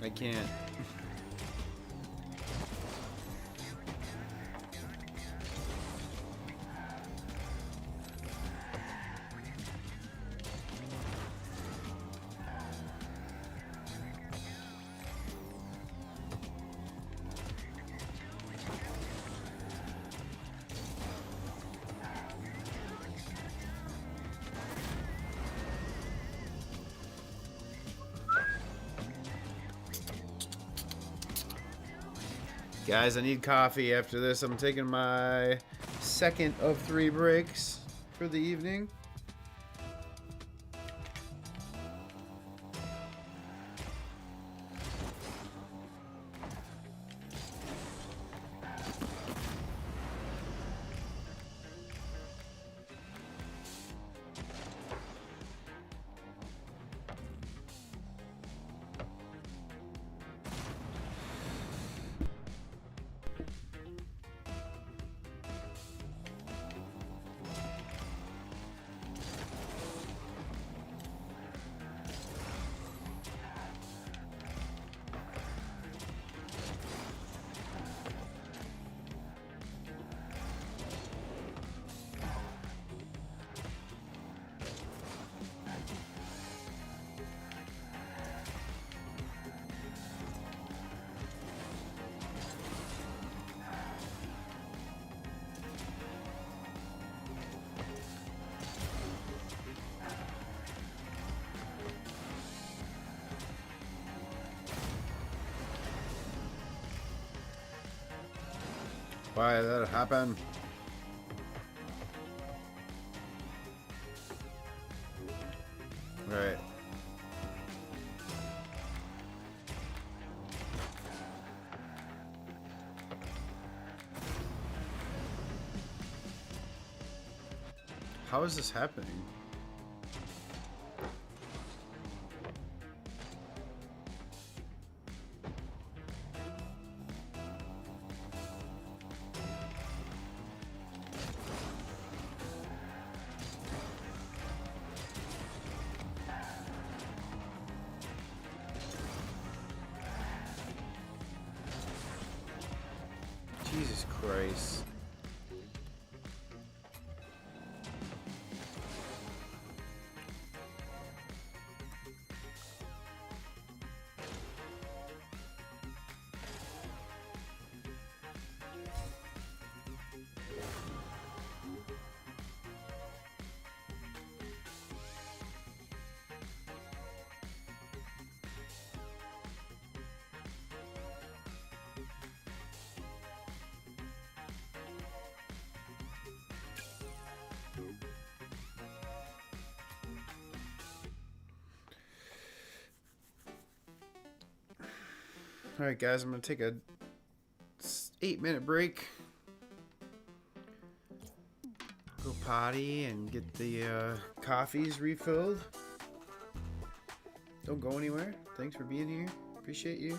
I can't. Guys, I need coffee after this. I'm taking my second of 3 breaks for the evening. Why did that happen? Right. How is this happening? Jesus Christ. Alright guys, I'm going to take a 8-minute break. Go potty and get the coffees refilled. Don't go anywhere. Thanks for being here. Appreciate you.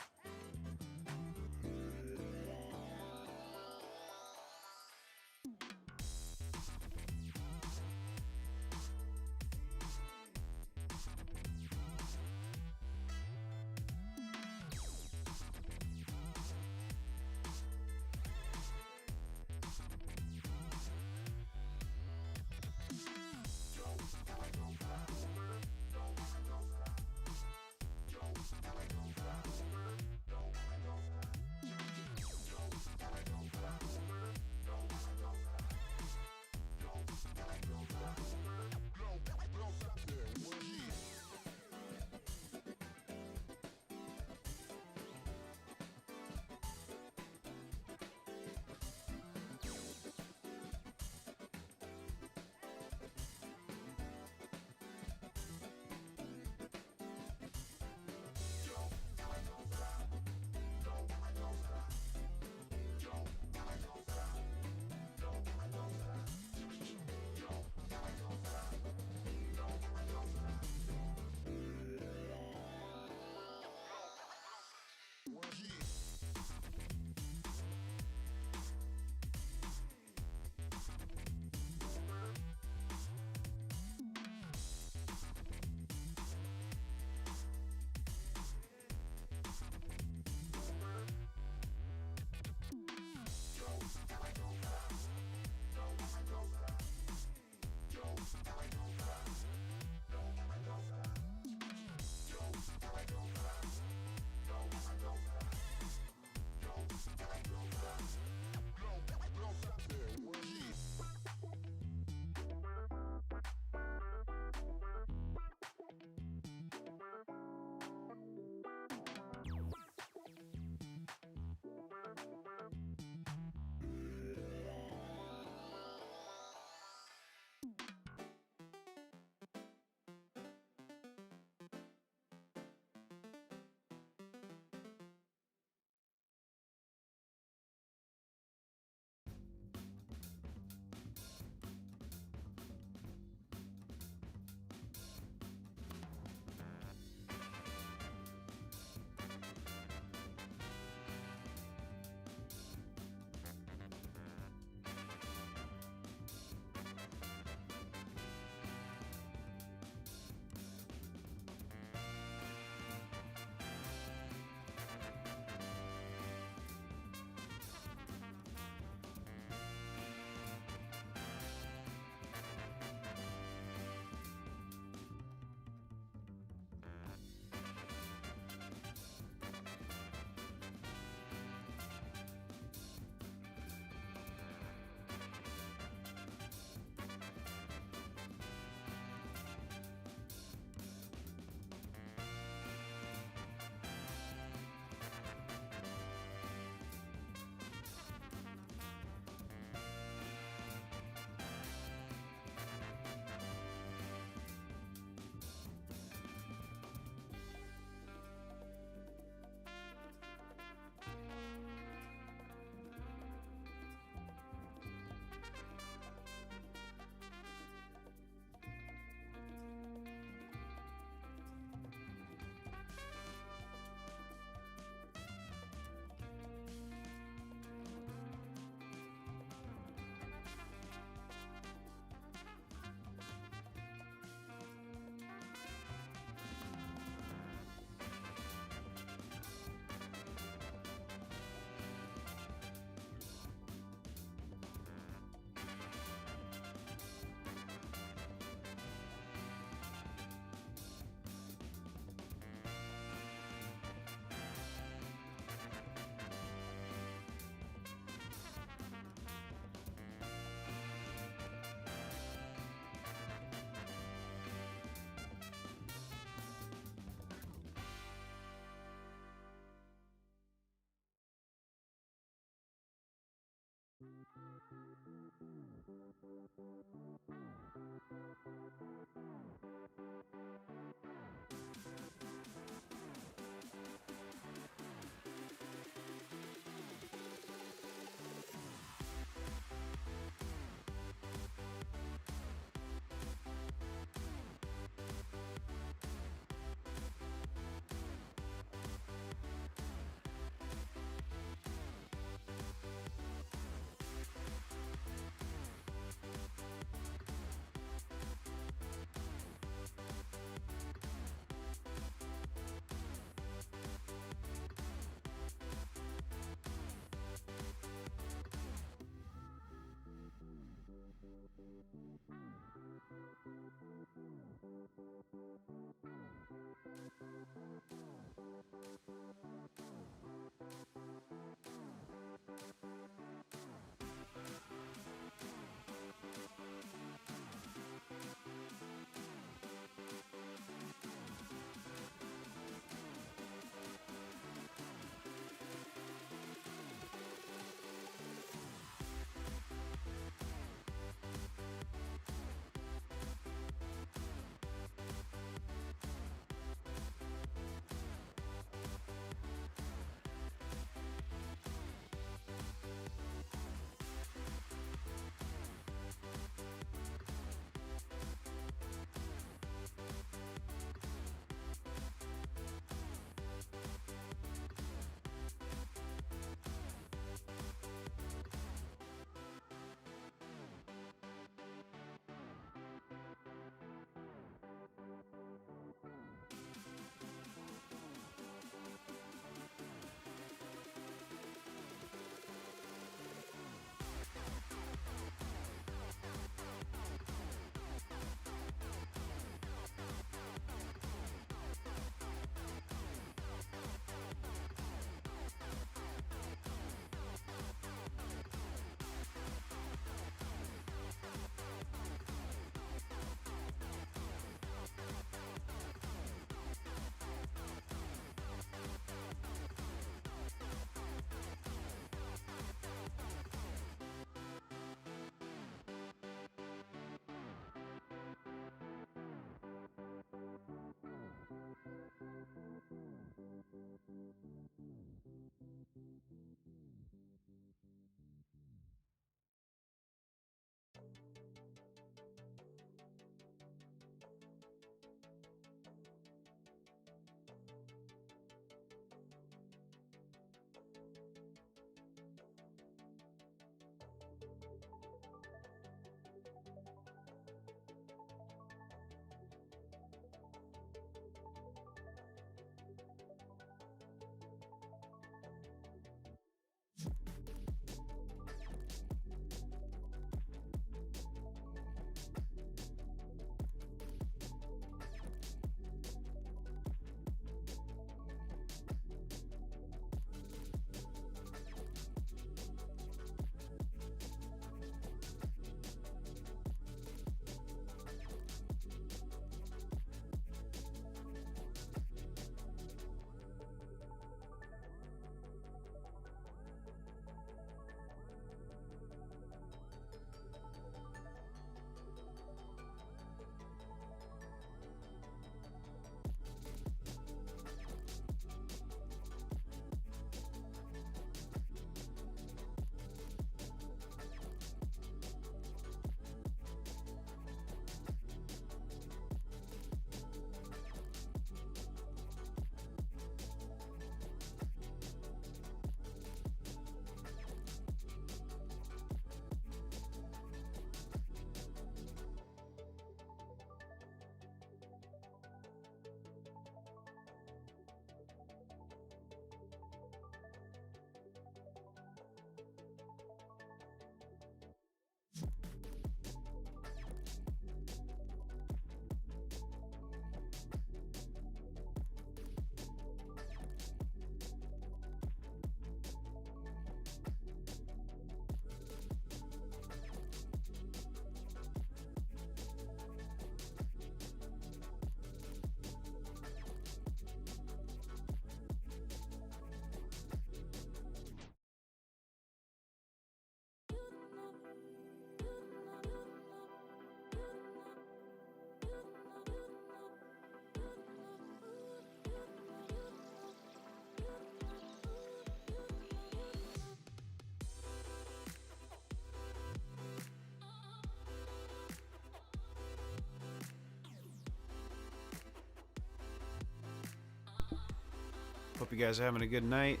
Hope you guys are having a good night.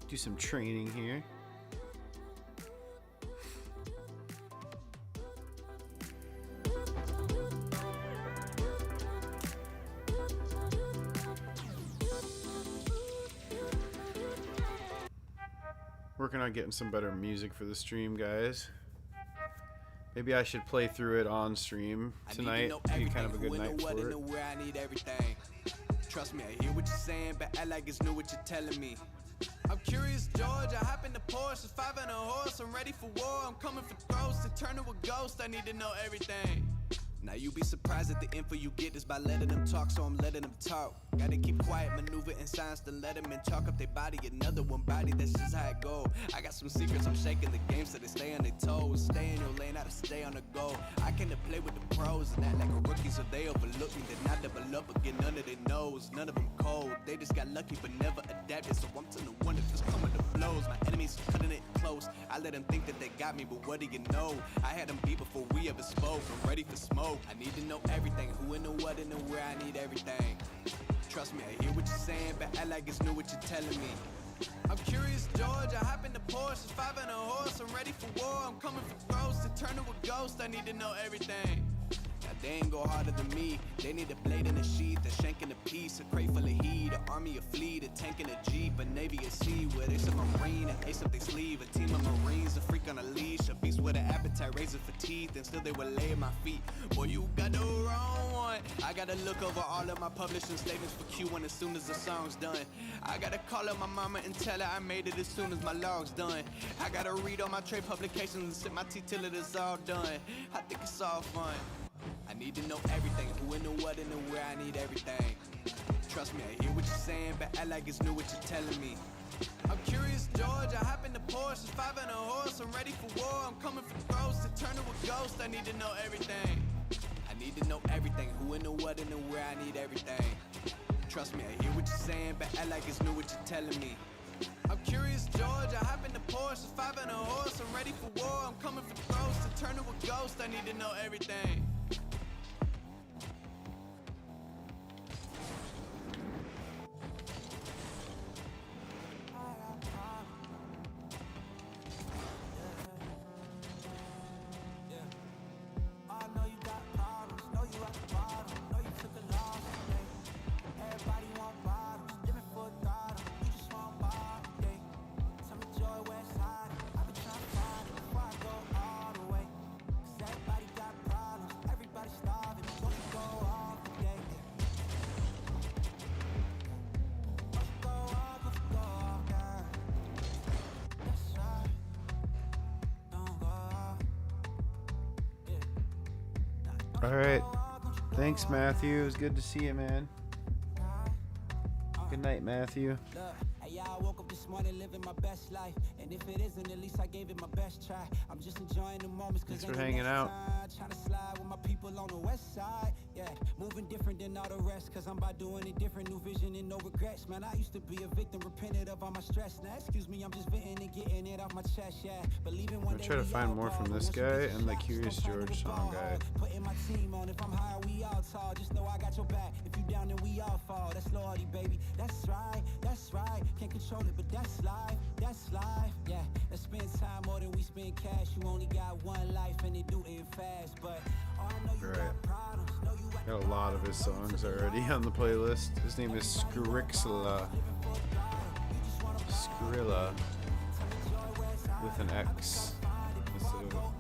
Do some training here. Working on getting some better music for the stream, guys. Maybe I should play through it on stream tonight. Be kind of a good night for it. I need everything. Trust me, I hear what you're saying, but act like it's new what you're telling me. I'm curious, George. I hop in the Porsche, 5 and a horse. I'm ready for war. I'm coming for throats. To turn to a ghost, I need to know everything. Now you be surprised at the info you get is by letting them talk, so I'm letting them talk. Gotta keep quiet, maneuver in silence to let them in. Chalk up their body, another one body, that's just how it go. I got some secrets, I'm shaking the game so they stay on their toes. Stay in your lane, how to stay on the go. I came to play with the pros and act like a rookie, so they overlook me. Then I double up again, none of their knows, none of them cold. They just got lucky but never adapted, so I'm to the one that just coming to blows. My enemies cutting it close. I let them think that they got me, but what do you know? I had them beat before we ever spoke. I'm ready for smoke. I need to know everything, who and the what and the where. I need everything. Trust me, I hear what you're saying, but act like it's new what you're telling me. I'm curious, George. I hop in the Porsche, 5 and a horse. I'm ready for war. I'm coming for throats. To turn to a ghost, I need to know everything. Now they ain't go harder than me. They need a blade in a sheath, a shank in a piece, a crate full of heat, an army, a fleet, a tank in a jeep, a navy, a sea, where they some marine, an ace up their sleeve, a team of marines, a freak on a leash, a beast with an appetite, razor for teeth, and still they would lay at my feet. Boy, you got the wrong one. I gotta look over all of my publishing statements for Q1 as soon as the song's done. I gotta call up my mama and tell her I made it as soon as my log's done. I gotta read all my trade publications and sip my tea till it is all done. I think it's all fun. I need to know everything, who and the what and the where. I need everything. Trust me, I hear what you're saying, but act like it's new what you're telling me. I'm curious, George. I hop in the Porsche, 5 and a horse. I'm ready for war. I'm coming for throats. To turn to a ghost, I need to know everything. I need to know everything, who and the what and the where. I need everything. Trust me, I hear what you're saying, but act like it's new what you're telling me. I'm curious, George. I hop in the Porsche, 5 and a horse. I'm ready for war. I'm coming for throats. To turn to a ghost, I need to know everything. All right. Thanks, Matthew. It was good to see you, man. Good night, Matthew. Hey, I woke up this morning living my best life, and if it isn't, at least I gave it my best try. I'm just enjoying the moments. Thanks for hanging out. Trying to slide with my people on the west side. Yeah, moving different than all the rest, cause I'm about doing it different. New vision and no regrets. Man, I used to be a victim, repented of all my stress. Now, excuse me, I'm just venting and getting it off my chest. Yeah, believing one day. I'm trying to find more from this guy and the Curious George song guy. Putting my team on. If I'm high, we all tall. Just know I got your back. If you down, then we all fall. That's loyalty, baby. That's right. That's right. Can't control it, but that's life. That's life. Yeah, let's spend time more than we spend cash. You only got one life and they do it fast. But I know you got problems. Know you got a lot of his songs already on the playlist. His name is Skrixla. Skrilla with an X instead of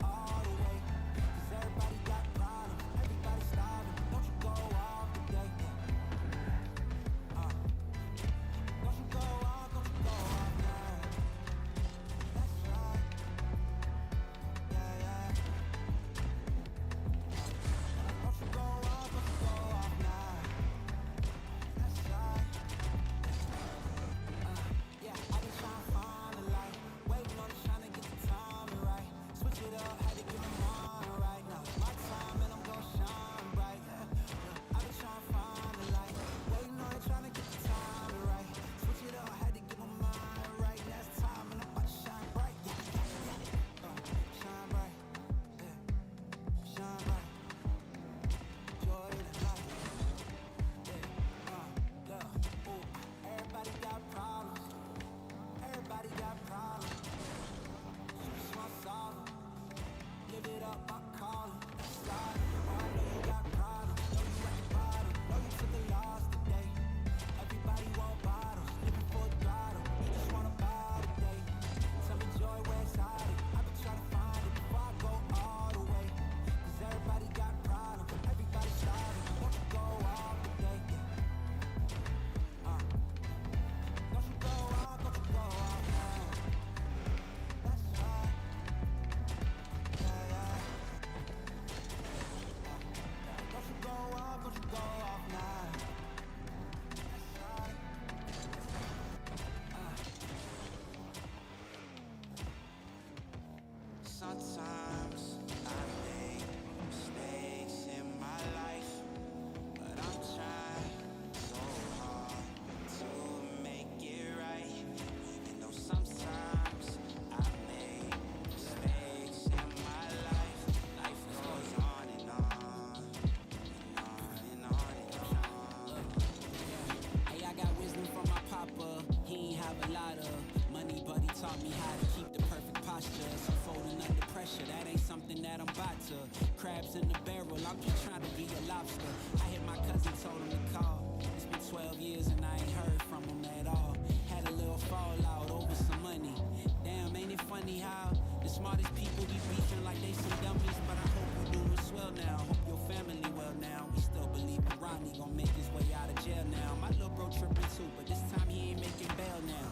funny how the smartest people be beefing like they some dummies. But I hope you doing swell now. Hope your family well now. We still believe in Ronnie gon' make his way out of jail now. My little bro tripping too, but this time he ain't making bail now.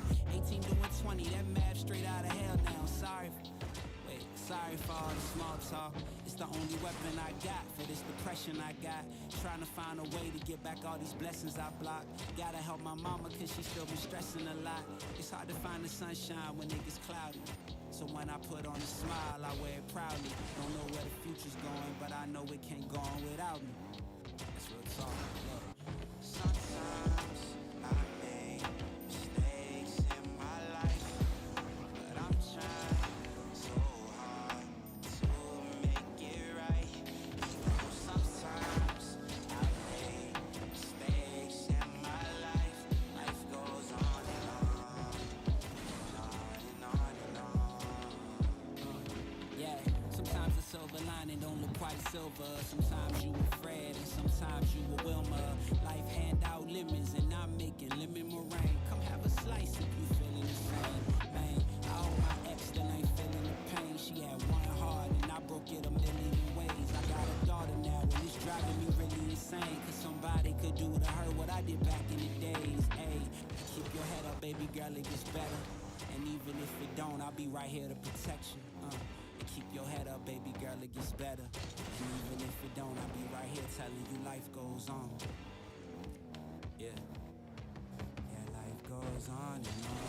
18 doing 20, that math straight out of hell now. Sorry for all the small talk. It's the only weapon I got for this depression I got. Trying to find a way to get back all these blessings I blocked. Gotta help my mama cause she still been stressing a lot. It's hard to find the sunshine when it gets cloudy. So when I put on a smile, I wear it proudly. Don't know where the future's going, but I know it can't go on without me. That's real talk. Look. Sometimes I make mistakes in my life, but I'm trying so hard to make it right. Sometimes I make mistakes in my life. Life goes on and on, and on and on. Yeah, sometimes the silver lining don't look quite silver. Sometimes you a Fred and sometimes you a Wilma. Life hand out lemons and I'm making lemon meringue. Come have a slice if you feeling the same. Man, I hope my ex still ain't feeling the pain. She had one heart and I broke it a million ways. I got a daughter now and it's driving me really insane. Cause somebody could do to her what I did back in the days. Ayy, keep your head up, baby girl, it gets better. And even if it don't, I'll be right here to protect you. Keep your head up, baby girl, it gets better. And even if it don't, I'll be right here telling you life goes on. Yeah. Yeah, life goes on and on.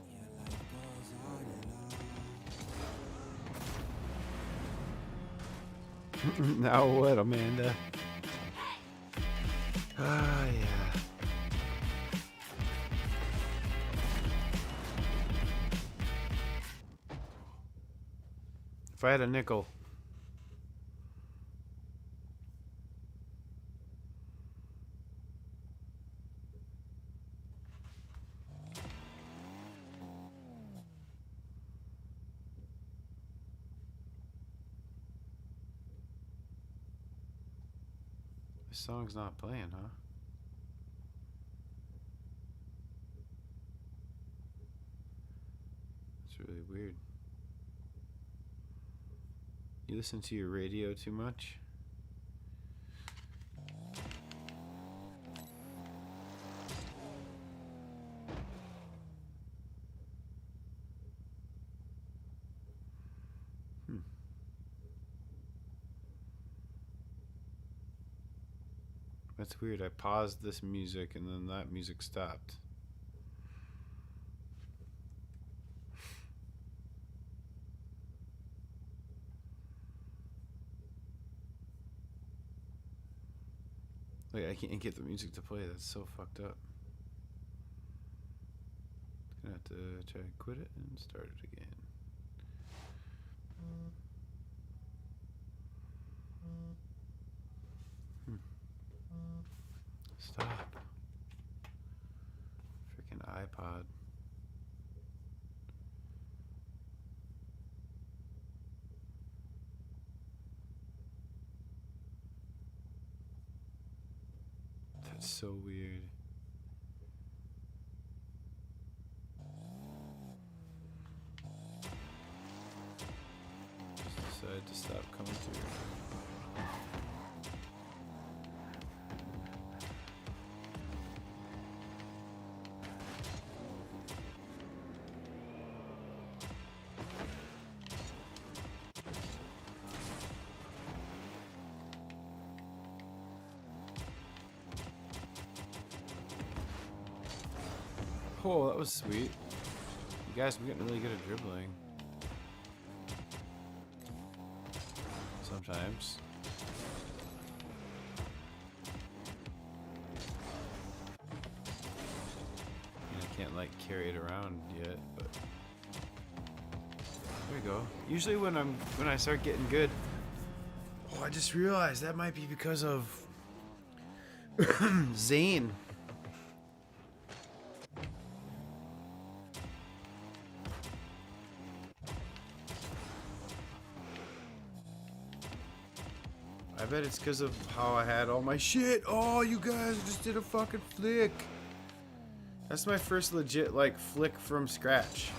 Yeah, life goes on and on. Now what, Amanda? Ah, yeah. If I had a nickel. This song's not playing, huh? It's really weird. You listen to your radio too much? That's weird. I paused this music and then that music stopped. Like, I can't get the music to play. That's so fucked up. Gonna have to try to quit it and start it again. Stop. Freaking iPod. That's so weird. Just decided to stop coming through. Oh, that was sweet. You guys, we're getting really good at dribbling. Sometimes. I can't like carry it around yet, but there we go. Usually when I start getting good, oh, I just realized that might be because of Zane. I bet it's because of how I had all my shit. Oh, you guys just did a fucking flick. That's my first legit, like, flick from scratch.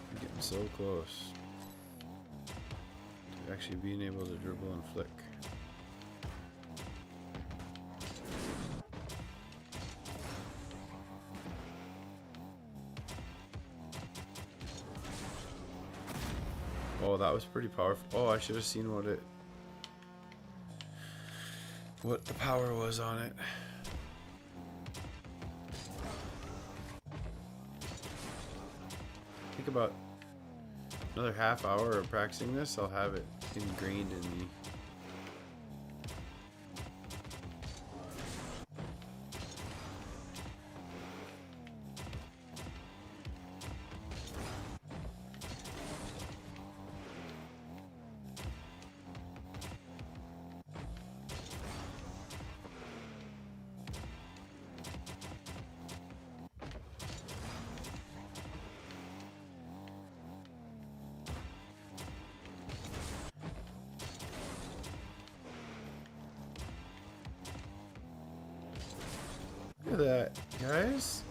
I'm getting so close to actually being able to dribble and flick. Oh, that was pretty powerful. Oh, I should have seen what the power was on it. I think about another half hour of practicing this, I'll have it ingrained in me. Look at that, guys.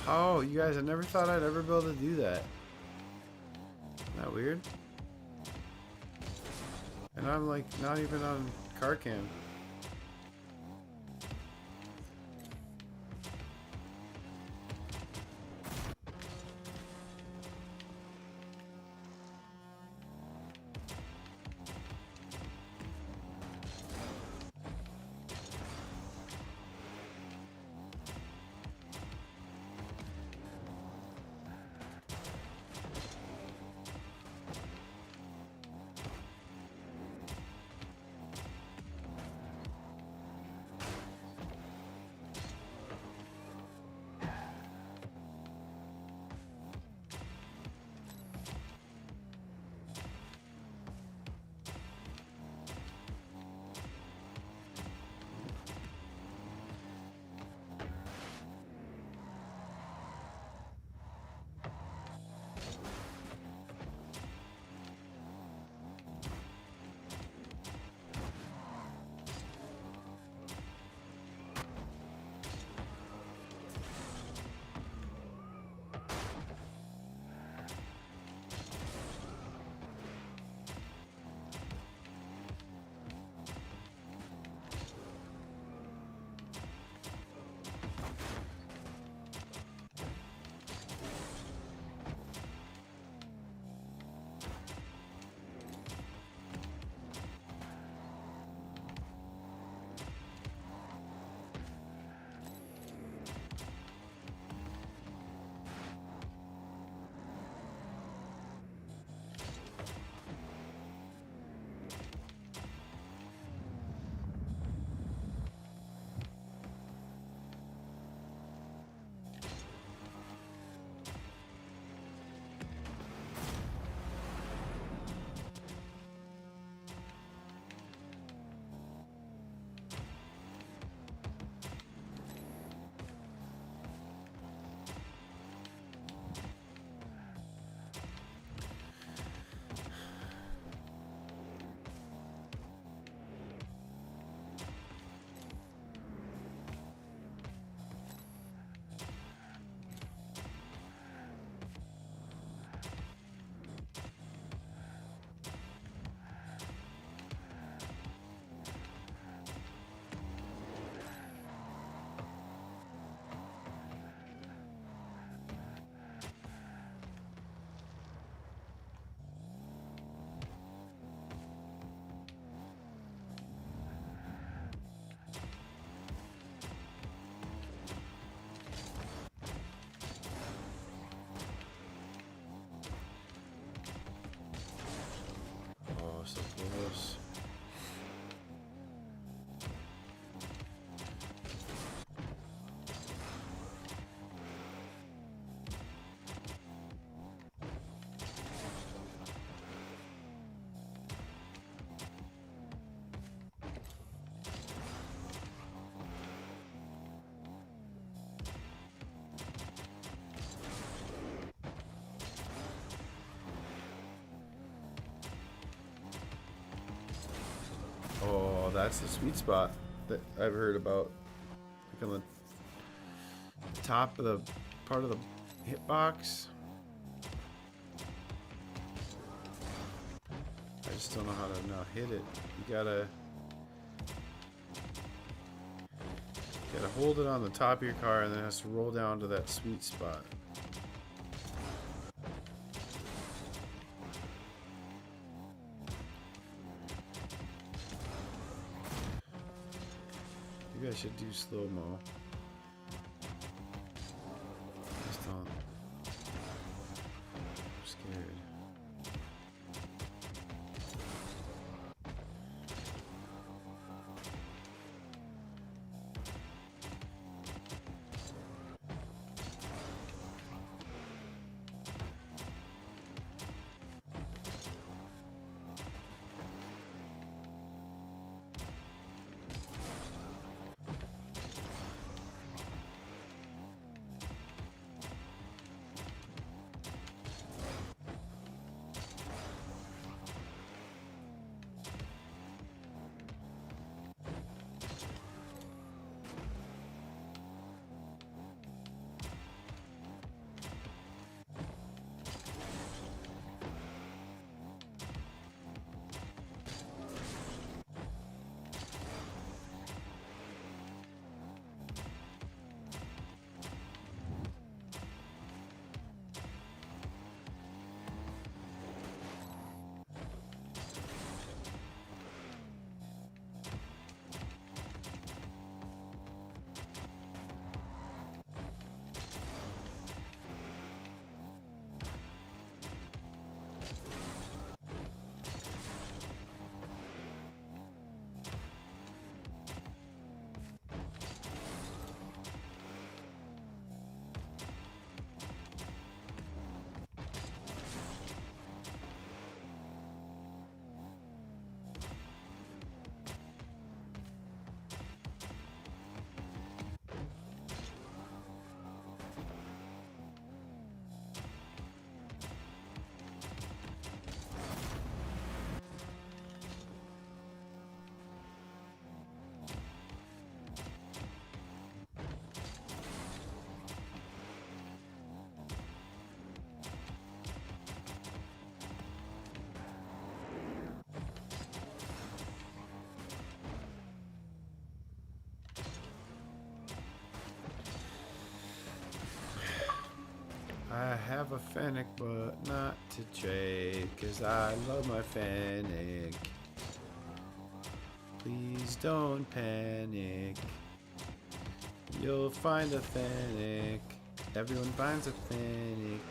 Oh, you guys, I never thought I'd ever be able to do that. Isn't that weird? And I'm like not even on car cam. that's the sweet spot that I've heard about. Like on the top of the part of the hitbox. I just don't know how to now hit it. You gotta hold it on the top of your car, and then it has to roll down to that sweet spot. Maybe I should do slow-mo. Just don't. I'm scared. I have a Fennec, but not to trade, 'cause I love my Fennec. Please don't panic. You'll find a Fennec. Everyone finds a Fennec.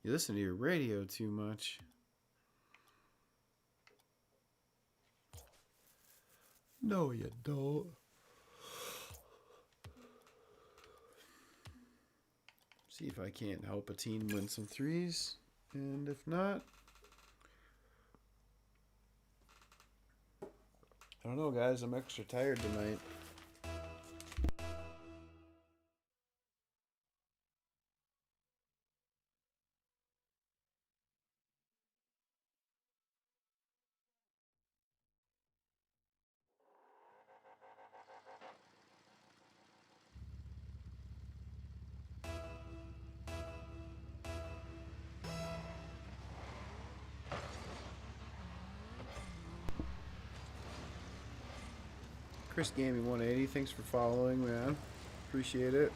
You listen to your radio too much. No, you don't. See if I can't help a team win some threes. And if not, I don't know, guys. I'm extra tired tonight. Chris Gaming 180, thanks for following, man. Appreciate it.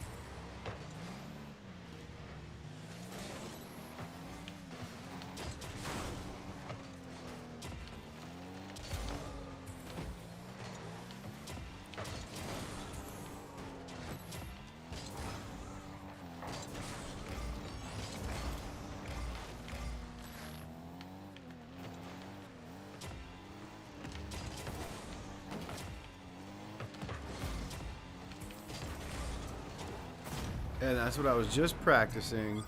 And that's what I was just practicing.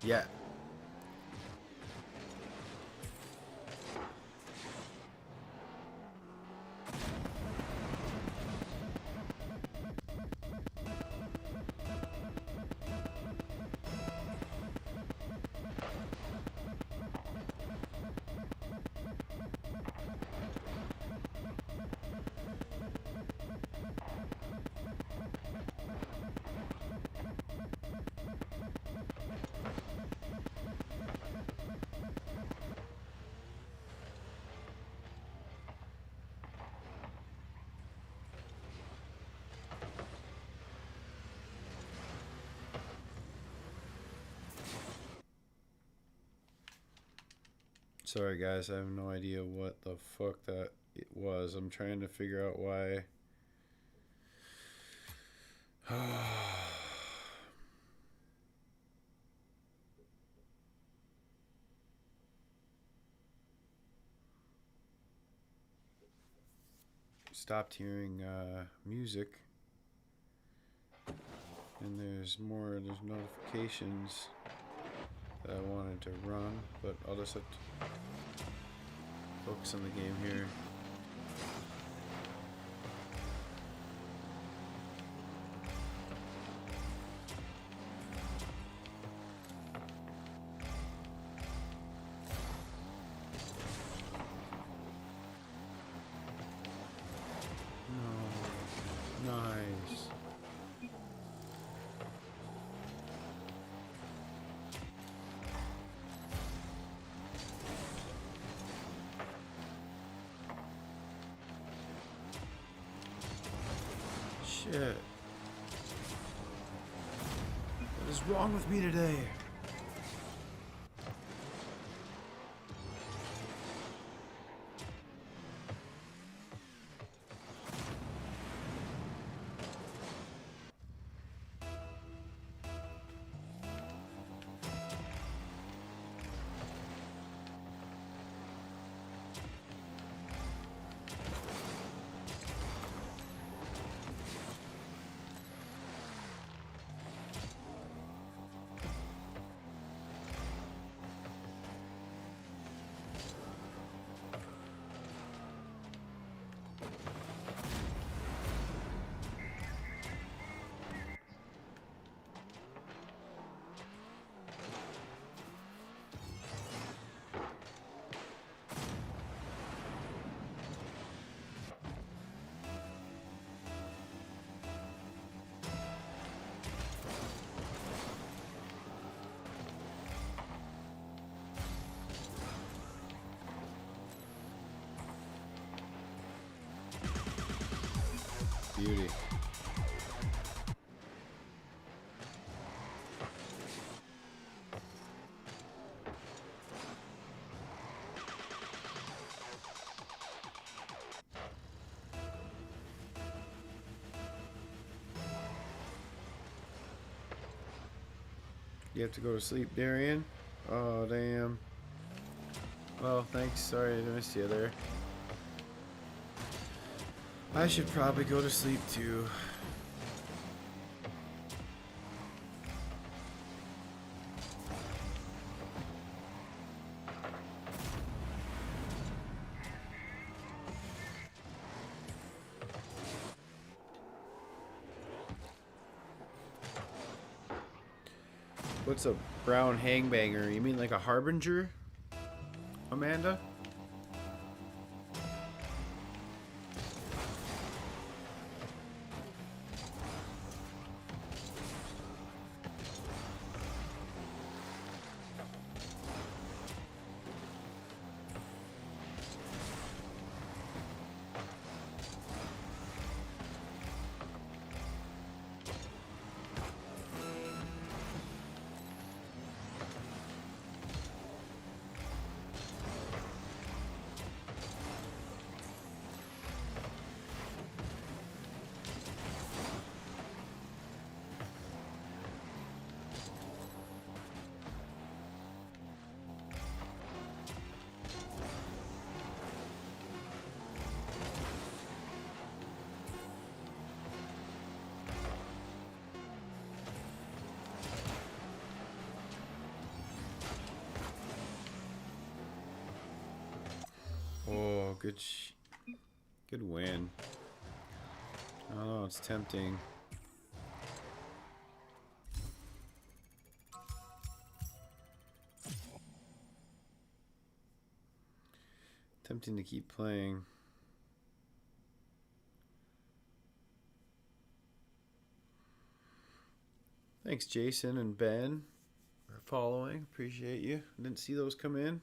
Yeah. Sorry guys, I have no idea what the fuck that it was. I'm trying to figure out why. Stopped hearing music. And there's notifications that I wanted to run, but I'll just have to focus on the game here. No. Nice. Shit. What is wrong with me today? Beauty. You have to go to sleep, Darian? Oh, damn. Well, thanks. Sorry I missed you there. I should probably go to sleep too. What's a brown hangbanger? You mean like a harbinger, Amanda? good win. Oh, it's tempting. Tempting to keep playing. Thanks, Jason and Ben, for following. Appreciate you. Didn't see those come in.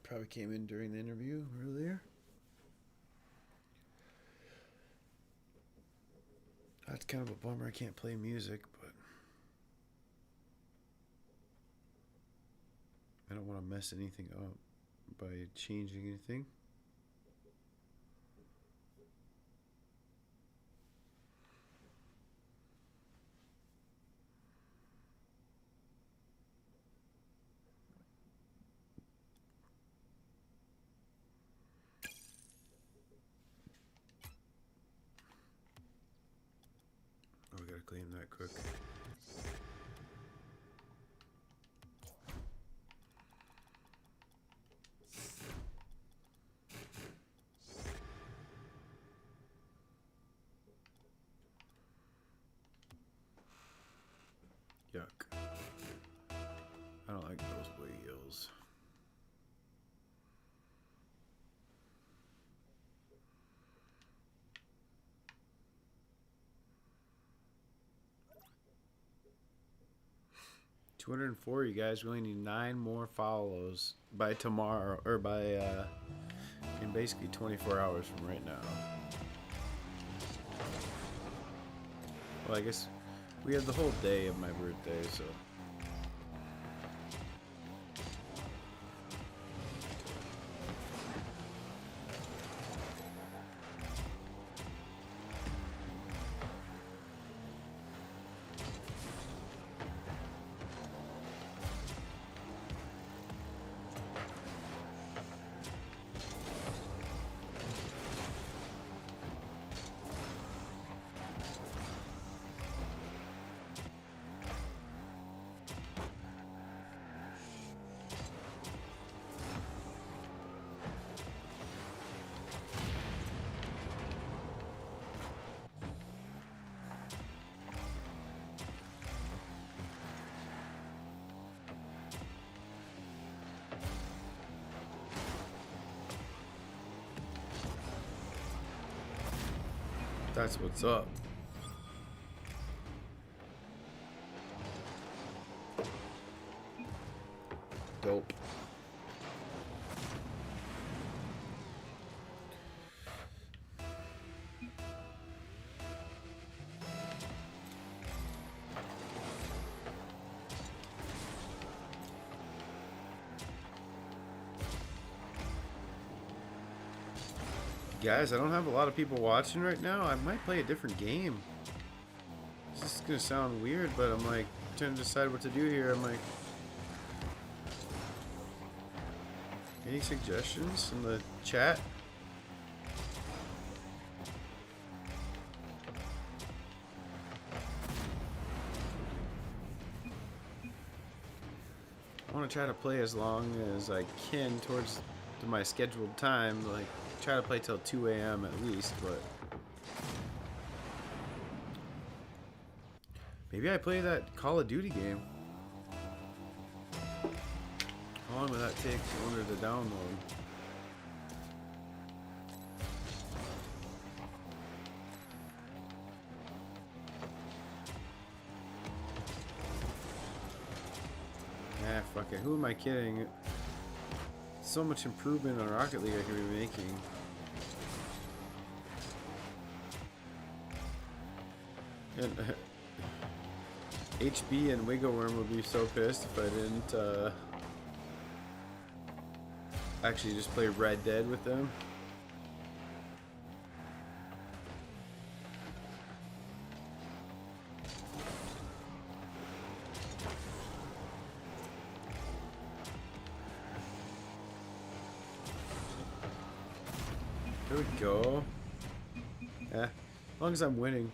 Probably came in during the interview earlier. That's kind of a bummer. I can't play music, but I don't want to mess anything up by changing anything. Oh, we gotta claim that quick. Yuck. I don't like those wheels. $204, you guys. We only need 9 more follows by tomorrow, or by in basically 24 hours from right now. Well, I guess we have the whole day of my birthday, so. That's what's up. Dope. Guys, I don't have a lot of people watching right now. I might play a different game. This is gonna sound weird, but I'm like trying to decide what to do here. I'm like, any suggestions in the chat? I want to try to play as long as I can towards my scheduled time, like try to play till 2 a.m. at least, but maybe I play that Call of Duty game. How long will that take? I wonder to download. Ah, fuck it. Who am I kidding? So much improvement on Rocket League I could be making. And HB and Wiggle Worm would be so pissed if I didn't actually just play Red Dead with them. There we go. Yeah, as long as I'm winning.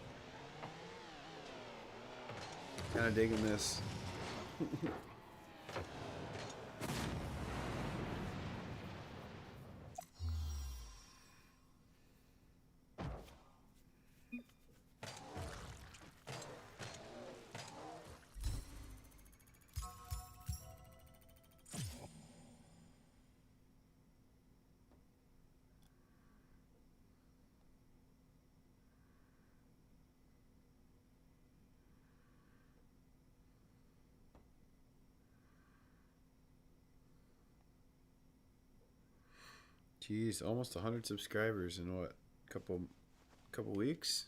Kind of digging this. Jeez, almost 100 subscribers in what? Couple weeks?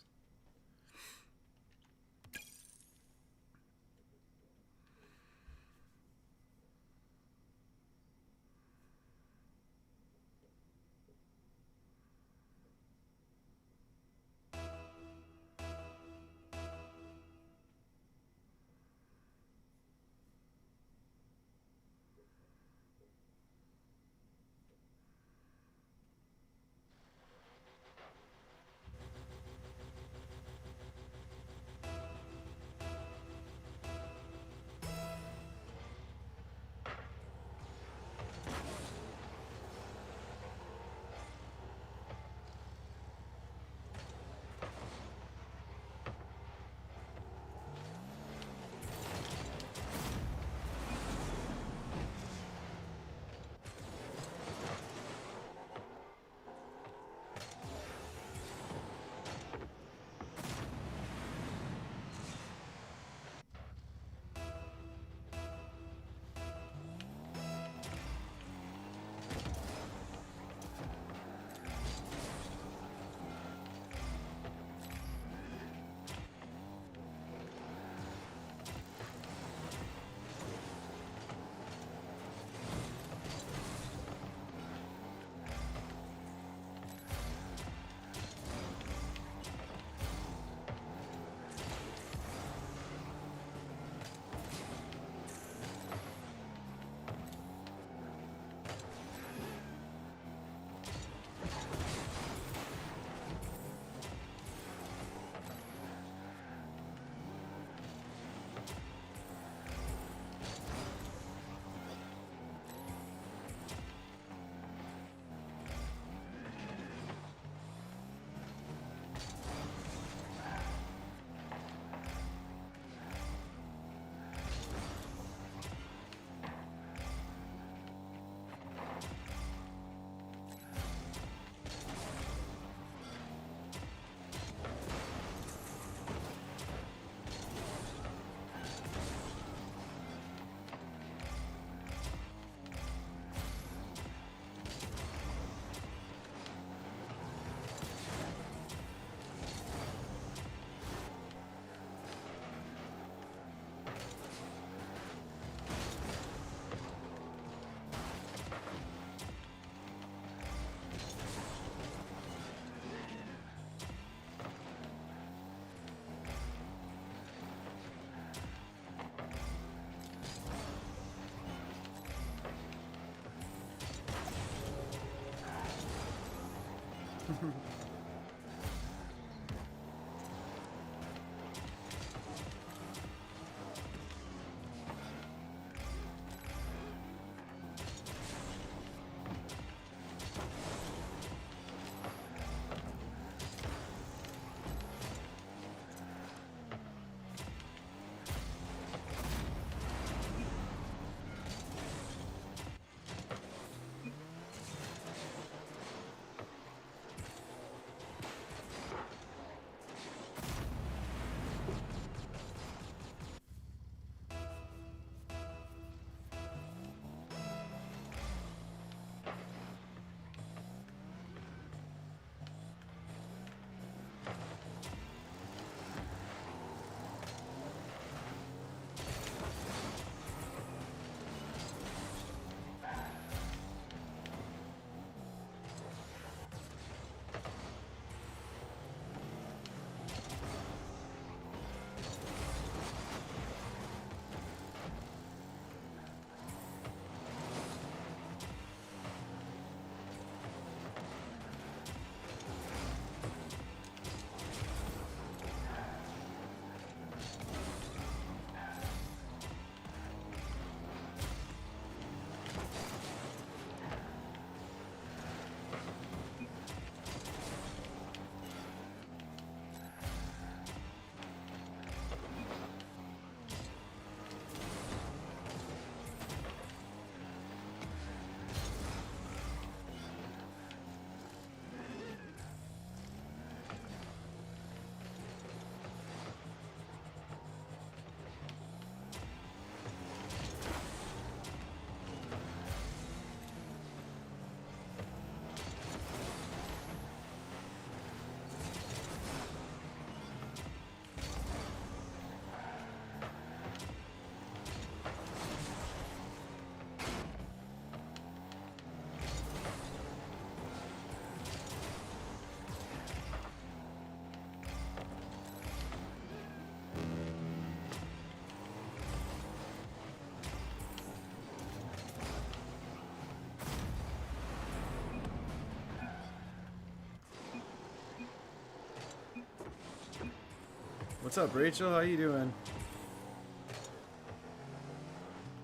What's up, Rachel? How you doing?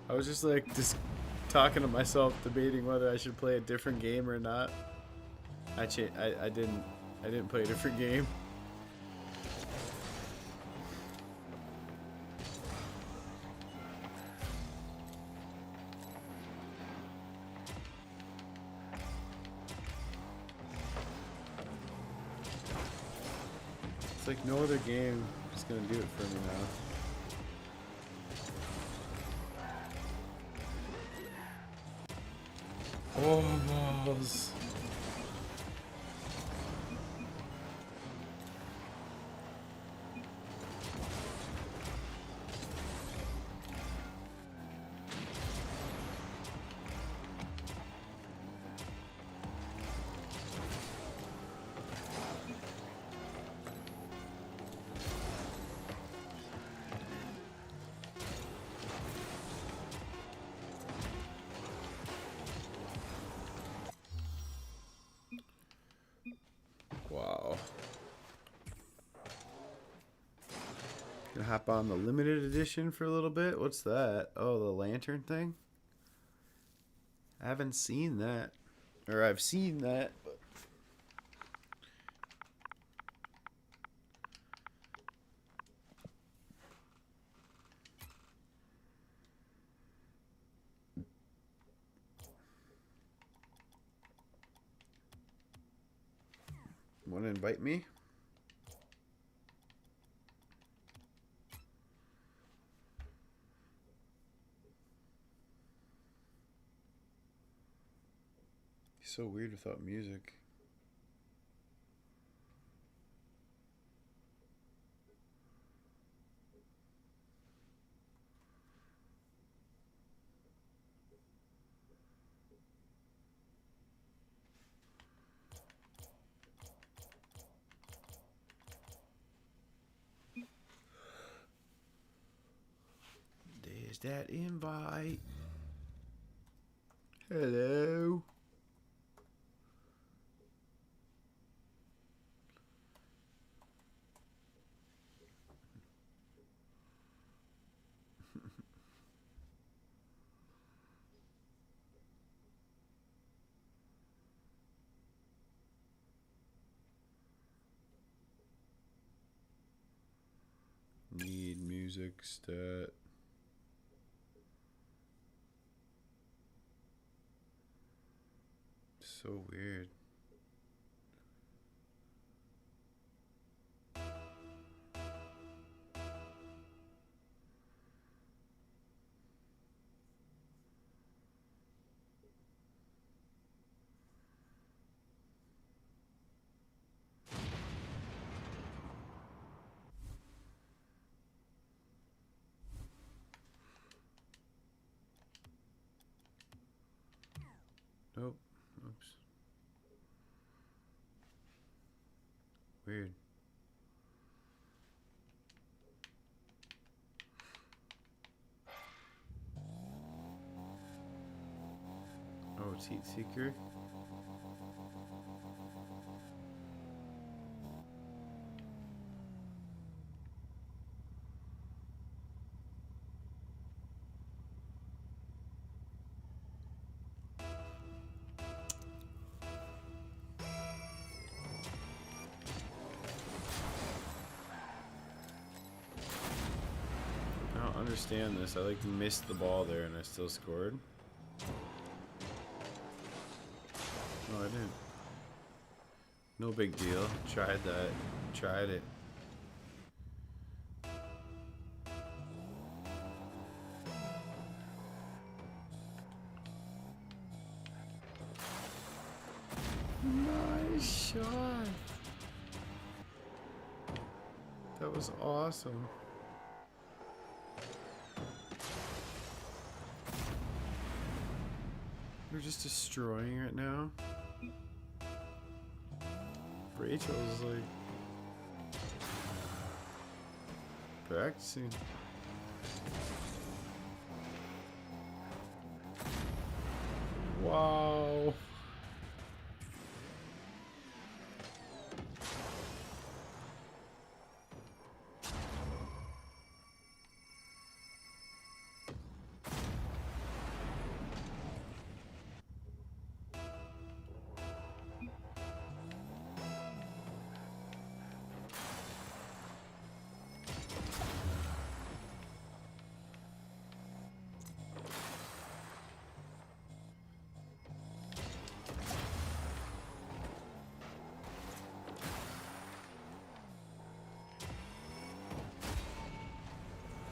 I was just like talking to myself, debating whether I should play a different game or not. I didn't play a different game. It's like no other game is gonna do it for me now. Almost. Wow. Gonna hop on the limited edition for a little bit. What's that? Oh, the lantern thing? I haven't seen that. Or I've seen that, but wanna invite me? So weird without music. There's that invite. Hello. Need music stat. So weird. Nope. Oops. Weird. Oh, it's Heat Seeker. I don't understand this. I like missed the ball there and I still scored. Oh, I didn't. No big deal. Tried that. Tried it. Nice shot. That was awesome. We're just destroying it now. Rachel's like practicing. Wow.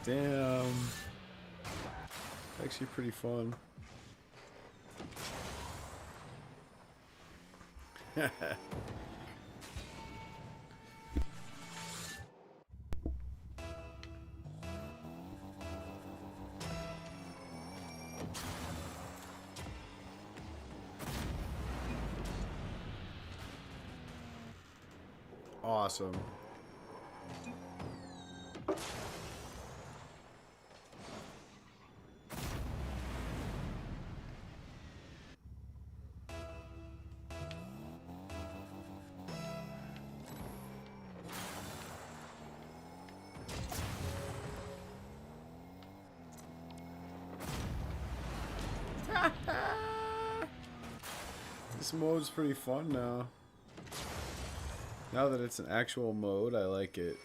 Damn. Actually pretty fun. Awesome. This mode's pretty fun now. Now that it's an actual mode, I like it.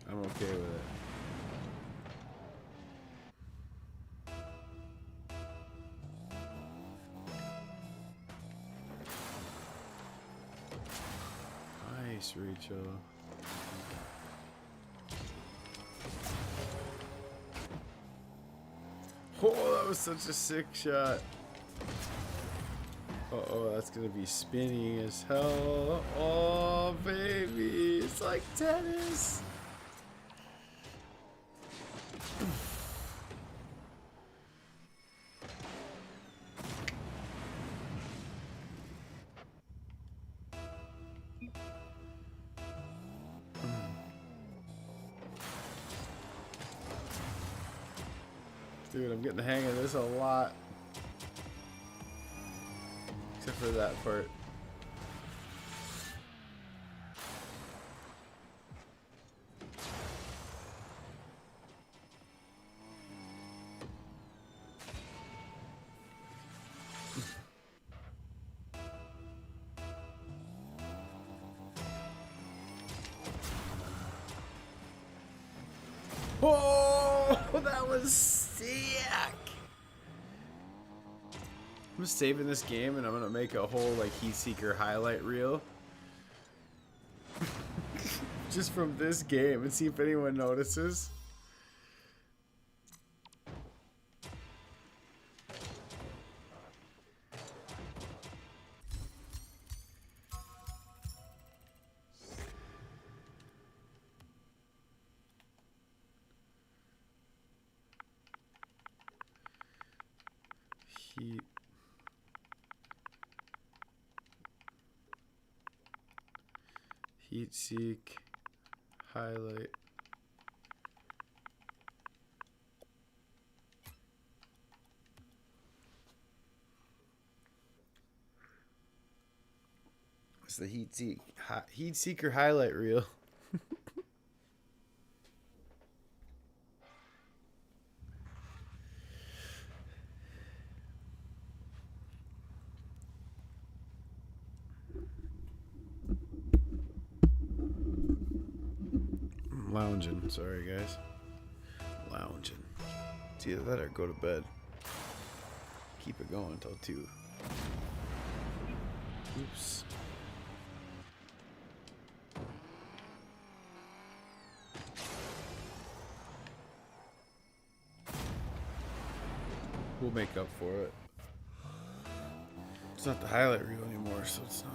I'm okay with it. Nice, Rachel. Oh, that was such a sick shot. Uh-oh, that's gonna be spinny as hell. Oh, baby, it's like tennis. Dude, I'm getting the hang of this a lot. Except for that part. Oh, that was sick. I'm saving this game and I'm gonna make a whole like heat seeker highlight reel just from this game and see if anyone notices. Heat seek highlight. It's the heat seeker highlight reel. Lounging, sorry guys. Lounging. It's either that or go to bed. Keep it going until 2. Oops. We'll make up for it. It's not the highlight reel anymore, so it's not.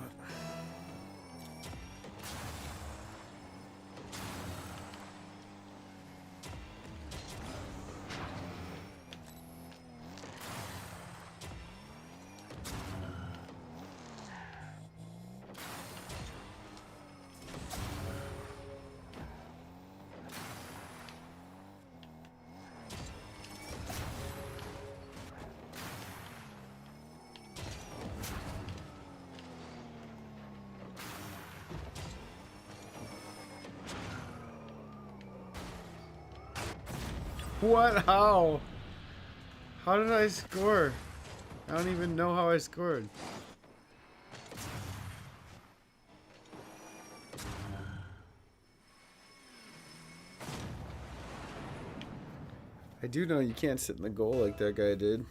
What? How? How did I score? I don't even know how I scored. I do know you can't sit in the goal like that guy did.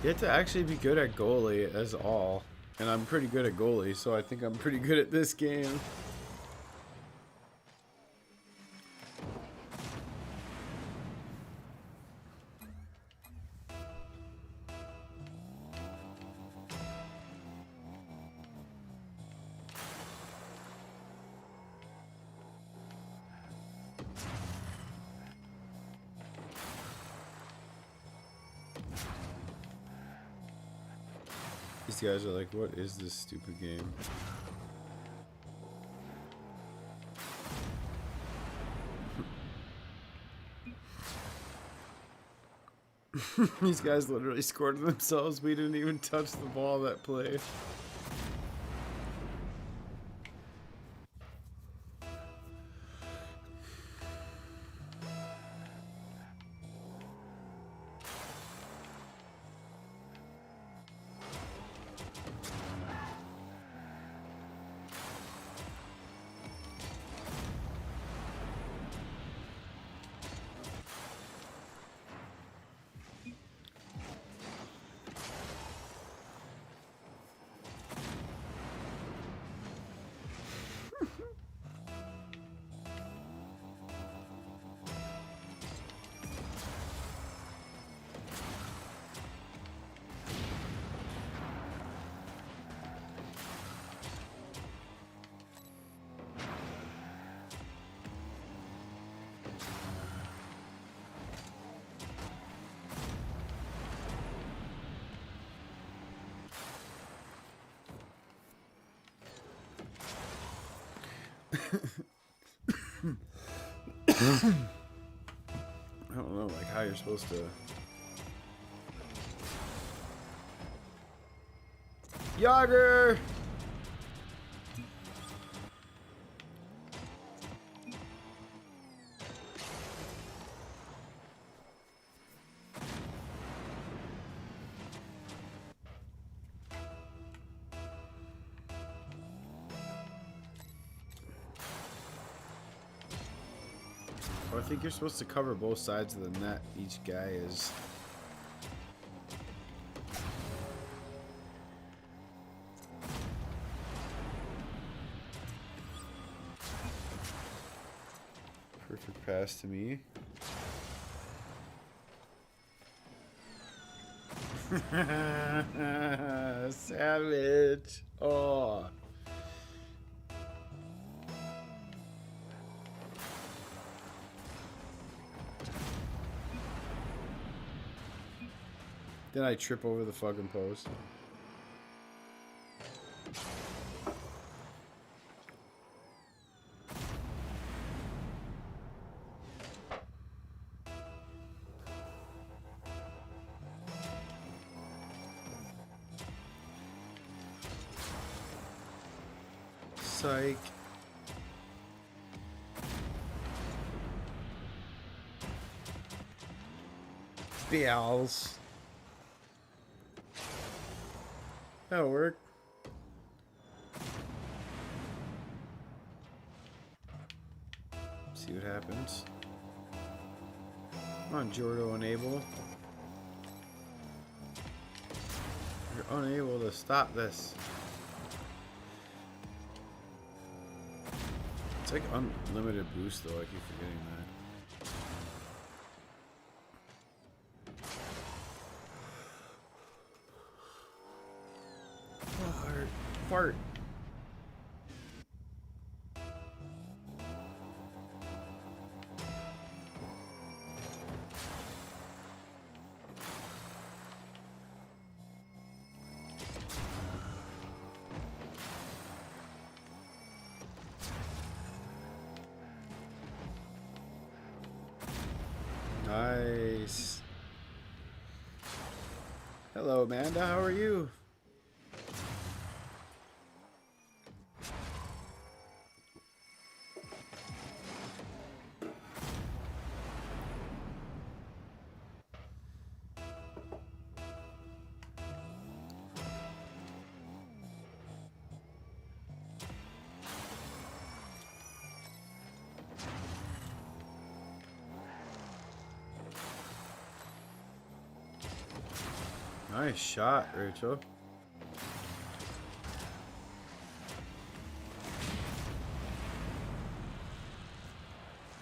You have to actually be good at goalie as all. And I'm pretty good at goalie, so I think I'm pretty good at this game. These guys are like, what is this stupid game? These guys literally scored themselves. We didn't even touch the ball that play. I don't know, like how you're supposed to. Yager! I think you're supposed to cover both sides of the net. Each guy is. Perfect pass to me. Savage. Oh. Then I trip over the fucking post. Psych. Bells. That'll work. See what happens. Come on, Jordo unable. You're unable to stop this. It's like unlimited boost though, I keep forgetting that. Fart. Nice. Hello, Amanda. How are you? Nice shot, Rachel.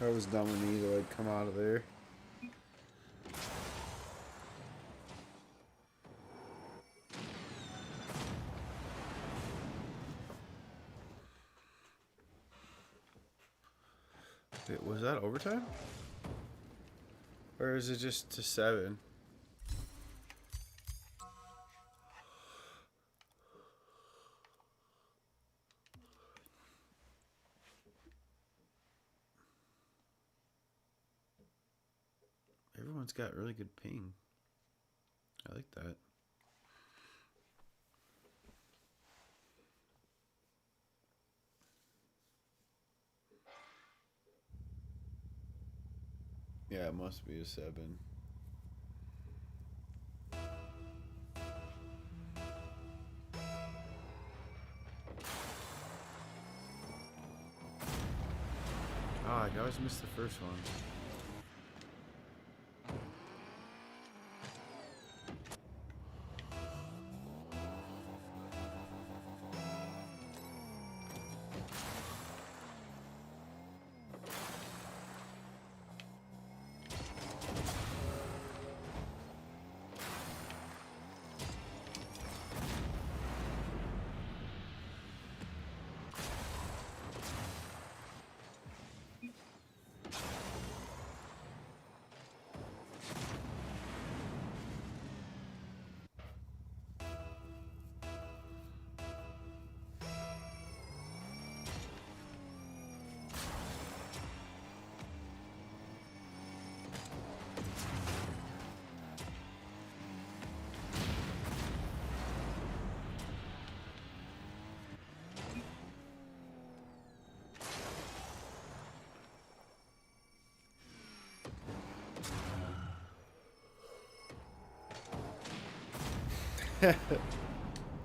That was dumb of me to like come out of there. Wait, was that overtime? Or is it just to 7? Everyone's got really good ping. I like that. Yeah, it must be a 7. Ah, I always missed the first one.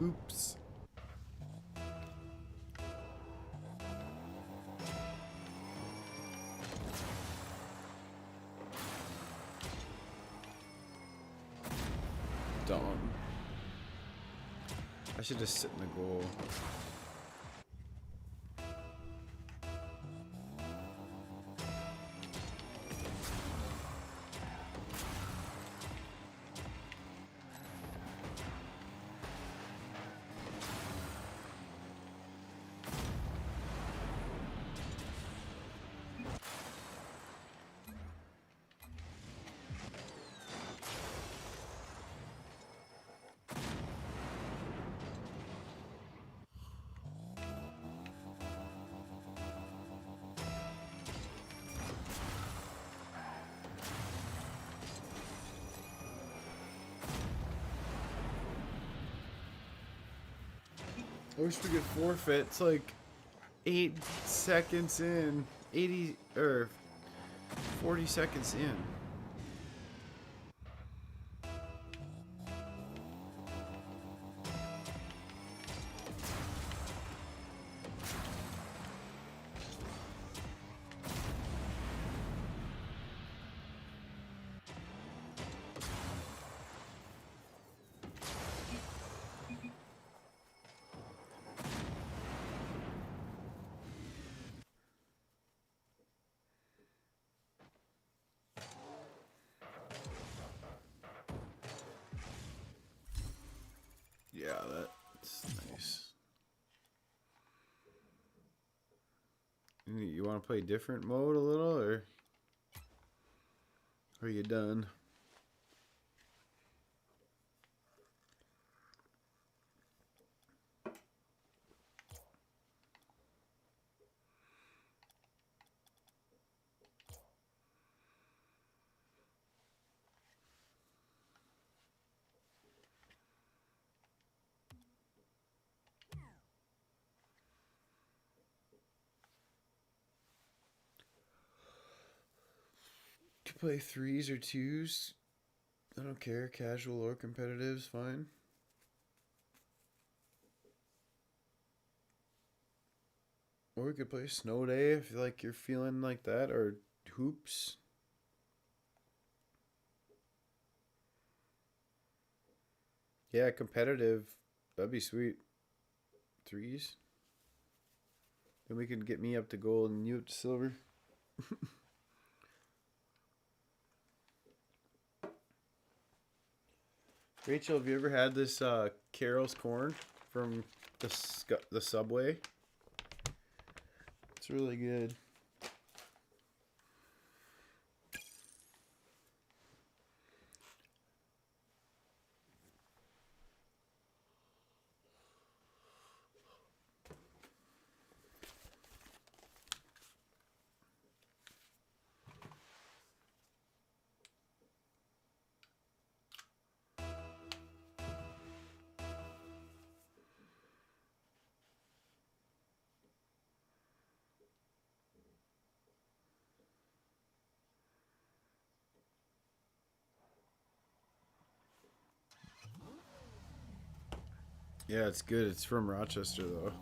Oops. Dumb. I should just sit in the goal. I wish we could forfeit. It's like 8 seconds in. 80 or 40 seconds in. Yeah, that's nice. You want to play different mode a little, or are you done? Could play 3s or 2s. I don't care. Casual or competitive's fine. Or we could play Snow Day if like you're feeling like that, or hoops. Yeah, competitive. That'd be sweet. 3s. Then we can get me up to gold and you up to silver. Rachel, have you ever had this Carol's corn from the Subway? It's really good. Yeah, it's good. It's from Rochester, though.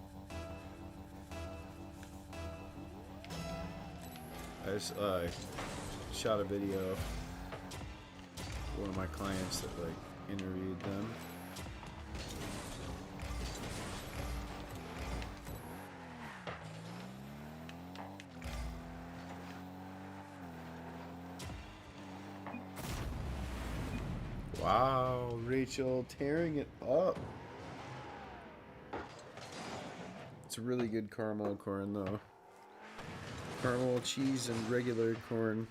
I just shot a video of one of my clients that like interviewed them. Wow, Rachel tearing it up. It's a really good caramel corn, though. Caramel, cheese, and regular corn.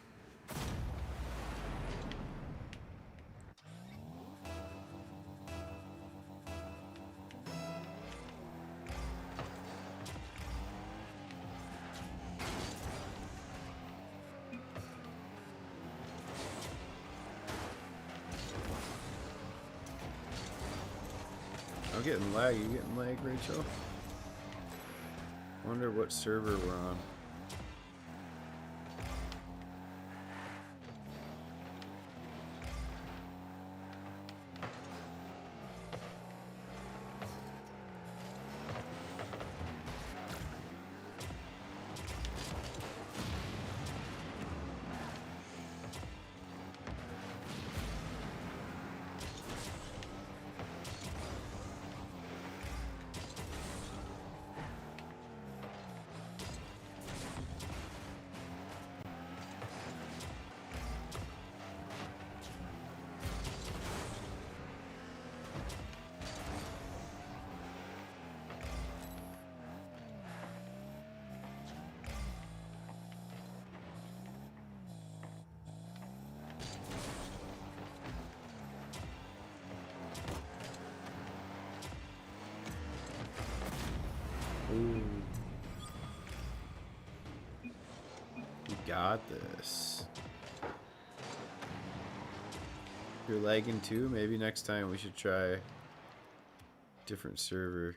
I'm getting lag. You getting lag, Rachel? Wonder what server we're on. Ooh. You got this. You're lagging too? Maybe next time we should try different server.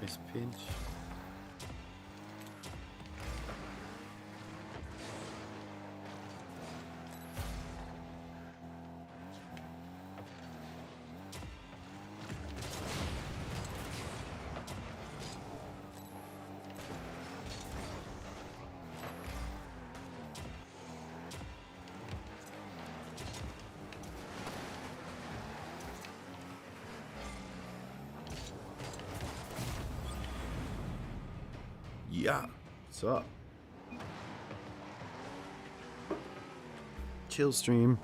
Nice pinch. Yeah. What's up? Chill stream.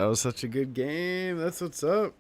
That was such a good game. That's what's up.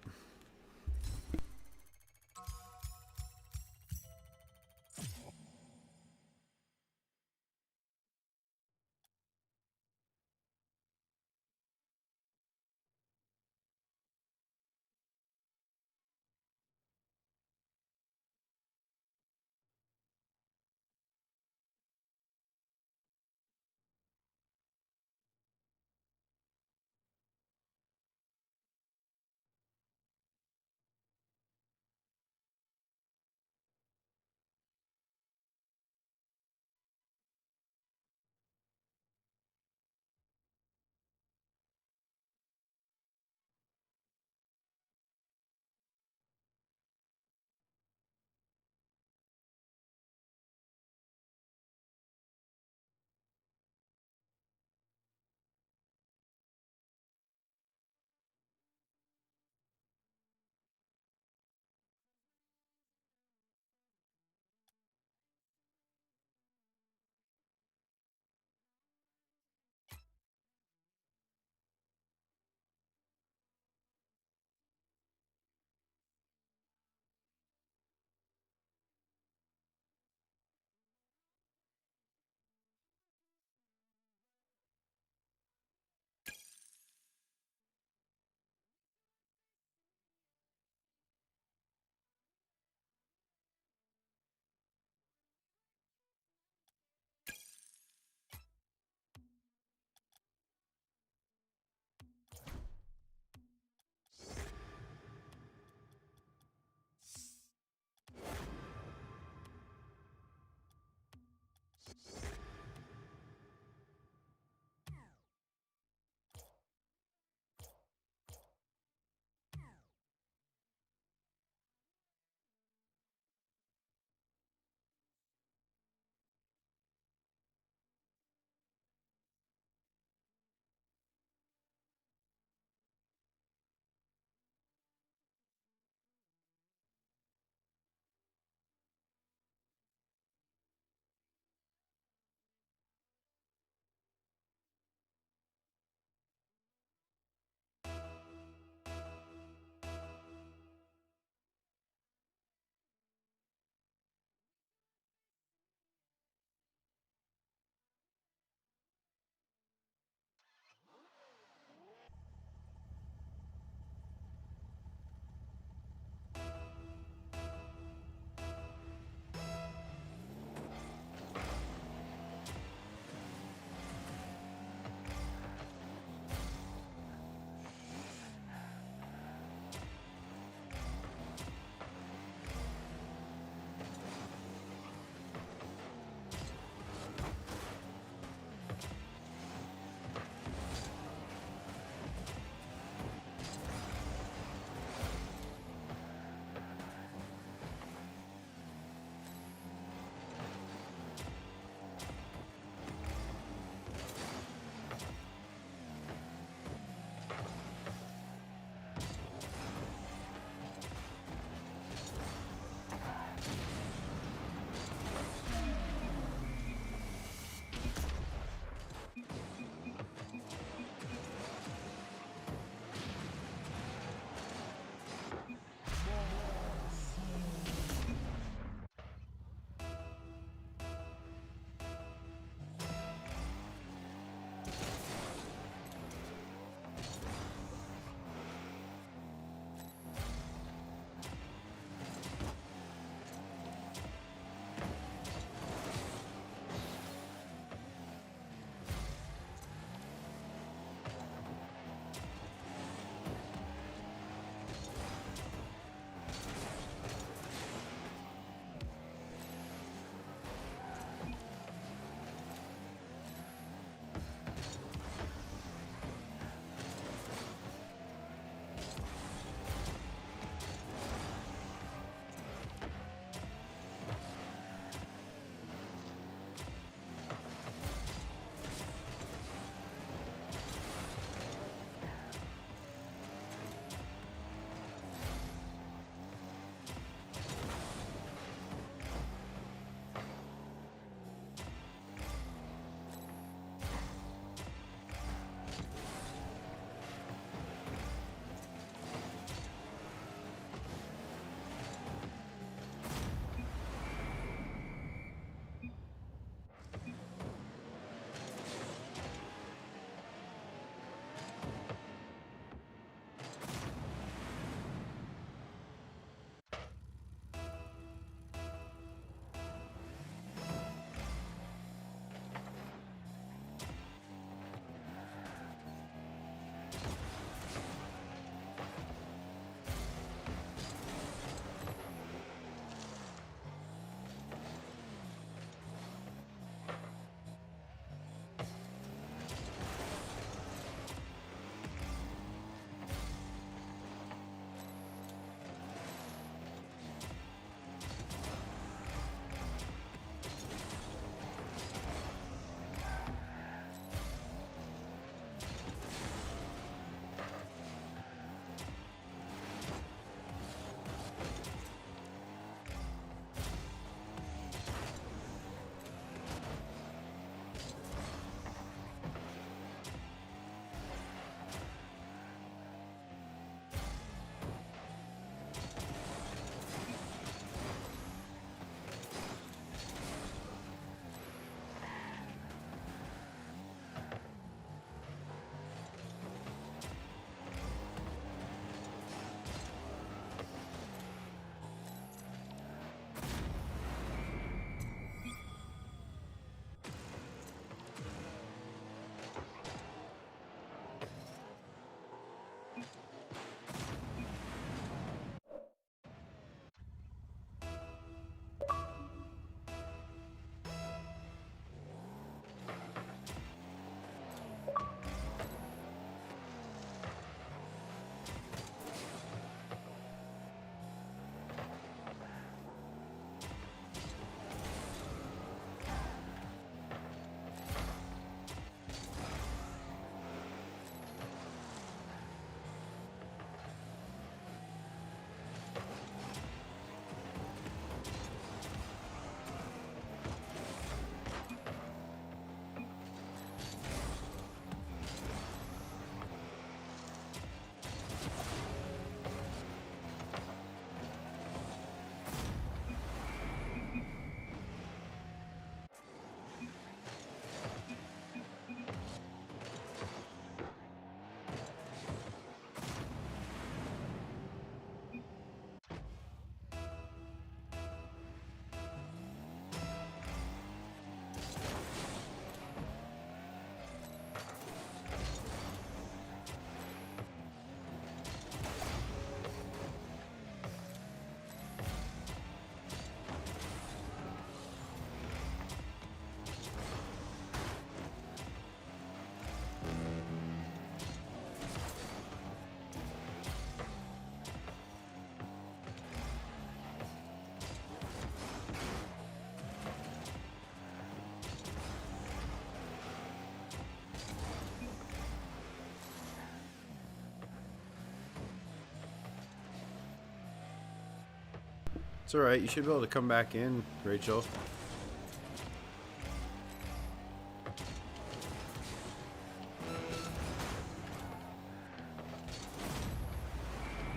It's alright, you should be able to come back in, Rachel.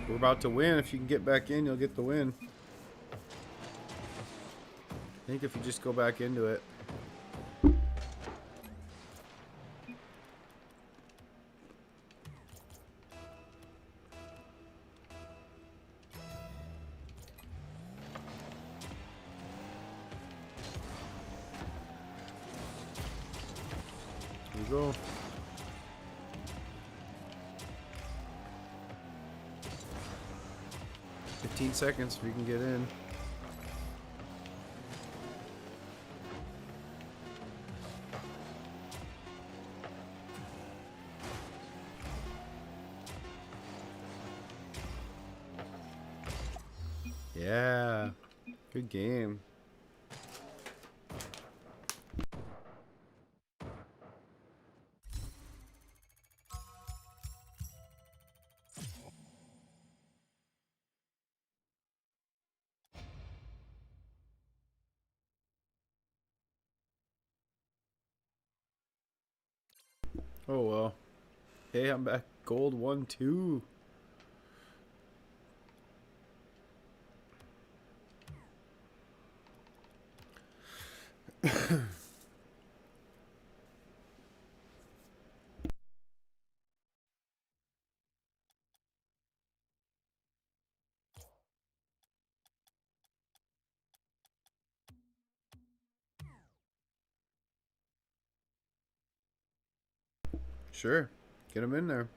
We're about to win. If you can get back in, you'll get the win. I think if you just go back into it. Here we go. $15 seconds if you can get in. Yeah, good game. Oh well. Hey, I'm back. Gold 1-2. Sure. Get him in there.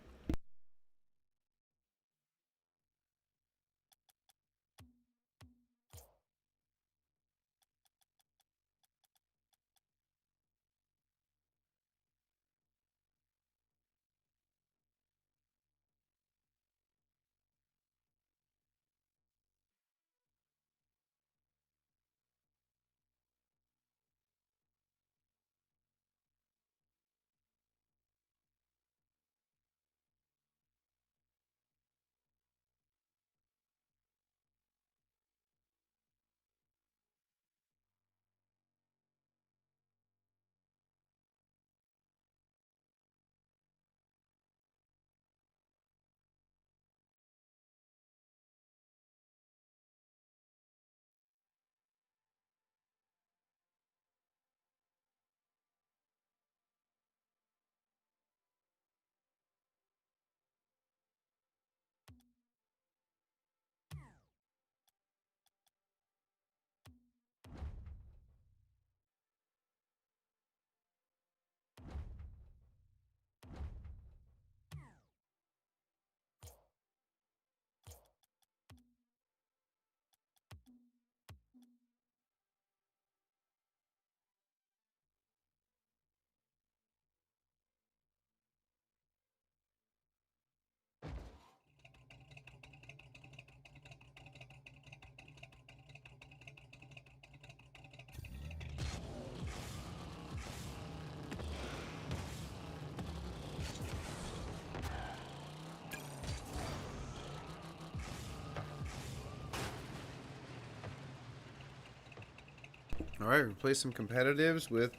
Alright, we play some competitives with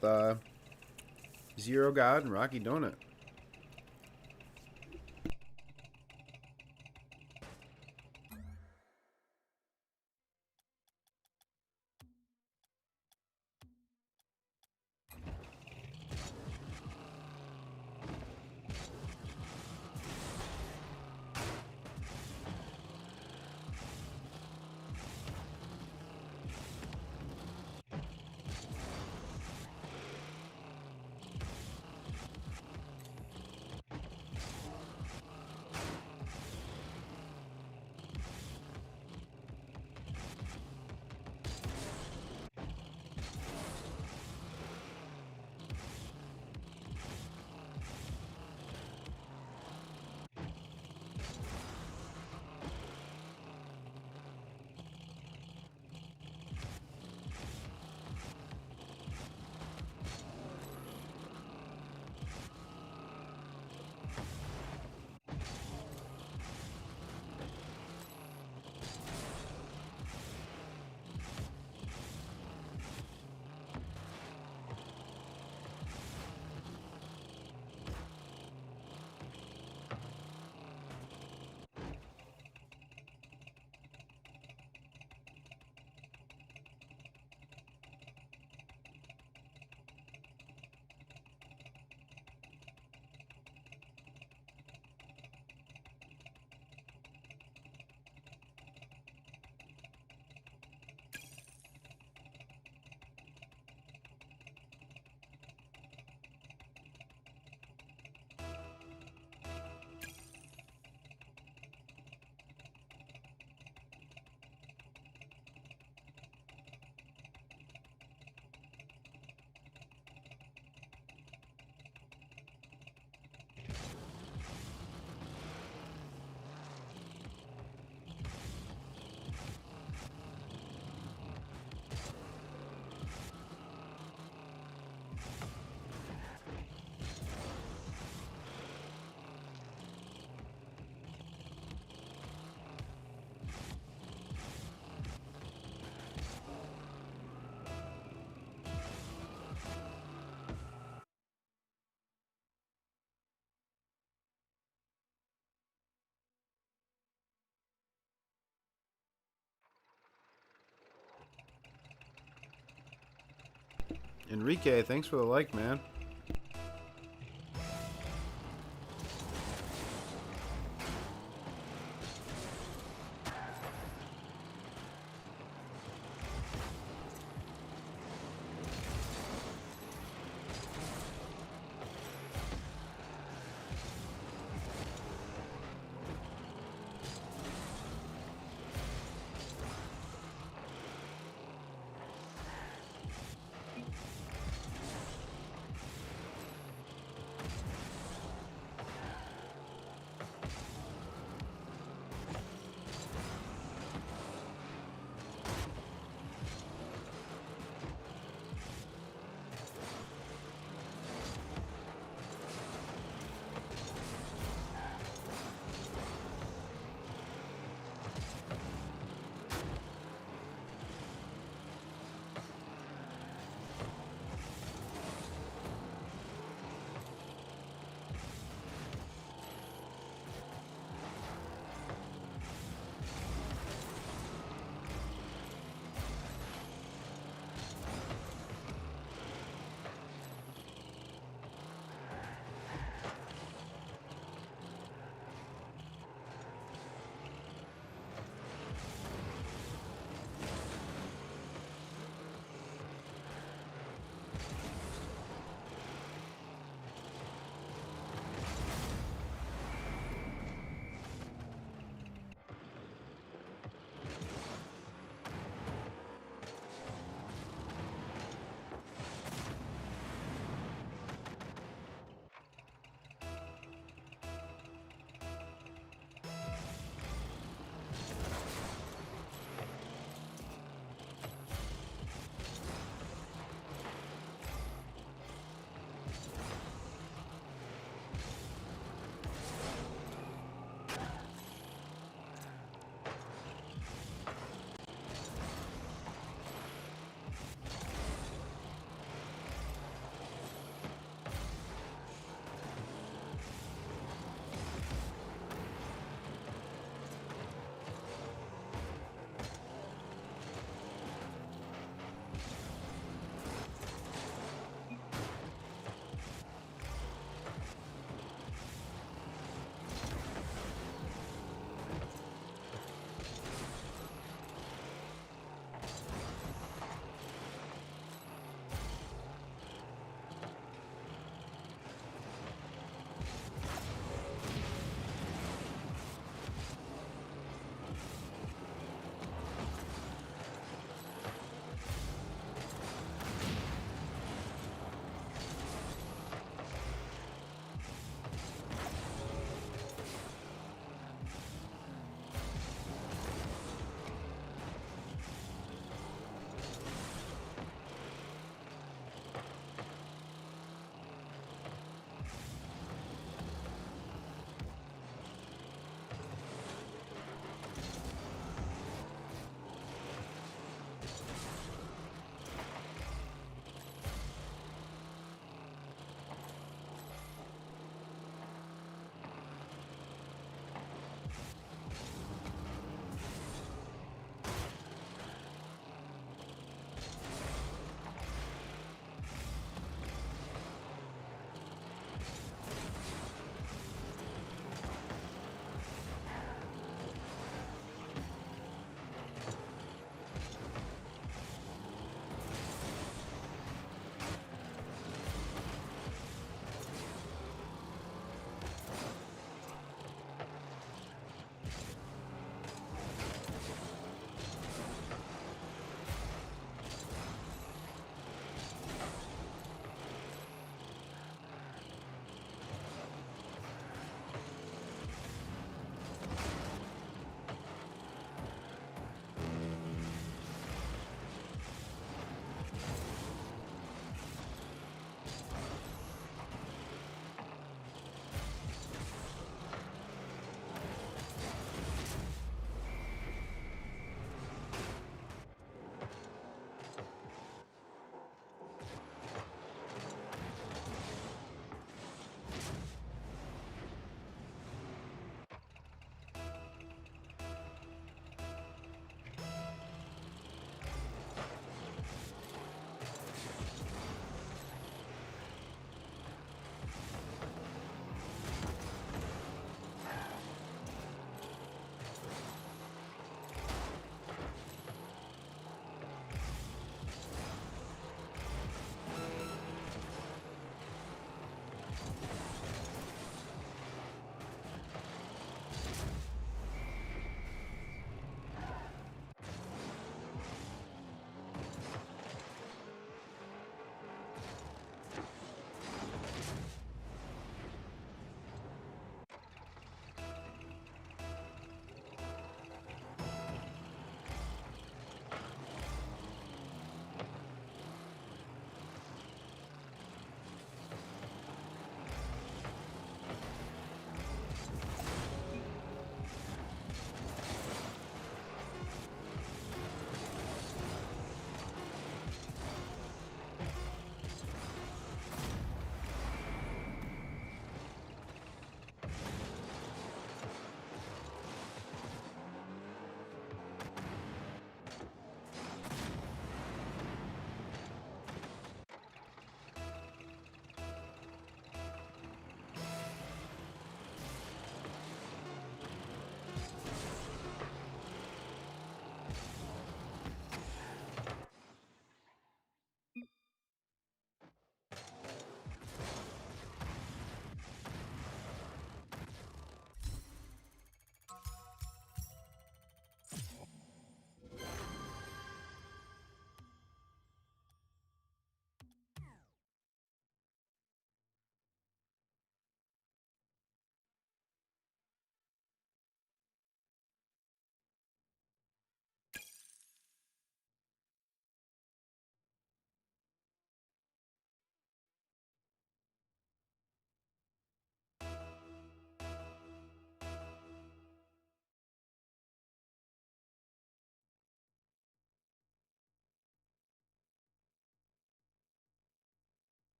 Zero God and Rocky Donut. Enrique, thanks for the like, man.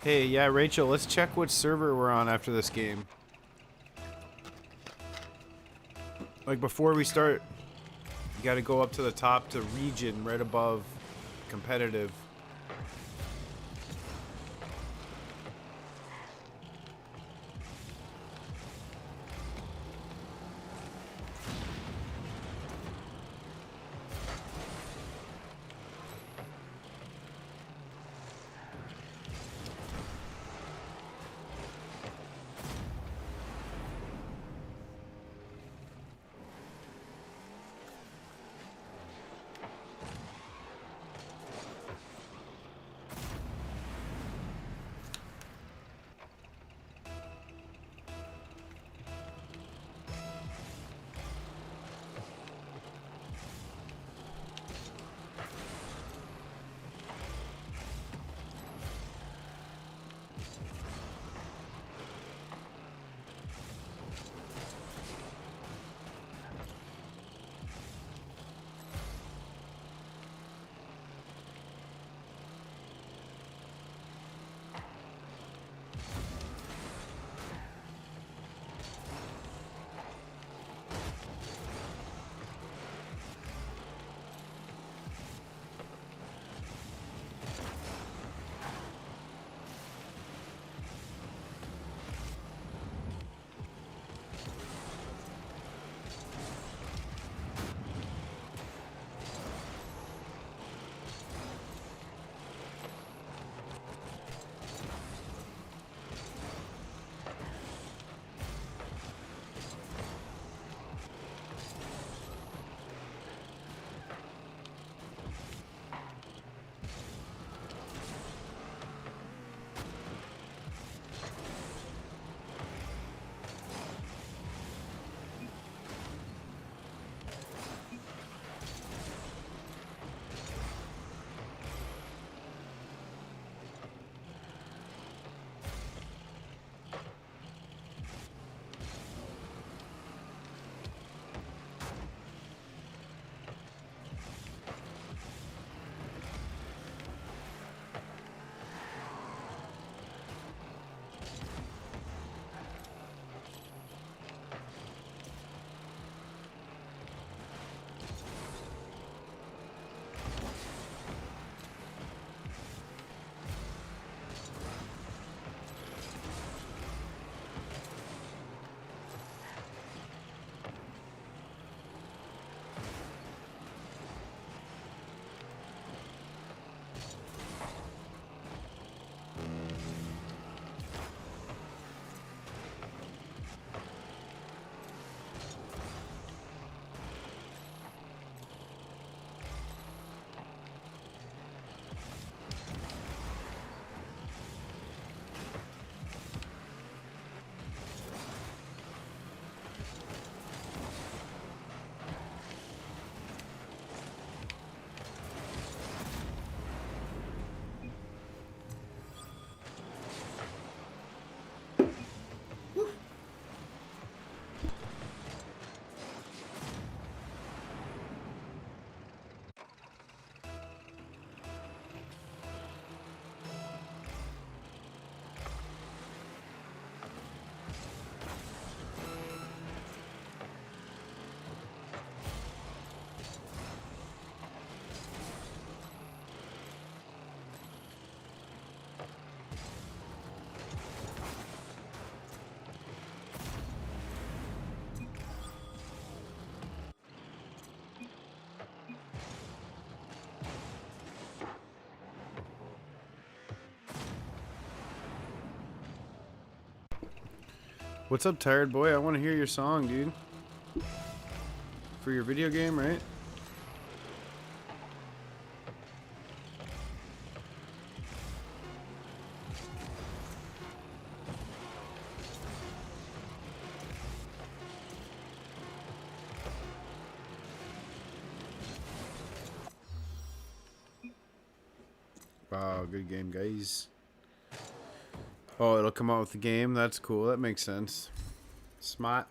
Hey, yeah, Rachel, let's check which server we're on after this game. Like, before we start, you gotta go up to the top to region right above competitive. What's up, tired boy? I want to hear your song, dude. For your video game, right? Wow, good game, guys. Oh, it'll come out with the game? That's cool. That makes sense. Smart.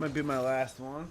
Might be my last one.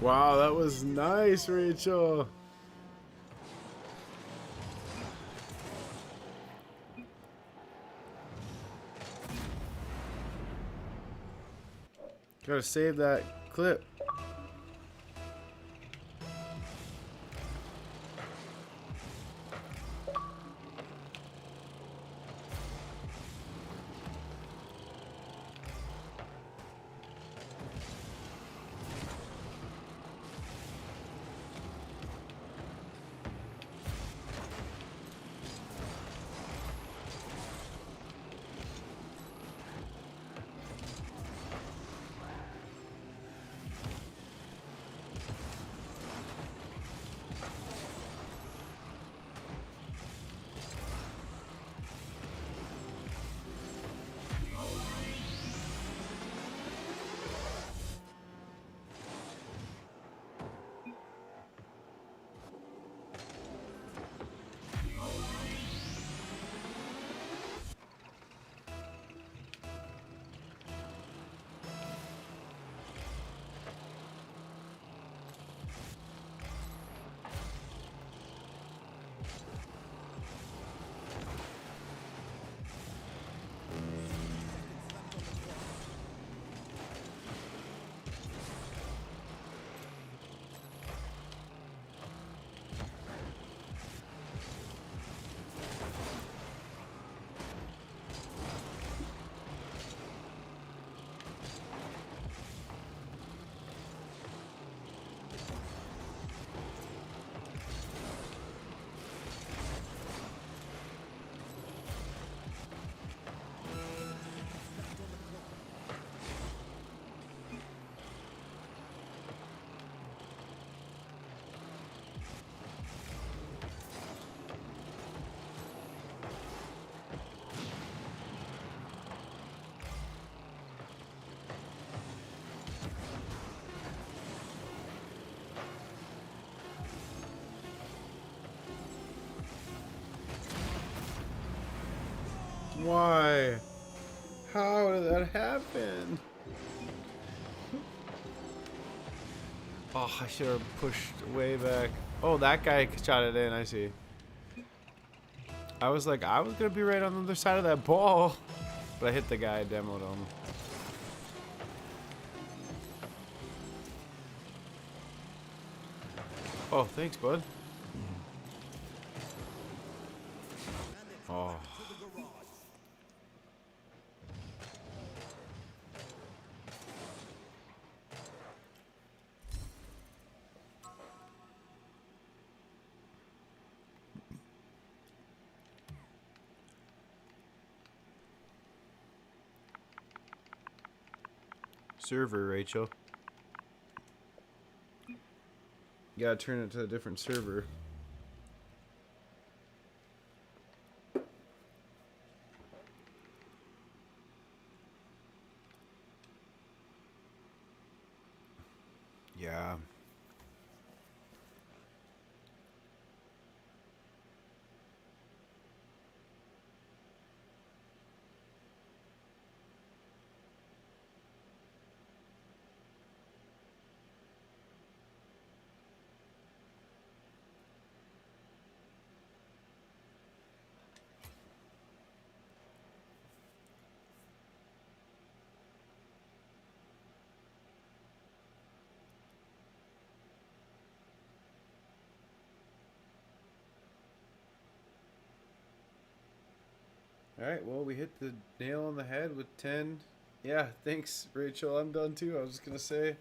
Wow, that was nice, Rachel. Gotta save that clip. Why? How did that happen? Oh, I should have pushed way back. Oh, that guy shot it in. I see. I was like, I was going to be right on the other side of that ball. But I hit the guy, demoed him. Oh, thanks, bud. Oh. Server, Rachel. You gotta turn it to a different server. Yeah. Alright, well, we hit the nail on the head with 10. Yeah, thanks, Rachel. I'm done too. I was just gonna say.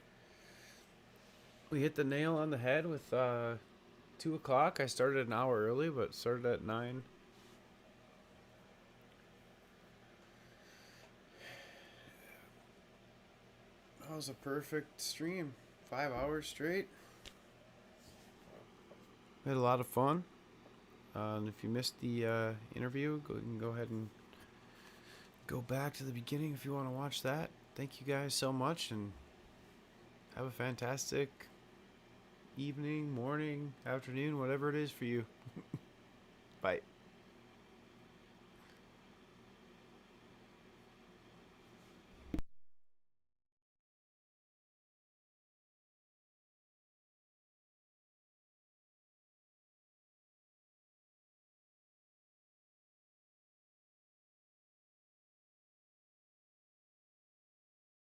We hit the nail on the head with 2 o'clock. I started an hour early, but started at 9. That was a perfect stream. 5 hours straight. We had a lot of fun. And if you missed the interview, you can go ahead and go back to the beginning if you want to watch that. Thank you guys so much, and have a fantastic evening, morning, afternoon, whatever it is for you. Bye.